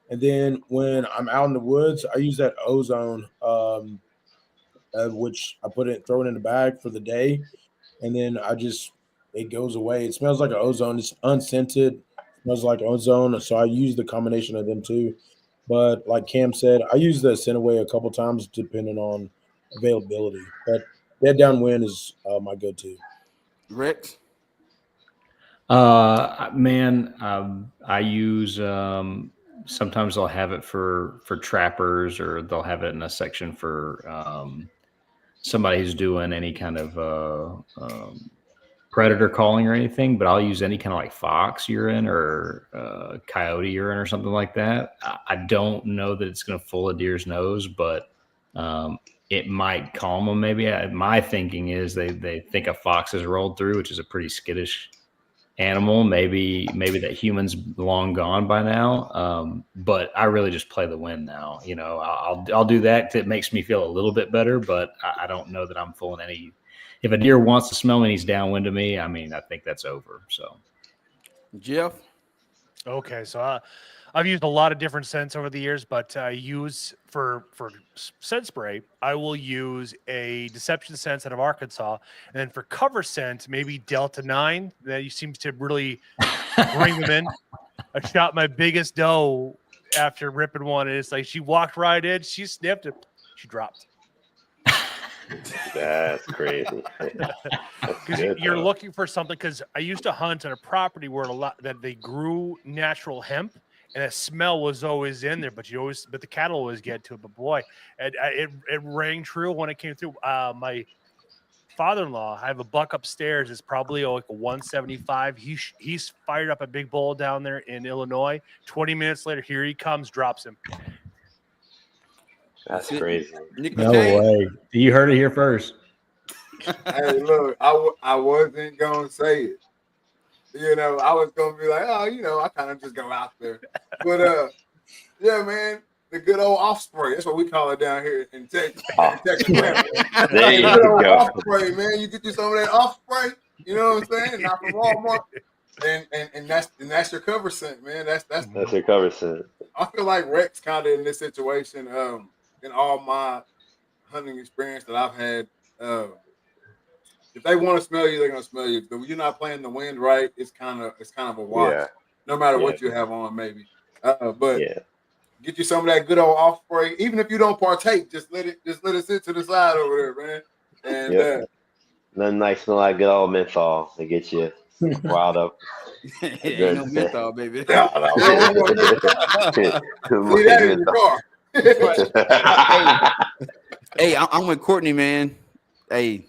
S2: And then when I'm out in the woods, I use that ozone, which I throw it in the bag for the day. And then it goes away. It smells like an ozone. It's unscented. It smells like ozone. So I use the combination of them too. But like Cam said, I use the Scentaway a couple times depending on availability. But Dead Downwind is my go-to.
S1: Rex.
S7: Man, I use sometimes they'll have it for trappers, or they'll have it in a section for somebody who's doing any kind of predator calling or anything, but I'll use any kind of like fox urine or coyote urine or something like that. I don't know that it's going to fool a deer's nose, but it might calm them. Maybe my thinking is they think a fox has rolled through, which is a pretty skittish animal. Maybe that human's long gone by now. But I really just play the wind now. You know, I'll do that. It makes me feel a little bit better, but I don't know that I'm fooling any. If a deer wants to smell me and he's downwind of me, I mean, I think that's over. So,
S1: Jeff.
S6: Okay, so I've used a lot of different scents over the years, but I use for scent spray, I will use a deception scent out of Arkansas, and then for cover scent, maybe Delta 9. That seems to really bring them in. I shot my biggest doe after ripping one, and it's like she walked right in, she sniffed it, she dropped.
S5: That's crazy.
S6: Because you're looking for something. Because I used to hunt on a property where that they grew natural hemp, and the smell was always in there. But the cattle always get to it. But boy, it rang true when it came through. My father-in-law, I have a buck upstairs. It's probably like a 175. He's fired up a big bull down there in Illinois. 20 minutes later, here he comes, drops him.
S5: That's crazy.
S7: No way. You heard it here first.
S3: Hey, look, I wasn't gonna say it. You know, I was gonna be like, oh, you know, I kind of just go out there. But yeah, man, the good old off-spray. That's what we call it down here in Texas.
S5: There you go.
S3: Off-spray, man. You get you some of that off-spray. You know what I'm saying? Not from Walmart. And that's your cover scent, man. That's
S5: your cover scent.
S3: I feel like Rex kind of in this situation. In all my hunting experience that I've had, if they want to smell you, they're gonna smell you. But when you're not playing the wind right, it's kind of a wash.
S5: Yeah.
S3: No matter what you have on, maybe. But get you some of that good old off spray. Even if you don't partake, just let it sit to the side over there, man. And
S5: then nice smell like good old menthol to get you wild up.
S1: Ain't no menthol, baby.
S3: See that in your car.
S1: Hey, I'm with Courtney, man. Hey,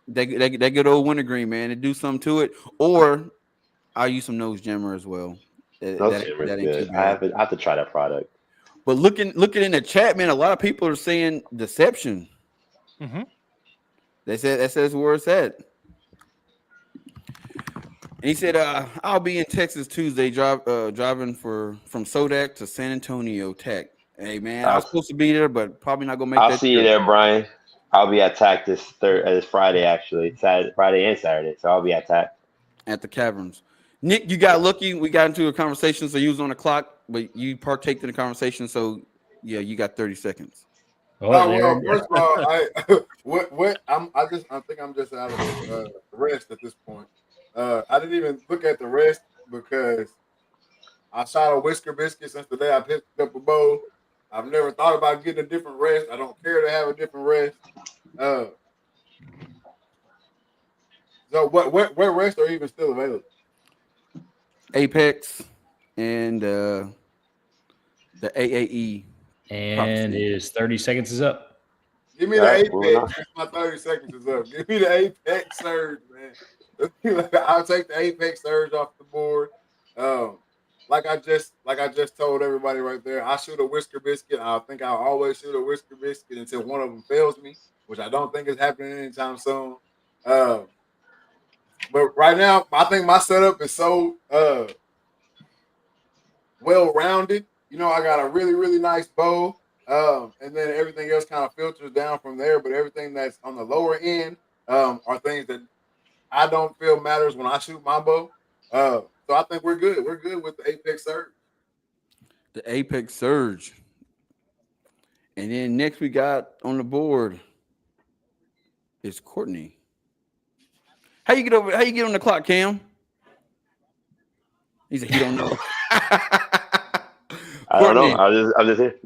S1: that good old wintergreen, man. To do something to it, or I'll use some nose jammer as well.
S5: That ain't good. I have to try that product.
S1: But looking in the chat, man, a lot of people are saying deception.
S6: Mm-hmm.
S1: They said that's where it's at. And he said, "I'll be in Texas Tuesday, driving from Sodak to San Antonio Tech." Hey man, I was supposed to be there, but probably not gonna make that.
S5: I'll see you there, Brian. I'll be at TAC this Friday, actually. Friday and Saturday, so I'll be at TAC.
S1: At the caverns. Nick, you got lucky. We got into a conversation, so you was on the clock, but you partaked in the conversation, so yeah, you got 30 seconds.
S3: Well, first of all, I think I'm just out of the rest at this point. I didn't even look at the rest because I shot a whisker biscuit since the day I picked up a bow. I've never thought about getting a different rest. I don't care to have a different rest. So what rests are even still available?
S1: Apex and the AAE.
S7: And his 30 seconds is up.
S3: Give me the Apex. My 30 seconds is up. Give me the Apex Surge, man. I'll take the Apex Surge off the board. Like I just told everybody right there, I shoot a whisker biscuit. I think I'll always shoot a whisker biscuit until one of them fails me, which I don't think is happening anytime soon. But right now, I think my setup is so well-rounded. You know, I got a really, really nice bow, and then everything else kind of filters down from there. But everything that's on the lower end are things that I don't feel matters when I shoot my bow. So I think we're good. We're good with the Apex Surge.
S1: The Apex Surge. And then next we got on the board is Courtney. How you get on the clock, Cam? He said he don't know.
S5: I don't know. I'm just here.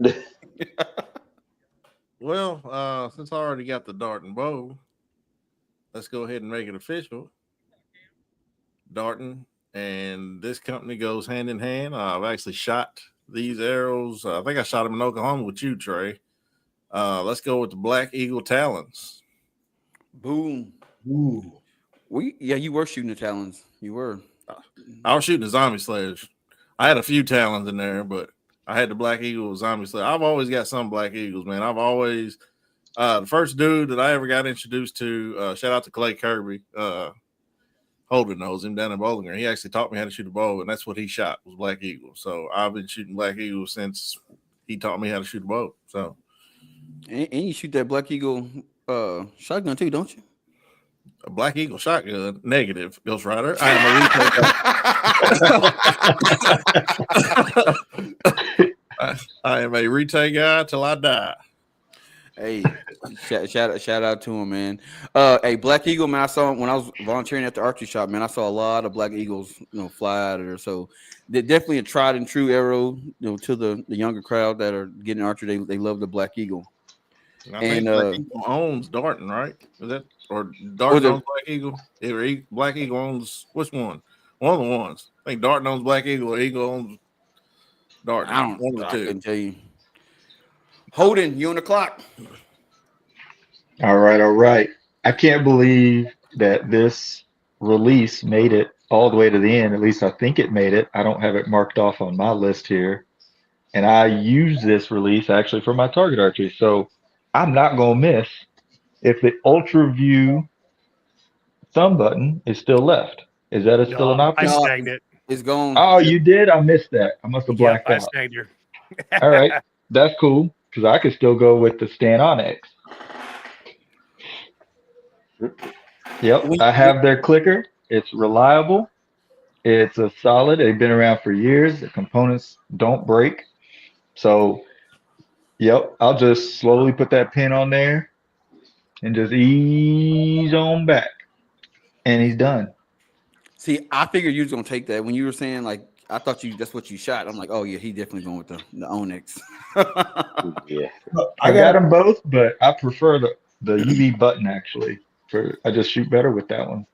S4: Well, since I already got the dart and bow, let's go ahead and make it official. Darting and this company goes hand in hand. I've actually shot these arrows. I think I shot them in Oklahoma with you, Trey. Let's go with the Black Eagle Talons.
S1: Boom. Ooh. You were shooting the Talons. You were.
S4: I was shooting the Zombie Slayers. I had a few Talons in there, but I had the Black Eagle Zombie Slayer. I've always got some Black Eagles, man. I've always The first dude that I ever got introduced to, shout out to Clay Kirby. Holden knows him down in Bowling Green. He actually taught me how to shoot a bow, and that's what he shot was Black Eagle. So I've been shooting Black Eagle since he taught me how to shoot a bow. So
S1: And you shoot that Black Eagle shotgun too, don't you?
S4: a Black Eagle shotgun, negative, Ghost Rider. I am a retail I am a retail guy till I die.
S1: Hey, shout out to him, man. Hey, Black Eagle, man. I saw him when I was volunteering at the archery shop, man. I saw a lot of Black Eagles, fly out of there. So they're definitely a tried and true arrow, to the younger crowd that are getting archery. They love the Black Eagle.
S4: I think Black Eagle owns Darton, right? Is that or Darton owns Black Eagle? Black Eagle owns which one? One of the ones. I think Darton owns Black Eagle or Eagle owns Darton.
S1: I couldn't tell you. Holden, you on the clock.
S8: All right. I can't believe that this release made it all the way to the end. At least I think it made it. I don't have it marked off on my list here. And I use this release actually for my target archery. So I'm not going to miss if the Ultra View thumb button is still left. Is that still an option?
S6: I snagged it.
S1: It's gone.
S8: Oh, you did? I missed that. I must have blacked out.
S6: I snagged her.
S8: All right. That's cool because I could still go with the Stan Onyx. Yep. I have their clicker. It's reliable. It's a solid. They've been around for years. The components don't break. So, yep. I'll just slowly put that pin on there and just ease on back. And he's done.
S1: See, I figured you was gonna take that when you were saying I thought that's what you shot. I'm like, oh yeah, he definitely going with the Onyx.
S5: Yeah,
S8: I got them both, but I prefer the UV button actually. I just shoot better with that one.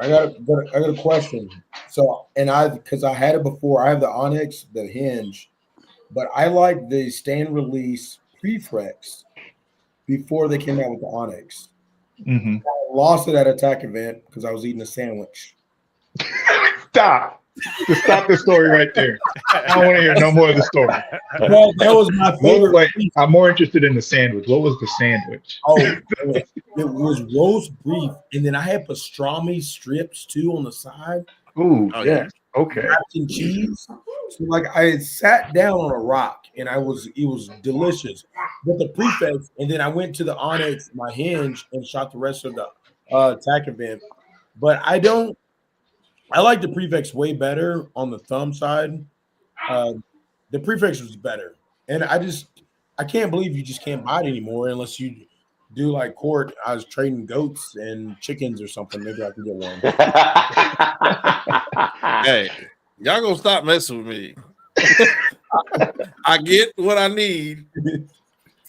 S2: I got a question. So, because I had it before, I have the Onyx, the hinge, but I like the stand release Preflex before they came out with the Onyx.
S8: Mm-hmm.
S2: I lost it at attack event because I was eating a sandwich.
S8: Stop. Just stop the story right there. I don't want to hear no more of the story.
S2: Well, that was my favorite.
S8: Wait, I'm more interested in the sandwich. What was the sandwich?
S2: Oh, it was roast beef, and then I had pastrami strips too on the side.
S8: Ooh, yeah. Okay.
S2: Wrapped in cheese. So I had sat down on a rock, and it was delicious. But the prefix, and then I went to the Onyx, my hinge, and shot the rest of the attack event. But I like the prefix way better on the thumb side. The prefix was better, and I can't believe you just can't buy it anymore unless you do like Court. I was trading goats and chickens or something. Maybe I can get one.
S4: Hey, y'all gonna stop messing with me. I get what I need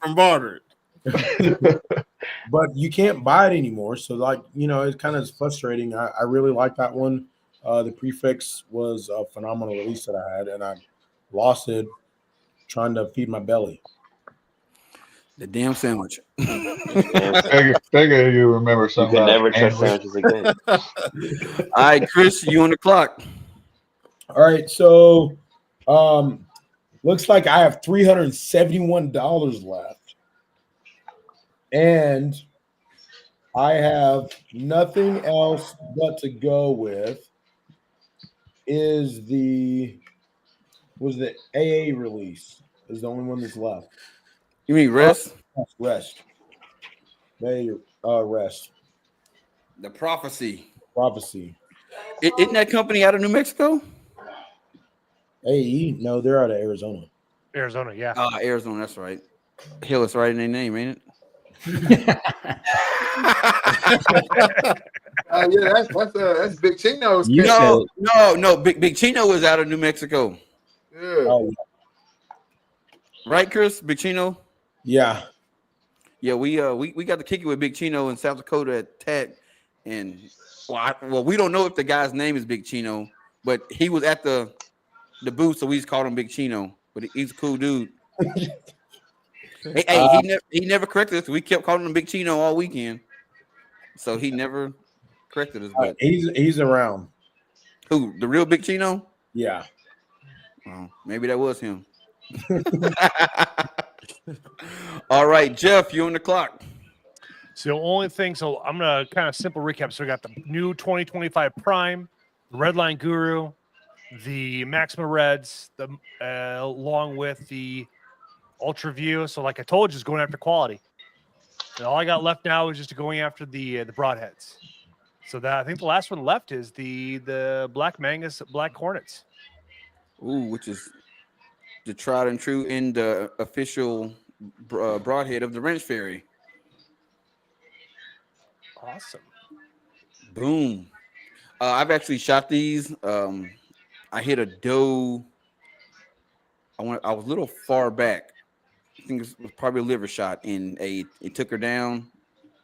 S4: from bartering.
S2: But you can't buy it anymore. So it's kind of frustrating. I really like that one. The prefix was a phenomenal release that I had, and I lost it trying to feed my belly.
S1: The damn sandwich.
S8: Figure you remember something.
S5: You can never trust sandwiches again.
S1: All right, Chris, you on the clock.
S2: All right, so looks like I have $371 left, and I have nothing else but to go with. Is the AA release is the only one that's left.
S1: You mean rest?
S2: Rest. Rest.
S1: The Prophecy.
S2: Isn't
S1: that company out of New Mexico?
S2: AE? No, they're out of Arizona.
S6: Arizona, yeah.
S1: Arizona, that's right. Hill is right in their name, ain't it?
S3: Yeah, that's Big Chino's.
S1: No. Big Chino is out of New Mexico.
S3: Yeah.
S2: Oh,
S1: Right, Chris? Big Chino?
S2: yeah.
S1: Yeah, we got to kick it with Big Chino in South Dakota at TAC, and we don't know if the guy's name is Big Chino, but he was at the booth, so we just called him Big Chino. But he's a cool dude. He never corrected us. We kept calling him Big Chino all weekend, so he never corrected us. But
S2: He's around.
S1: who, the real Big Chino?
S2: Yeah.
S1: Maybe that was him. All right, Jeff, you on the clock.
S6: So the only thing, so I'm gonna kind of simple recap. So we got the new 2025 Prime, the Redline Guru, the Maxima Reds, the along with the Ultra View. So like I told you, just going after quality. And all I got left now is just going after the broadheads. So that I think the last one left is the Black Mangus Black Hornets.
S1: Ooh, which is the tried and true and the official broadhead of the Ranch Fairy.
S6: Awesome.
S1: Boom. I've actually shot these. I hit a doe. I was a little far back. I think it was probably a liver shot, and it took her down.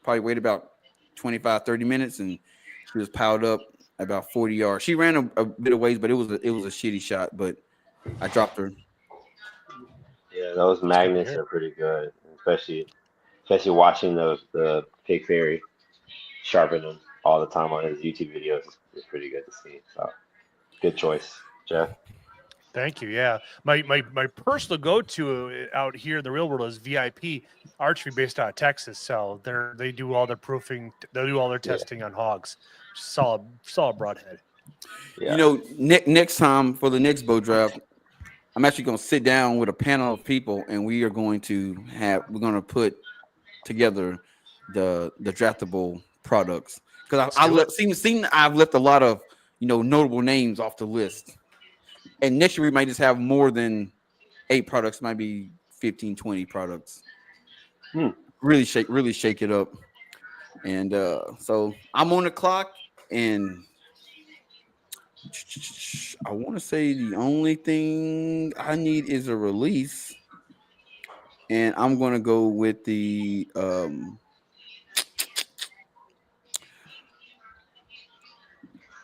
S1: Probably waited about 25, 30 minutes, and she was piled up about 40 yards. She ran a bit of ways, but it was a shitty shot. But I dropped her.
S5: Yeah, those magnets are pretty good, especially watching the pig fairy sharpen them all the time on his YouTube videos. It's pretty good to see. So, good choice, Jeff.
S6: Thank you. Yeah, my personal go-to out here in the real world is VIP Archery, based out of Texas. So they do all their proofing, they do all their testing on hogs. Solid broadhead.
S5: Yeah.
S1: You know, next time for the next bow draft, I'm actually going to sit down with a panel of people, and we're going to put together the draftable products, because I've left a lot of notable names off the list. And next year we might just have more than 8 products, might be 15, 20 products. Really shake it up. And so I'm on the clock, and I want to say the only thing I need is a release. And I'm going to go with the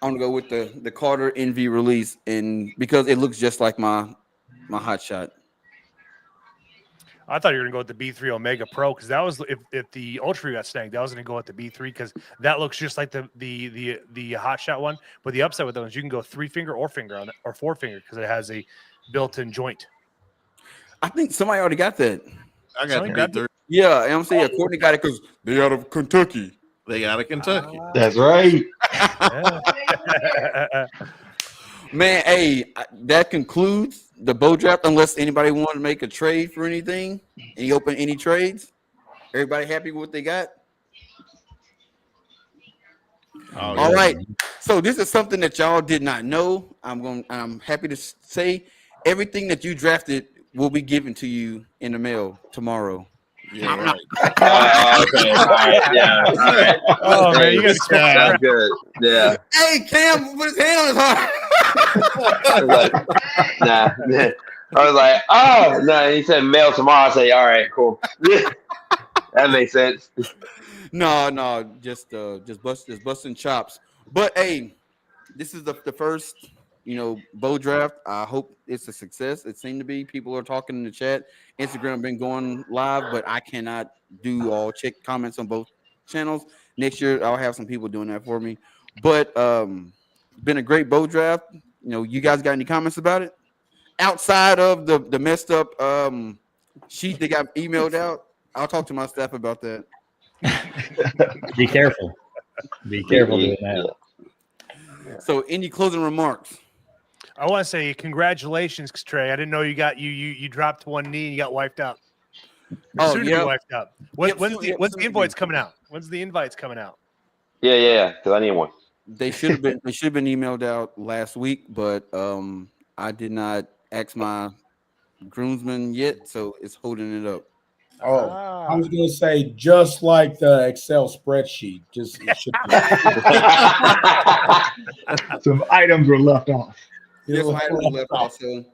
S1: the Carter NV release, and because it looks just like my hot shot.
S6: I thought you were gonna go with the B3 Omega Pro, because that was if the Ultra got snagged, that was gonna go with the B3 because that looks just like the hot shot one. But the upside with those, you can go 3-finger or finger on it, or 4-finger, because it has a built-in joint.
S1: I think somebody already got that.
S4: I got the B3.
S1: Yeah, and I'm saying Courtney got it because they out of Kentucky.
S4: They out of Kentucky.
S8: That's right.
S1: Man, hey, that concludes the bow draft. Unless anybody want to make a trade for anything, and you open any trades, everybody happy with what they got? All right. So this is something that y'all did not know. I'm happy to say everything that you drafted will be given to you in the mail tomorrow.
S4: Yeah, right.
S5: Okay. All right. Yeah. All right.
S6: Oh man, you guys
S5: That's good. Yeah.
S1: Hey, Cam, put his hand on his heart.
S5: I was like, nah. I was like, oh no. He said mail tomorrow. I say, all right, cool. That makes sense.
S1: No, just busting chops. But hey, this is the first bow draft. I hope it's a success. It seemed to be. People are talking in the chat. Instagram been going live, but I cannot do all check comments on both channels. Next year I'll have some people doing that for me. But been a great bow draft. You guys got any comments about it? Outside of the messed up sheet that got emailed out, I'll talk to my staff about that.
S7: Be careful. Be careful doing that.
S1: So, any closing remarks?
S6: I want to say congratulations, Trey. I didn't know you dropped one knee and you got wiped out. Soon to be wiped out. When's the invites coming out? When's the invites coming out?
S5: Yeah. Because I need one.
S1: They should have been emailed out last week, but I did not ask my groomsman yet, so it's holding it up.
S2: Oh, I was going to say, just like the Excel spreadsheet, just it should be.
S8: Some items were left off.
S1: Yes, items were left off. So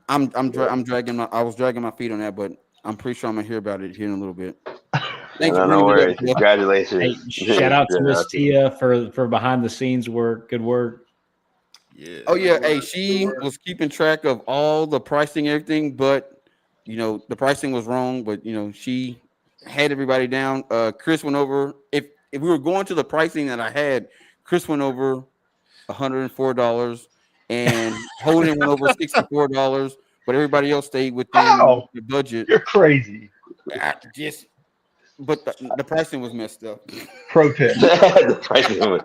S1: I'm dragging I was dragging my feet on that, but I'm pretty sure I'm gonna hear about it here in a little bit. Thank you.
S5: No worries. Congratulations.
S7: Hey, shout out to Miss Tia for behind the scenes work. Good work.
S4: Yeah.
S1: Oh yeah. Hey, she was keeping track of all the pricing, everything, but the pricing was wrong. But she had everybody down. Chris went over. If we were going to the pricing that I had, Chris went over $104, and Holden went over $64. but everybody else stayed within
S8: How?
S1: the budget.
S8: You're crazy.
S1: But the pricing was messed up.
S8: Protest.
S5: The pricing was-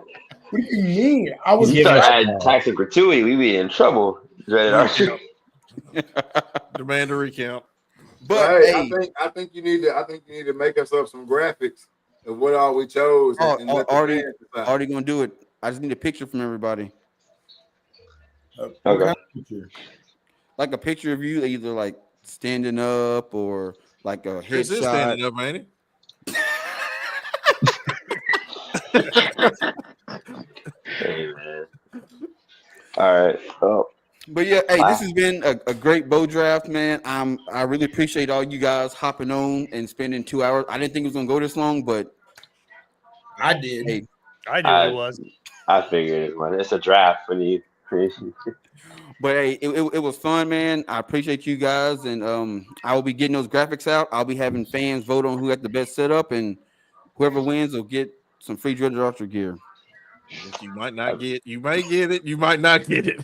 S2: What do you mean? I was
S5: you
S7: Give
S5: start
S7: us
S5: adding
S7: more.
S5: tax and gratuity, we be in trouble. Dreaded Archer.
S4: Demand a recount.
S1: But
S3: hey,
S1: hey,
S3: I think you need to make us up some graphics of what all we chose and let the
S1: already
S3: fans decide.
S1: already gonna do it. I just need a picture from everybody,
S2: what
S5: Okay.
S2: kind of picture?
S1: like a picture of you either like standing up or like a
S4: Chris is
S1: headshot.
S4: standing up, ain't
S5: Hey, man. All right. Oh,
S1: But yeah, hey,
S5: Wow.
S1: this has been a great bow draft, man. I really appreciate all you guys hopping on and spending 2 hours. I didn't think it was gonna go this long, but
S2: I did.
S1: hey,
S6: I knew
S5: I-
S6: it was.
S5: I figured it, man. It's a draft for you.
S1: but hey, it was fun, man. I appreciate you guys, and I will be getting those graphics out. I'll be having fans vote on who had the best setup, and whoever wins will get some free Dreaded Archer gear.
S4: You might not get. You may get it. You might not get it.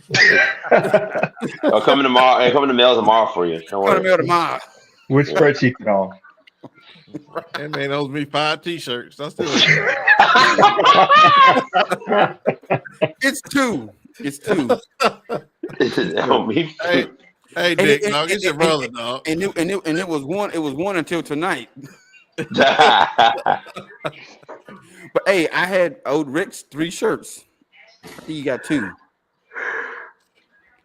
S5: I'll come in tomorrow. I'll come in the mail tomorrow for you. Don't
S1: Come to
S5: worry.
S1: mail tomorrow.
S8: With spreadsheets and all.
S4: That man owes me 5 t-shirts. I still.
S1: It's two. It's two.
S5: Help me.
S4: Hey,
S1: And
S4: Dick,
S1: it-
S4: dog, it's your brother, dog.
S1: And it was one. It was one until tonight. But hey, I had old Rick's 3 shirts. I think you got 2.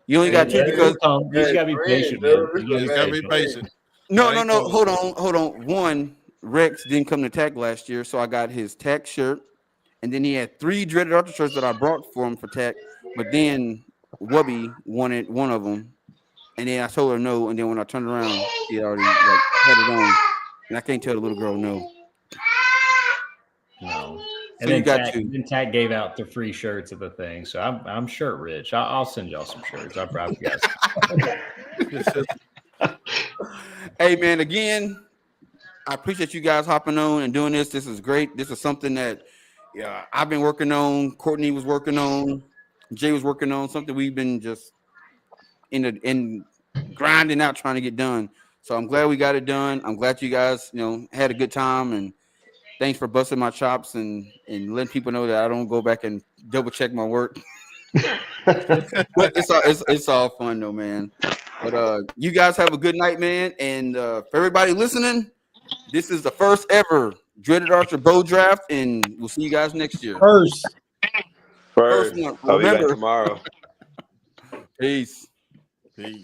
S1: You only got 2 because
S7: You just gotta be patient, man. You
S4: Just gotta be patient.
S1: no.
S4: I ain't
S1: Hold on. One, Rex didn't come to TAC last year, so I got his TAC shirt, and then he had 3 Dreaded Archer shirts that I brought for him for TAC. But then Wubby wanted one of them, and then I told her no. And then when I turned around, she had already had it on, and I can't tell the little girl no.
S7: No.
S1: So
S7: And
S1: you
S7: then
S1: got
S7: Tack,
S1: 2.
S7: then Tack gave out the free shirts of the thing. So I'm shirt rich. I'll send y'all some shirts. I promise you guys.
S1: Hey man, again, I appreciate you guys hopping on and doing this. This is great. This is something that I've been working on. Courtney was working on. Jay was working on something we've been just in grinding out trying to get done. So I'm glad we got it done. I'm glad you guys had a good time, and thanks for busting my chops and letting people know that I don't go back and double check my work. But it's all fun though, man. But you guys have a good night, man. And for everybody listening, this is the first ever Dreaded Archer bow draft, and we'll see you guys next year.
S2: First.
S5: First,
S1: one.
S5: I'll be back
S1: Remember.
S5: tomorrow.
S1: Peace.
S4: Peace.